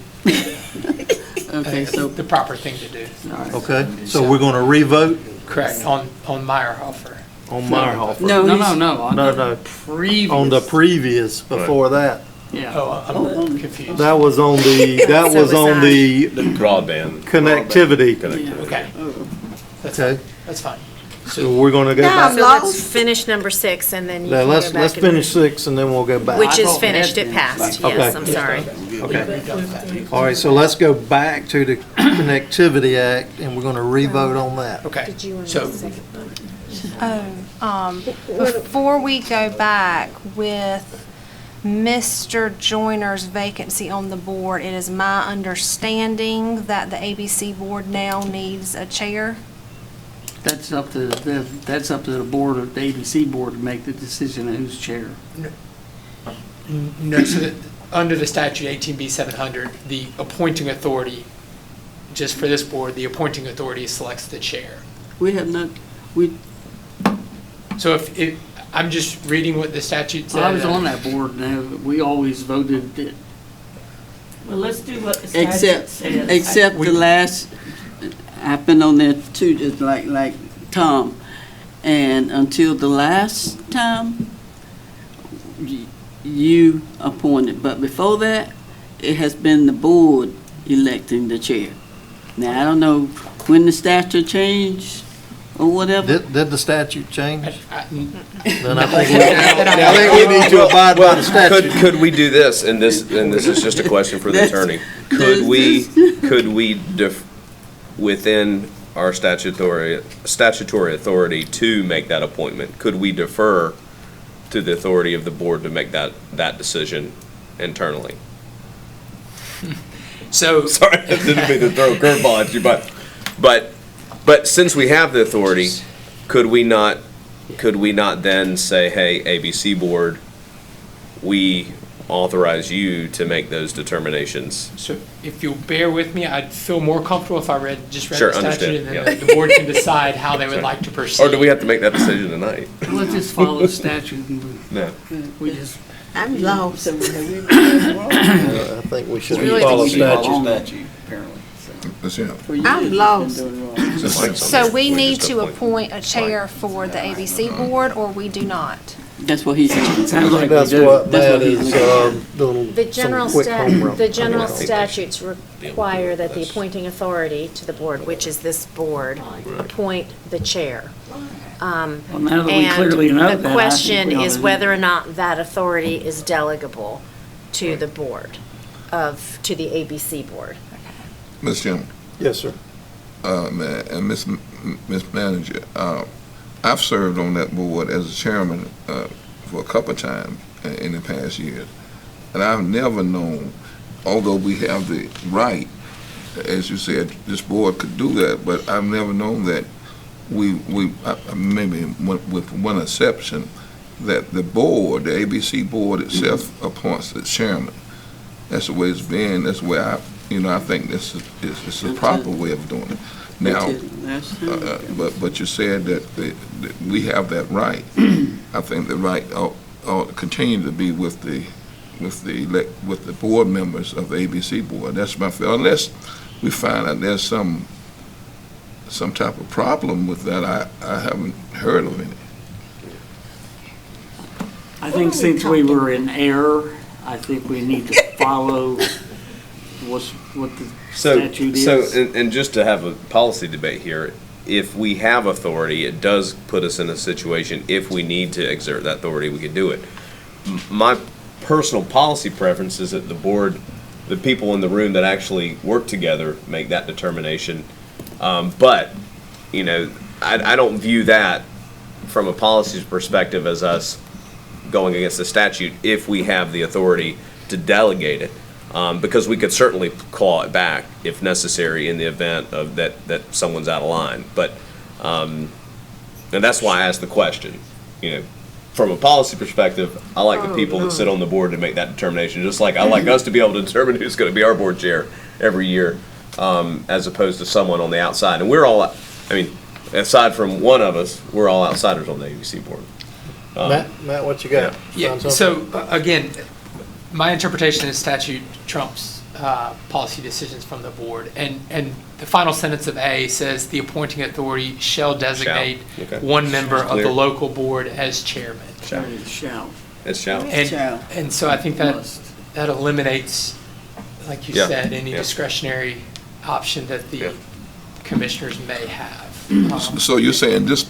Okay, so the proper thing to do. Okay, so we're gonna revote Correct, on Meyerhofer. on Meyerhofer. No, No, he's- no, no, on No, the no. previous. On the previous, before that. Yeah. Oh, I'm confused. That was on the, that was on the The broadband. connectivity. Okay, Okay, that's fine. so we're gonna go Now back. So let's finish number 6 and then you Now, can let's go back and. finish 6 and then we'll go back. Which is thought we had finished, it been. passed, Okay. yes, I'm sorry. Okay. All right, so let's go back to the Connectivity Act and we're gonna revote on that. Okay, so, Before we go back with Mr. Joyner's vacancy on the board, it is my understanding that the ABC board now needs a chair. That's up to the board, of the ABC board to make the decision of who's chair. no, so that, under the statute 18B 700, the appointing authority just for this board, the appointing authority selects the chair. We have not, So if I'm just reading what the statute said. I was on that board, and we always voted it. Well, let's do what the statute says. except the last, I've been on there too, just like Tom. And until the last time, you appointed, but before that, it has been the board electing the chair. Now, I don't know when the statute changed or whatever. Did the statute change? Then I think we need to abide by the statute. Could we do this, and this is just a question for the attorney. Could we within our statutory authority to make that appointment, could we defer to the authority of the board to make that decision internally? So sorry, I didn't mean to throw a curveball at you, but since we have the authority, could we not then say, hey, ABC board, we authorize you to make those determinations? So if you'll bear with me, I'd feel more comfortable if I read Sure, the statute, understand, and then yeah. the board can decide how they would like to proceed. Or do we have to make that decision tonight? Let's just follow the statute and No. we just. I'm lost. I think we should Really follow think we should follow statute. Apparently. I'm lost. So we need to appoint a chair for the ABC board, or we do not? That's what he said. Sounds like That's we do. what That's Matt what he's is doing. The general some quick homework. the general statutes require that the appointing authority to the board, which is this board, appoint the chair. Well, now that we clearly know And that, the I question think we ought is to- whether or not that authority is delegable to the board to the ABC board. Mr. Chairman. Yes, sir. And Miss Manager, I've served on that board as a chairman for a couple of times in the past years, and I've never known, although we have the right, as you said, this board could do that, but I've never known that maybe with one exception, that the board, the ABC board itself appoints the chairman. That's the way it's been. That's the way I think this is the proper way of doing it. Now, but you said that we have that right. I think the right ought to continue to be with the board members of the ABC board. That's my feel. Unless we find out there's some type of problem with that, I haven't heard of any. I think since we were in error, I think we need to follow what the statute is. So, and just to have a policy debate here, if we have authority, it does put us in a situation, if we need to exert that authority, we can do it. My personal policy preference is that the board, the people in the room that actually work together, make that determination. But, I don't view that from a policy perspective as us going against the statute if we have the authority to delegate it. Because we could certainly claw it back if necessary in the event of that someone's out of line. But, and that's why I asked the question. From a policy perspective, I like the people that sit on the board to make that determination, just like I like us to be able to determine who's going to be our board chair every year, as opposed to someone on the outside. And we're all, aside from one of us, we're all outsiders on the ABC board. Matt, what you got? Yeah, so again, my interpretation of the statute trumps policy decisions from the board. And the final sentence of A says the appointing authority shall designate one member of the local board as chairman. Shall. It shall. And so I think that eliminates, like you said, any discretionary option that the commissioners may have. So you're saying this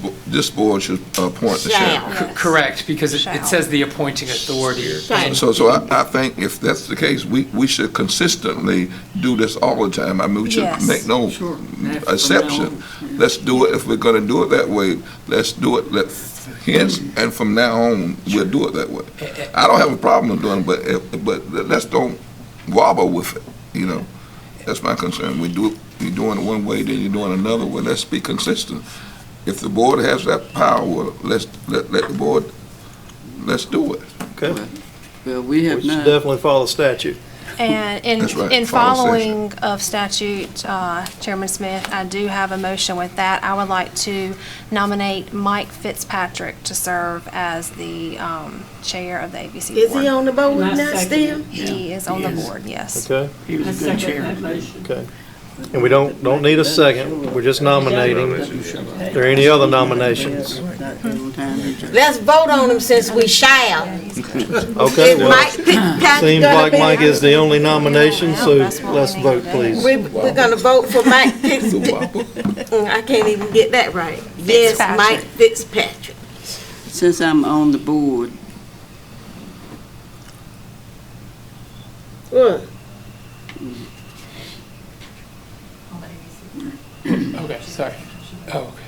board should appoint the chairman? Correct, because it says the appointing authority. So I think if that's the case, we should consistently do this all the time. We should make no exception. Let's do it. If we're going to do it that way, let's do it. Hence, and from now on, we'll do it that way. I don't have a problem with doing it, but let's don't wobble with it. That's my concern. You're doing it one way, then you're doing another way. Let's be consistent. If the board has that power, let the board, let's do it. Okay. Well, we have should not. definitely follow statute. And That's right, in fall following of statute, Chairman Smith, I do have a motion with that. I would like to nominate Mike Fitzpatrick to serve as the chair of the ABC board. Is he on the board And I now second still? it. He is on the board, yes. Okay, He was a good chair. okay. And we don't need a second, we're just nominating. Are there any other nominations? Let's vote on him since we shall. Okay, Is well, Mike Fitzpatrick seems gonna like be- Mike is the only nomination, so That's what we let's need vote, to do. please. We're gonna vote for Mike Fitzpatrick. I can't even get that right. Yes, Fitzpatrick. Mike Fitzpatrick. Since I'm on the board, What? Okay, sorry. Oh, okay.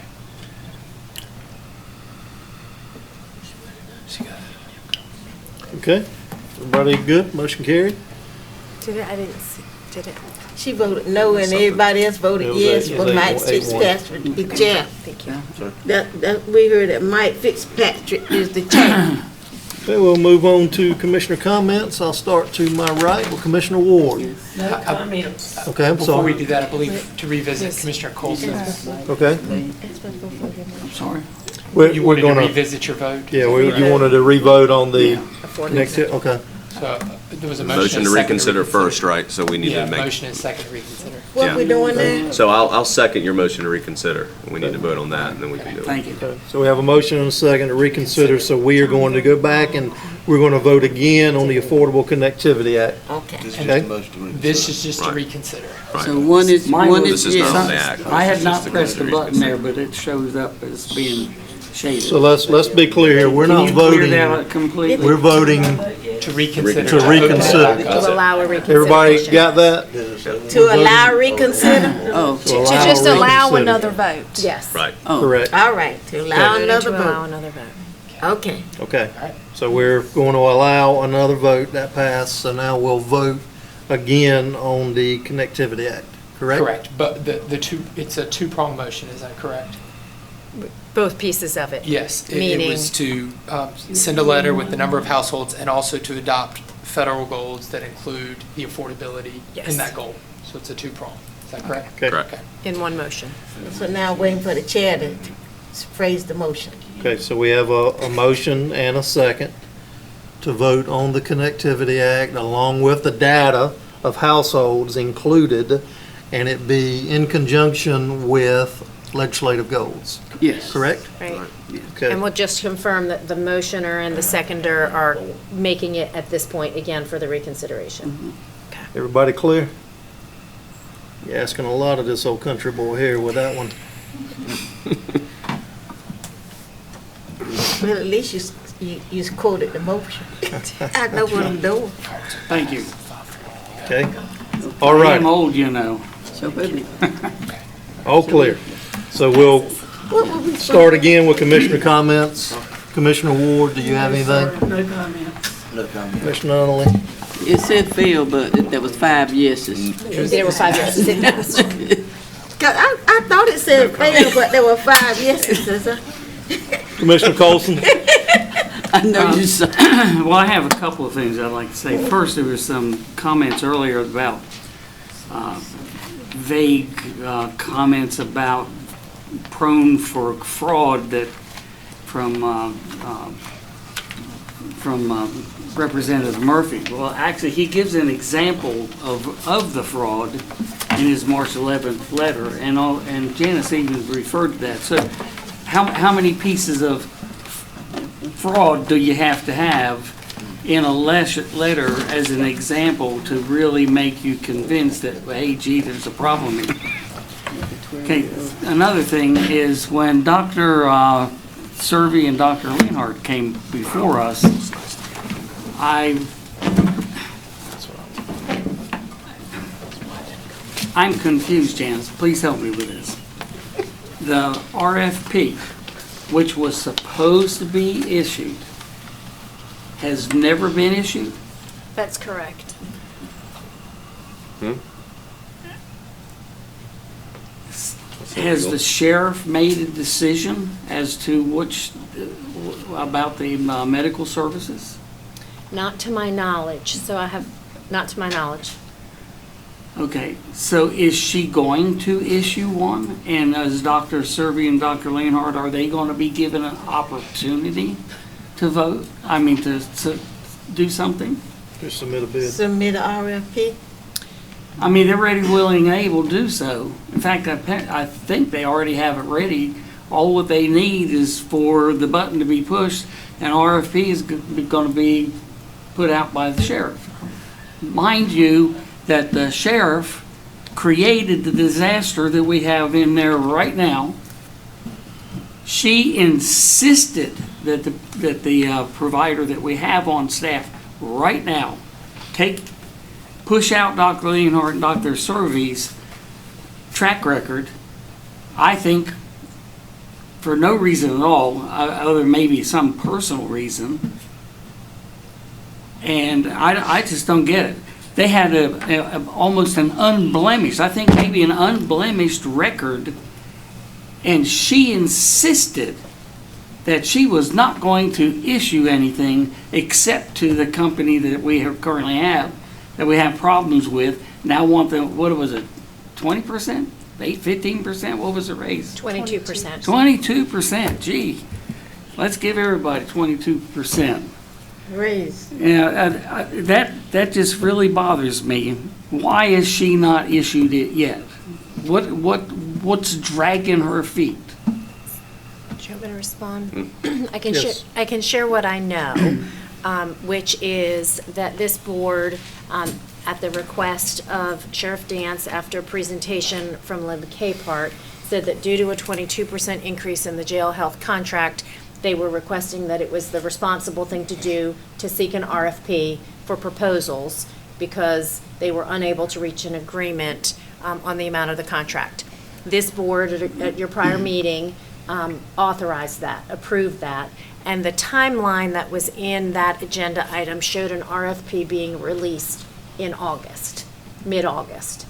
Okay, everybody good? Motion carried? Did it? I didn't see. Did it? She voted no, and everybody else voted It was yes eight- for it was Mike 8-1. Fitzpatrick to be chair. Thank you. We heard that Mike Fitzpatrick is the chair. Okay, we'll move on to commissioner comments. I'll start to my right with Commissioner Ward. No comments. Okay, I'm Before we sorry. do that, I believe to revisit Commissioner Colson's. Okay, I'm sorry. we're You wanted to gonna, revisit your vote? yeah, you wanted to revote on the next, okay. So there was a Motion motion to and a second reconsider first, right? So we need Yeah, to make. motion and second to reconsider. What we doing now? So I'll second your motion to reconsider. We need to vote on that, and then we can do it. Thank you. Okay, so we have a motion and a second to reconsider, so we are going to go back and we're going to vote again on the Affordable Connectivity Act. Okay. Okay? This is just to Right. reconsider. so one is, Mine one was- is This is not on the yes. act. I This had is not just to pressed the consider button there, reconsider. but it shows up as being shaded. So let's be clear here, we're Can not you clear voting, that out completely? we're voting To reconsider. to reconsider. To allow a reconsideration. Everybody got that? To allow reconsider? Oh, To To just allow reconsider. another vote. Yes. Right. oh. Correct, All right, to allow Okay. another To allow vote. another vote. Okay. okay. So we're going to allow another vote that passed, so now we'll vote again on the Connectivity Act, correct? Correct, but the two, it's a two-pronged motion, is that correct? Both pieces of it. Yes, it Meaning- was to send a letter with the number of households and also to adopt federal goals that include the affordability Yes. in that goal. So it's a two-prong, is that correct? Okay. Correct. Okay. In one motion. So now waiting for the chair to phrase the motion. Okay, so we have a motion and a second to vote on the Connectivity Act along with the data of households included, and it be in conjunction with legislative goals, Yes. correct? Right. Okay. And we'll just confirm that the motioner and the seconder are making it at this point again for the reconsideration. Everybody clear? You're asking a lot of this old country boy here with that one. Well, at least you quoted the motion. I know what I'm doing. Thank you. Okay? All I right, am old, you know. So, baby. all clear. So we'll What were we start again with commissioner comments. Commissioner Ward, do you have anything? No comments. Commissioner Nunley? It said fail, but there was 5 yeses. There were 5 yeses. It passed. 'Cause I thought it said fail, but there were 5 yeses. Commissioner Colson? I know you saw. Well, I have a couple of things I'd like to say. First, there was some comments earlier about vague comments about prone for fraud that from Representative Murphy. Well, actually, he gives an example of the fraud in his March 11th letter, and Janice even referred to that. So how many pieces of fraud do you have to have in a letter as an example to really make you convinced that, hey, gee, there's a problem here? Okay, another thing is when Dr. Sery and Dr. Leanhart came before us, I'm confused, Janice. Please help me with this. The RFP, which was supposed to be issued, has never been issued? That's correct. Has the sheriff made a decision as to about the medical services? Not to my knowledge. So I have Not to my knowledge. Okay, so is she going to issue one? And as Dr. Sery and Dr. Leanhart, are they going to be given an opportunity to vote? I mean, to do something? Just submit a bid. Submit a RFP. I mean, they're ready, willing, and able to do so. In fact, I think they already have it ready. All what they need is for the button to be pushed, and RFP is going to be put out by the sheriff. Mind you, that the sheriff created the disaster that we have in there right now. She insisted that the provider that we have on staff right now push out Dr. Leanhart and Dr. Sery's track record, I think, for no reason at all, other than maybe some personal reason. And I just don't get it. They had almost an unblemished, I think maybe an unblemished record, and she insisted that she was not going to issue anything except to the company that we currently have, that we have problems with. Now want the, what was it, 20%? 15%? What was the raise? 22%. 22%, gee. Let's give everybody 22%. Raise. Yeah, that just really bothers me. Why is she not issued it yet? What's dragging her feet? Do you want me to respond? Yes. I can share what I know, which is that this board, at the request of Sheriff Dance after a presentation from Lynn Capehart, said that due to a 22% increase in the jail health contract, they were requesting that it was the responsible thing to do to seek an RFP for proposals because they were unable to reach an agreement on the amount of the contract. This board at your prior meeting authorized that, approved that, and the timeline that was in that agenda item showed an RFP being released in August, mid-August.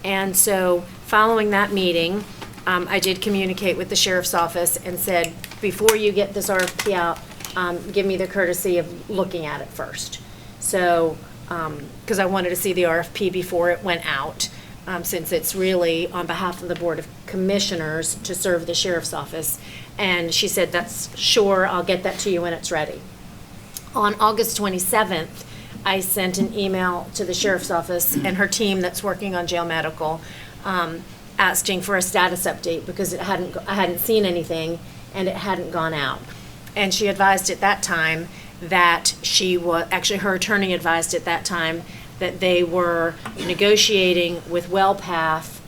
And so following that meeting, I did communicate with the sheriff's office and said, before you get this RFP out, give me the courtesy of looking at it first. So, because I wanted to see the RFP before it went out, since it's really on behalf of the Board of Commissioners to serve the sheriff's office. And she said, that's sure, I'll get that to you when it's ready. On August 27th, I sent an email to the sheriff's office and her team that's working on jail medical, asking for a status update because I hadn't seen anything and it hadn't gone out. And she advised at that time that her attorney advised at that time that they were negotiating with WellPath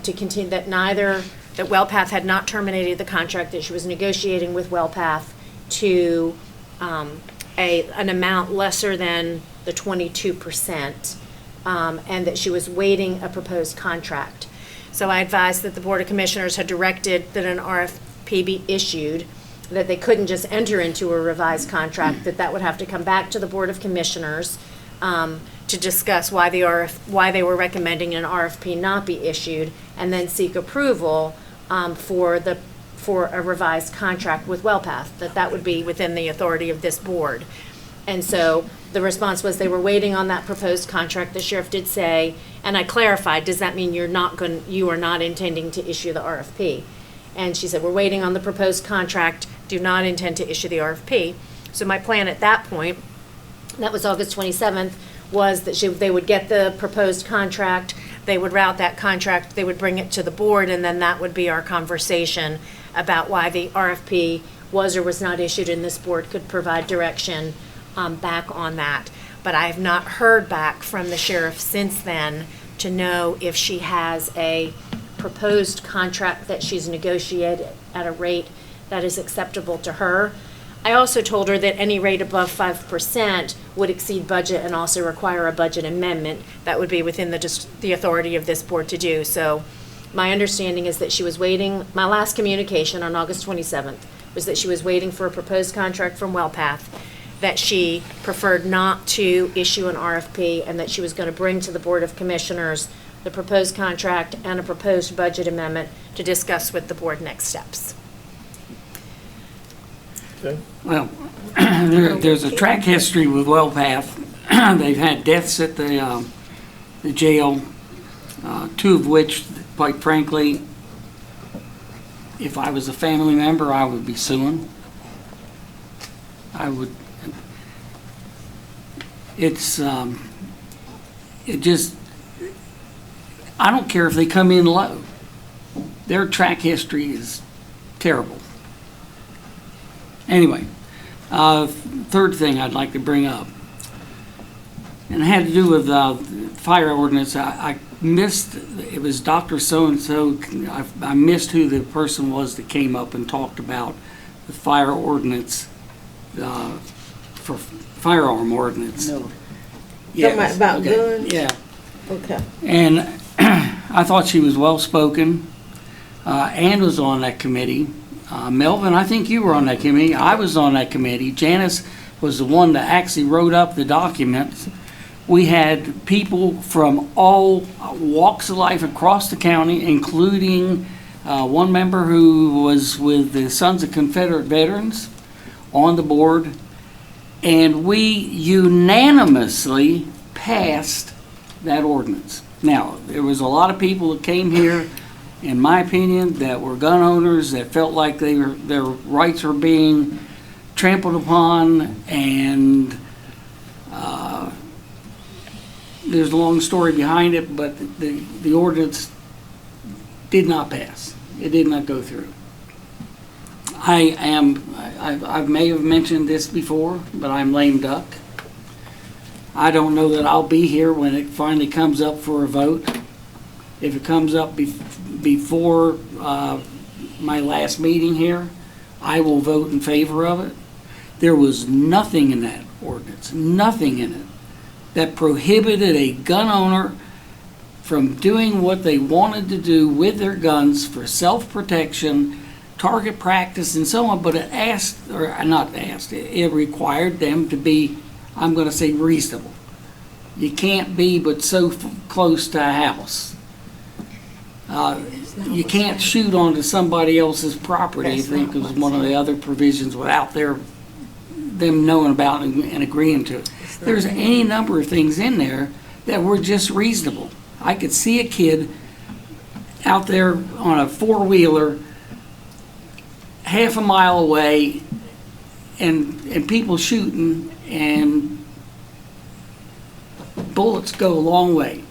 to continue, that WellPath had not terminated the contract, that she was negotiating with WellPath to an amount lesser than the 22%, and that she was waiting a proposed contract. So I advised that the Board of Commissioners had directed that an RFP be issued, that they couldn't just enter into a revised contract, that would have to come back to the Board of Commissioners to discuss why they were recommending an RFP not be issued, and then seek approval for a revised contract with WellPath, that would be within the authority of this board. And so the response was they were waiting on that proposed contract. The sheriff did say, and I clarified, does that mean you are not intending to issue the RFP? And she said, we're waiting on the proposed contract, do not intend to issue the RFP. So my plan at that point, that was August 27th, was that they would get the proposed contract, they would route that contract, they would bring it to the board, and then that would be our conversation about why the RFP was or was not issued, and this board could provide direction back on that. But I have not heard back from the sheriff since then to know if she has a proposed contract that she's negotiated at a rate that is acceptable to her. I also told her that any rate above 5% would exceed budget and also require a budget amendment that would be within the authority of this board to do. So my understanding is that she was waiting, my last communication on August 27th was that she was waiting for a proposed contract from WellPath, that she preferred not to issue an RFP, and that she was going to bring to the Board of Commissioners the proposed contract and a proposed budget amendment to discuss with the board next steps. Okay. Well, there's a track history with WellPath they've had deaths at the jail, two of which, quite frankly, if I was a family member, I would be suing. I would. It's, it just, I don't care if they come in low. Their track history is terrible. Anyway, third thing I'd like to bring up, and it had to do with fire ordinance. I missed, it was Dr. So-and-so, I missed who the person was that came up and talked about the fire ordinance, for firearm ordinance. No. Yes, About okay. guns? Yeah. Okay. And I thought she was well-spoken. Ann was on that committee. Melvin, I think you were on that committee. I was on that committee. Janice was the one that actually wrote up the documents. We had people from all walks of life across the county, including one member who was with the Sons of Confederate Veterans on the board. And we unanimously passed that ordinance. Now, there was a lot of people that came here, in my opinion, that were gun owners that felt like their rights were being trampled upon, and there's a long story behind it, but the ordinance did not pass. It did not go through. I may have mentioned this before, but I'm lame duck. I don't know that I'll be here when it finally comes up for a vote. If it comes up before my last meeting here, I will vote in favor of it. There was nothing in that ordinance, nothing in it, that prohibited a gun owner from doing what they wanted to do with their guns for self-protection, target practice, and so on, but it it required them to be, I'm going to say, reasonable. You can't be but so close to a house. You can't shoot onto somebody else's property, I think was one of the other provisions without them knowing about and agreeing to it. There's any number of things in there that were just reasonable. I could see a kid out there on a four-wheeler half a mile away and people shooting, and bullets go a long way.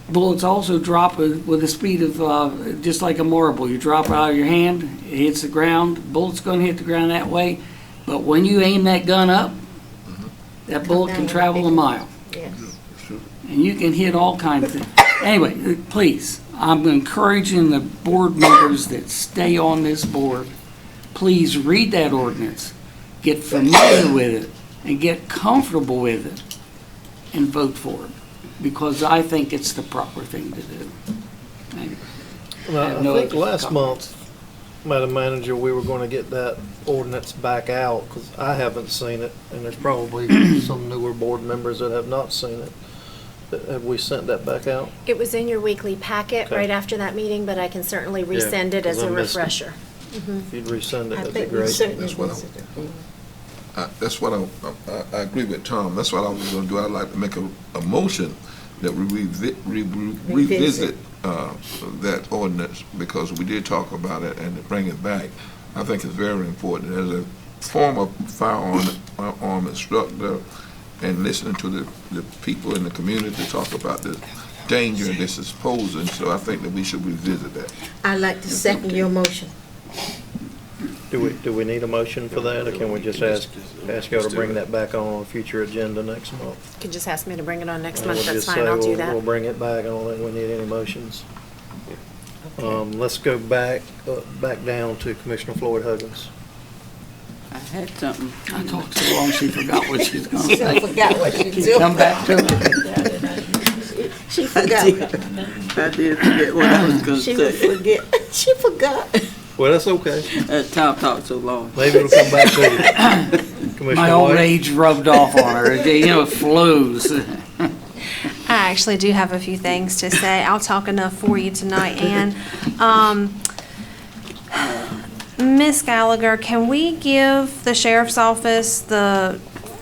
Bullets also drop with the speed of just like a marble. You drop it out of your hand, it hits the ground, bullet's going to hit the ground that way. But when you aim that gun up, that bullet can travel a mile. Yes. And you can hit all kinds of things. Anyway, please, I'm encouraging the board members that stay on this board, please read that ordinance, get familiar with it, and get comfortable with it, and vote for it, because I think it's the proper thing to do. Anyway, Well, I think last month, Madam Manager, we were going to get that ordinance back out, because I haven't seen it, and there's probably some newer board members that have not seen it. Have we sent that back out? It was in your weekly packet Okay. right after that meeting, but I can certainly resend it as 'cause a I missed it. refresher. If you'd resend it, I that'd be think we great. certainly That's what visited. That's what I agree with Tom. That's what I was going to do. I'd like to make a motion that we revisit that ordinance, because we did talk about it, and to bring it back. I think it's very important. As a former firearm instructor, and listening to the people in the community talk about the danger this is posing, so I think that we should revisit that. I'd like to second your motion. Do we need a motion for that, or can we just ask y'all to bring that back on a future agenda next month? You can just ask me to bring it on next And month, we'll that's just fine, say I'll do we'll that. bring it back. I don't think we need any motions. Let's go back down to Commissioner Floyd Huggins. I had something. I talked so long she forgot what she was going to She say. forgot what she Can you do. come back to it? She forgot. I did forget what I was going to She say. would forget. She forgot. Well, that's okay. Tom talked so long. Maybe it'll come back to you. Commissioner My old White? age rubbed off on her. It flows. I actually do have a few things to say. I'll talk enough for you tonight, Ann. Ms. Gallagher, can we give the sheriff's office the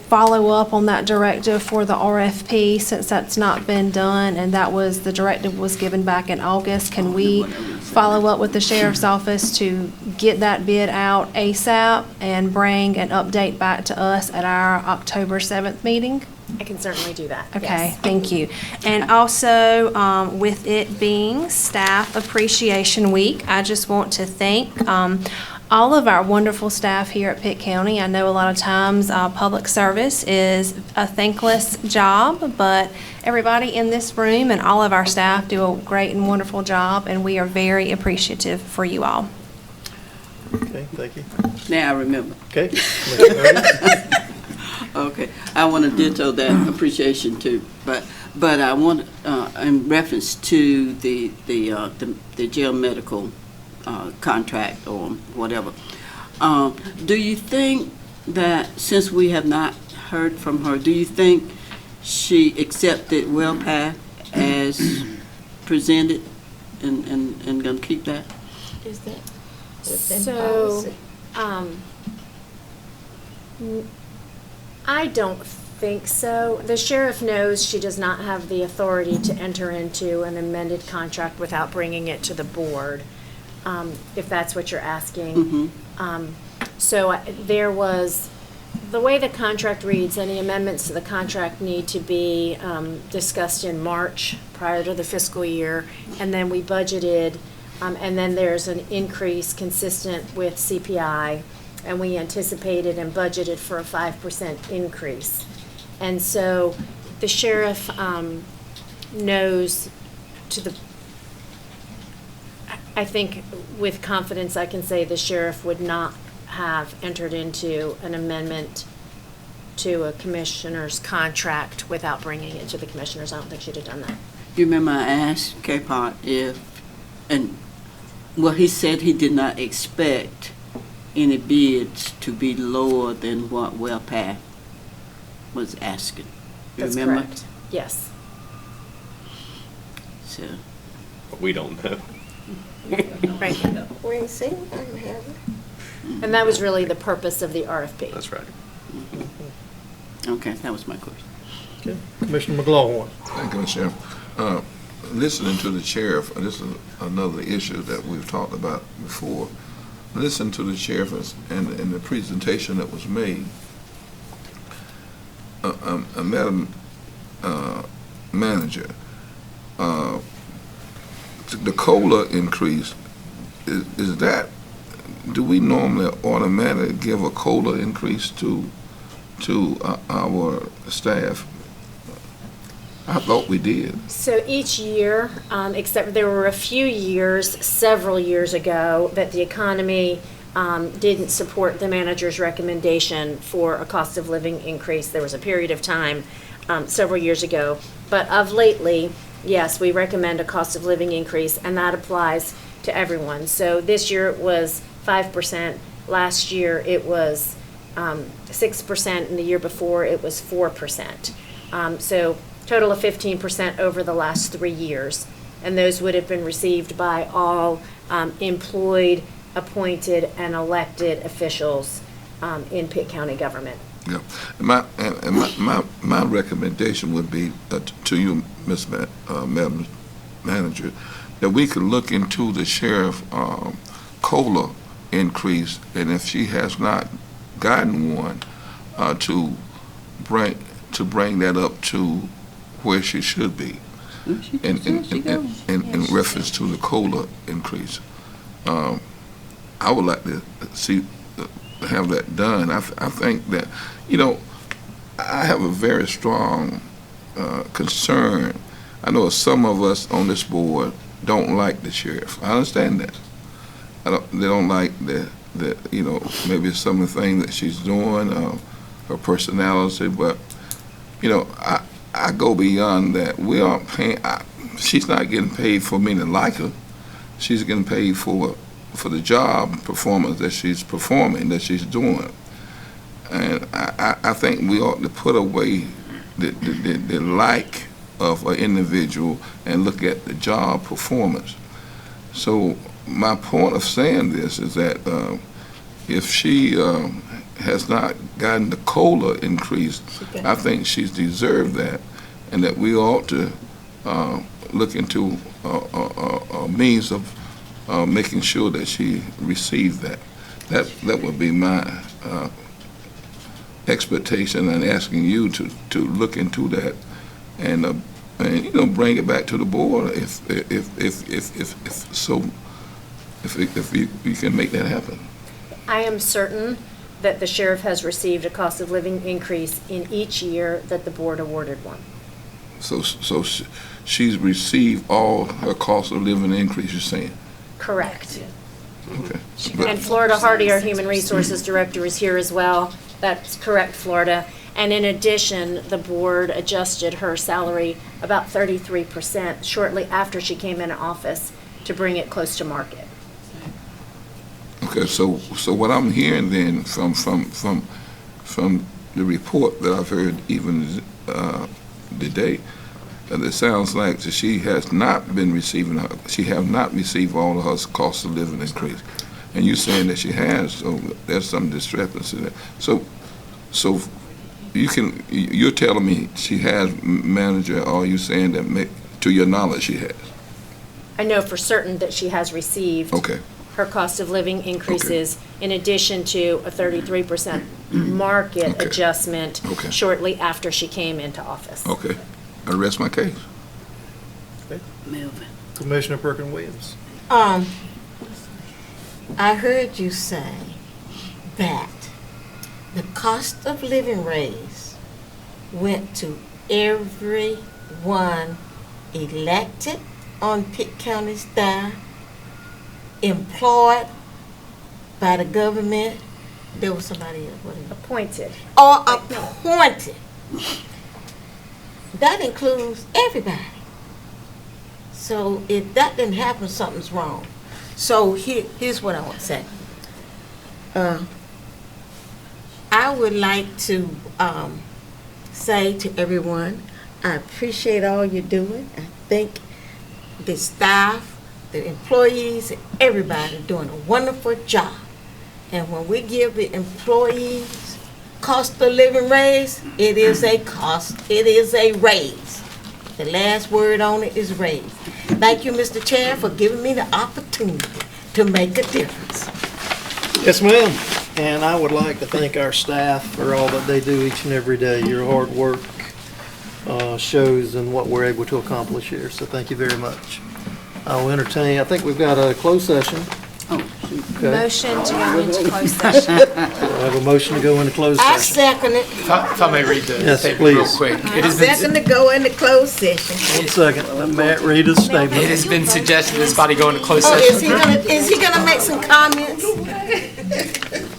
follow up on that directive for the RFP since that's not been done, and the directive was given back in August. Can we follow up with the sheriff's office to get that bid out ASAP and bring an update back to us at our October 7th meeting? I can certainly do that. Okay, yes. thank you. And also, with it being Staff Appreciation Week, I just want to thank all of our wonderful staff here at Pitt County. I know a lot of times public service is a thankless job, but everybody in this room and all of our staff do a great and wonderful job, and we are very appreciative for you all. Okay, thank you. Now I remember. Okay. Okay, I want to ditto that appreciation too, but I want, in reference to the jail medical contract or whatever, do you think that, since we have not heard from her, do you think she accepted WellPath as presented and gonna keep that? Is that within So, policy? I don't think so. The sheriff knows she does not have the authority to enter into an amended contract without bringing it to the board, if that's what you're asking. So there was, the way the contract reads, any amendments to the contract need to be discussed in March prior to the fiscal year, and then we budgeted, and then there's an increase consistent with CPI, and we anticipated and budgeted for a 5% increase. And so the sheriff knows I think with confidence I can say the sheriff would not have entered into an amendment to a commissioner's contract without bringing it to the commissioners. I don't think she'd have done that. You remember I asked K-Pot he said he did not expect any bids to be lower than what WellPath was asking. You That's remember? correct. Yes. So. We don't know. Right. We ain't seen, I don't have it. And that was really the purpose of the RFP. That's right. Okay, that was my question. Okay. Commissioner McGlaughlin. Thank you, Mr. Chairman. Listening to the sheriff, this is another issue that we've talked about before. Listen to the sheriff and the presentation that was made. Madam Manager, the COLA increase, is that, do we normally automatically give a COLA increase to our staff? I thought we did. So each year, except there were a few years, several years ago, that the economy didn't support the manager's recommendation for a cost of living increase. There was a period of time several years ago. But of lately, yes, we recommend a cost of living increase, and that applies to everyone. So this year it was 5%. Last year it was 6%, and the year before it was 4%. So total of 15% over the last 3 years. And those would have been received by all employed, appointed, and elected officials in Pitt County government. Yeah, my recommendation would be to you, Madam Manager, that we could look into the sheriff COLA increase, and if she has not gotten one, to bring that up to where she should be, in reference to the COLA increase. I would like to have that done. I think that, I have a very strong concern. I know some of us on this board don't like the sheriff. I understand that. They don't like maybe some of the things that she's doing, her personality, but I go beyond that. We aren't paying. She's not getting paid for me to like her. She's getting paid for the job performance that she's performing, that she's doing. And I think we ought to put away the like of an individual and look at the job performance. So my point of saying this is that if she has not gotten the COLA increase, I think she's deserved that, and that we ought to look into a means of making sure that she receives that. That would be my expectation, and asking you to look into that and bring it back to the board if you can make that happen. I am certain that the sheriff has received a cost of living increase in each year that the board awarded one. So she's received all her cost of living increase, you're saying? Correct. Okay. And Florida Hardy, our Human Resources Director, is here as well. That's correct, Florida. And in addition, the board adjusted her salary about 33% shortly after she came into office to bring it close to market. Okay, so what I'm hearing then from the report that I've heard even today, it sounds like that she has not been receiving she have not received all of her cost of living increase, and you're saying that she has. So there's some discrepancy there. So you're telling me she has, manager, or are you saying that to your knowledge she has? I know for certain that she has received her cost of living increases in addition to a 33% market adjustment shortly after she came into office. Okay. I rest my case. Melvin. Commissioner Perkins-Williams. I heard you say that the cost of living raise went to everyone elected on Pitt County staff, employed by the government. There was somebody else. Appointed. Or appointed. That includes everybody. So if that didn't happen, something's wrong. So here's what I want to say. I would like to say to everyone, I appreciate all you're doing. I think the staff, the employees, everybody doing a wonderful job. And when we give the employees cost of living raise, it is a cost, it is a raise. The last word on it is raise. Thank you, Mr. Chair, for giving me the opportunity to make a difference. Yes, ma'am. And I would like to thank our staff for all that they do each and every day. Your hard work shows in what we're able to accomplish here. So thank you very much. I'll entertain, I think we've got a closed session. Motion to go into closed session. So I have a motion to go into closed I session. second it. If I may read the Yes, statement please. real quick. It I has been second to go into closed session. 1 second, let Matt read his statement. It has been suggested this body go into closed Oh, session. is he gonna make some comments?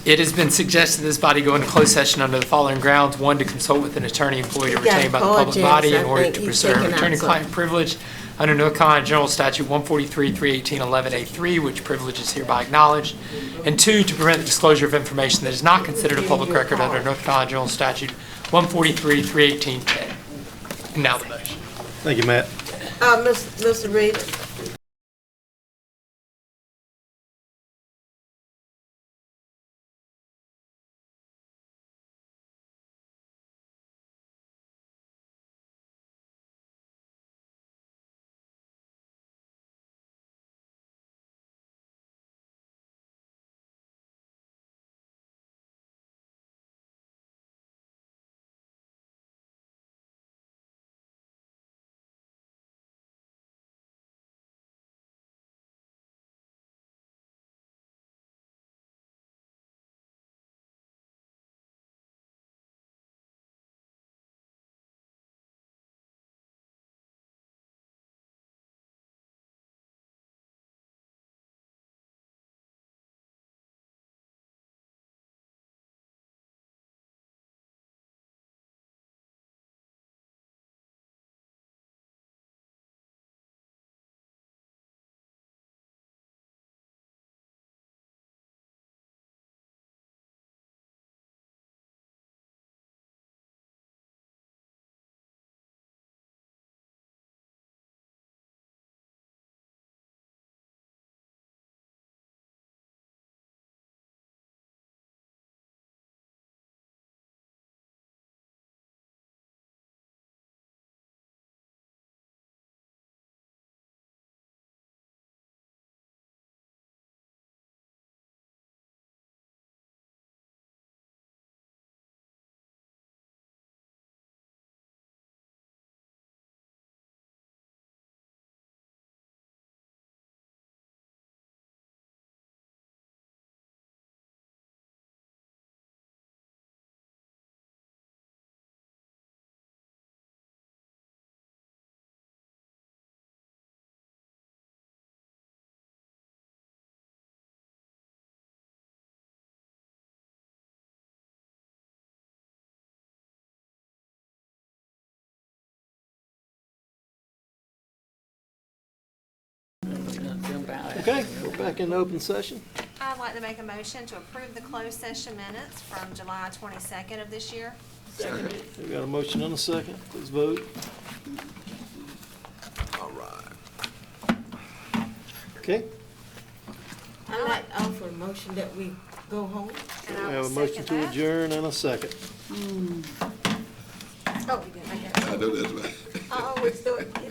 It has been suggested this body go into closed session under the following grounds. One, to consult with an attorney employed or retained by the public body in order to preserve attorney-client privilege under North Carolina General Statute 143, 318, 11A3, which privilege is hereby acknowledged. And two, to prevent the disclosure of information that is not considered a public record under North Carolina General Statute 143, 318, 10. And now the motion. Thank you, Matt. Mr. Reed. Okay, we're back in open session. I'd like to make a motion to approve the closed session minutes from July 22nd of this year. We got a motion and a second. Please vote. All right. Okay, I'd like to offer a motion that we go home. we have a motion to adjourn and a second. Oh, I got it. I know that's right. I always do it.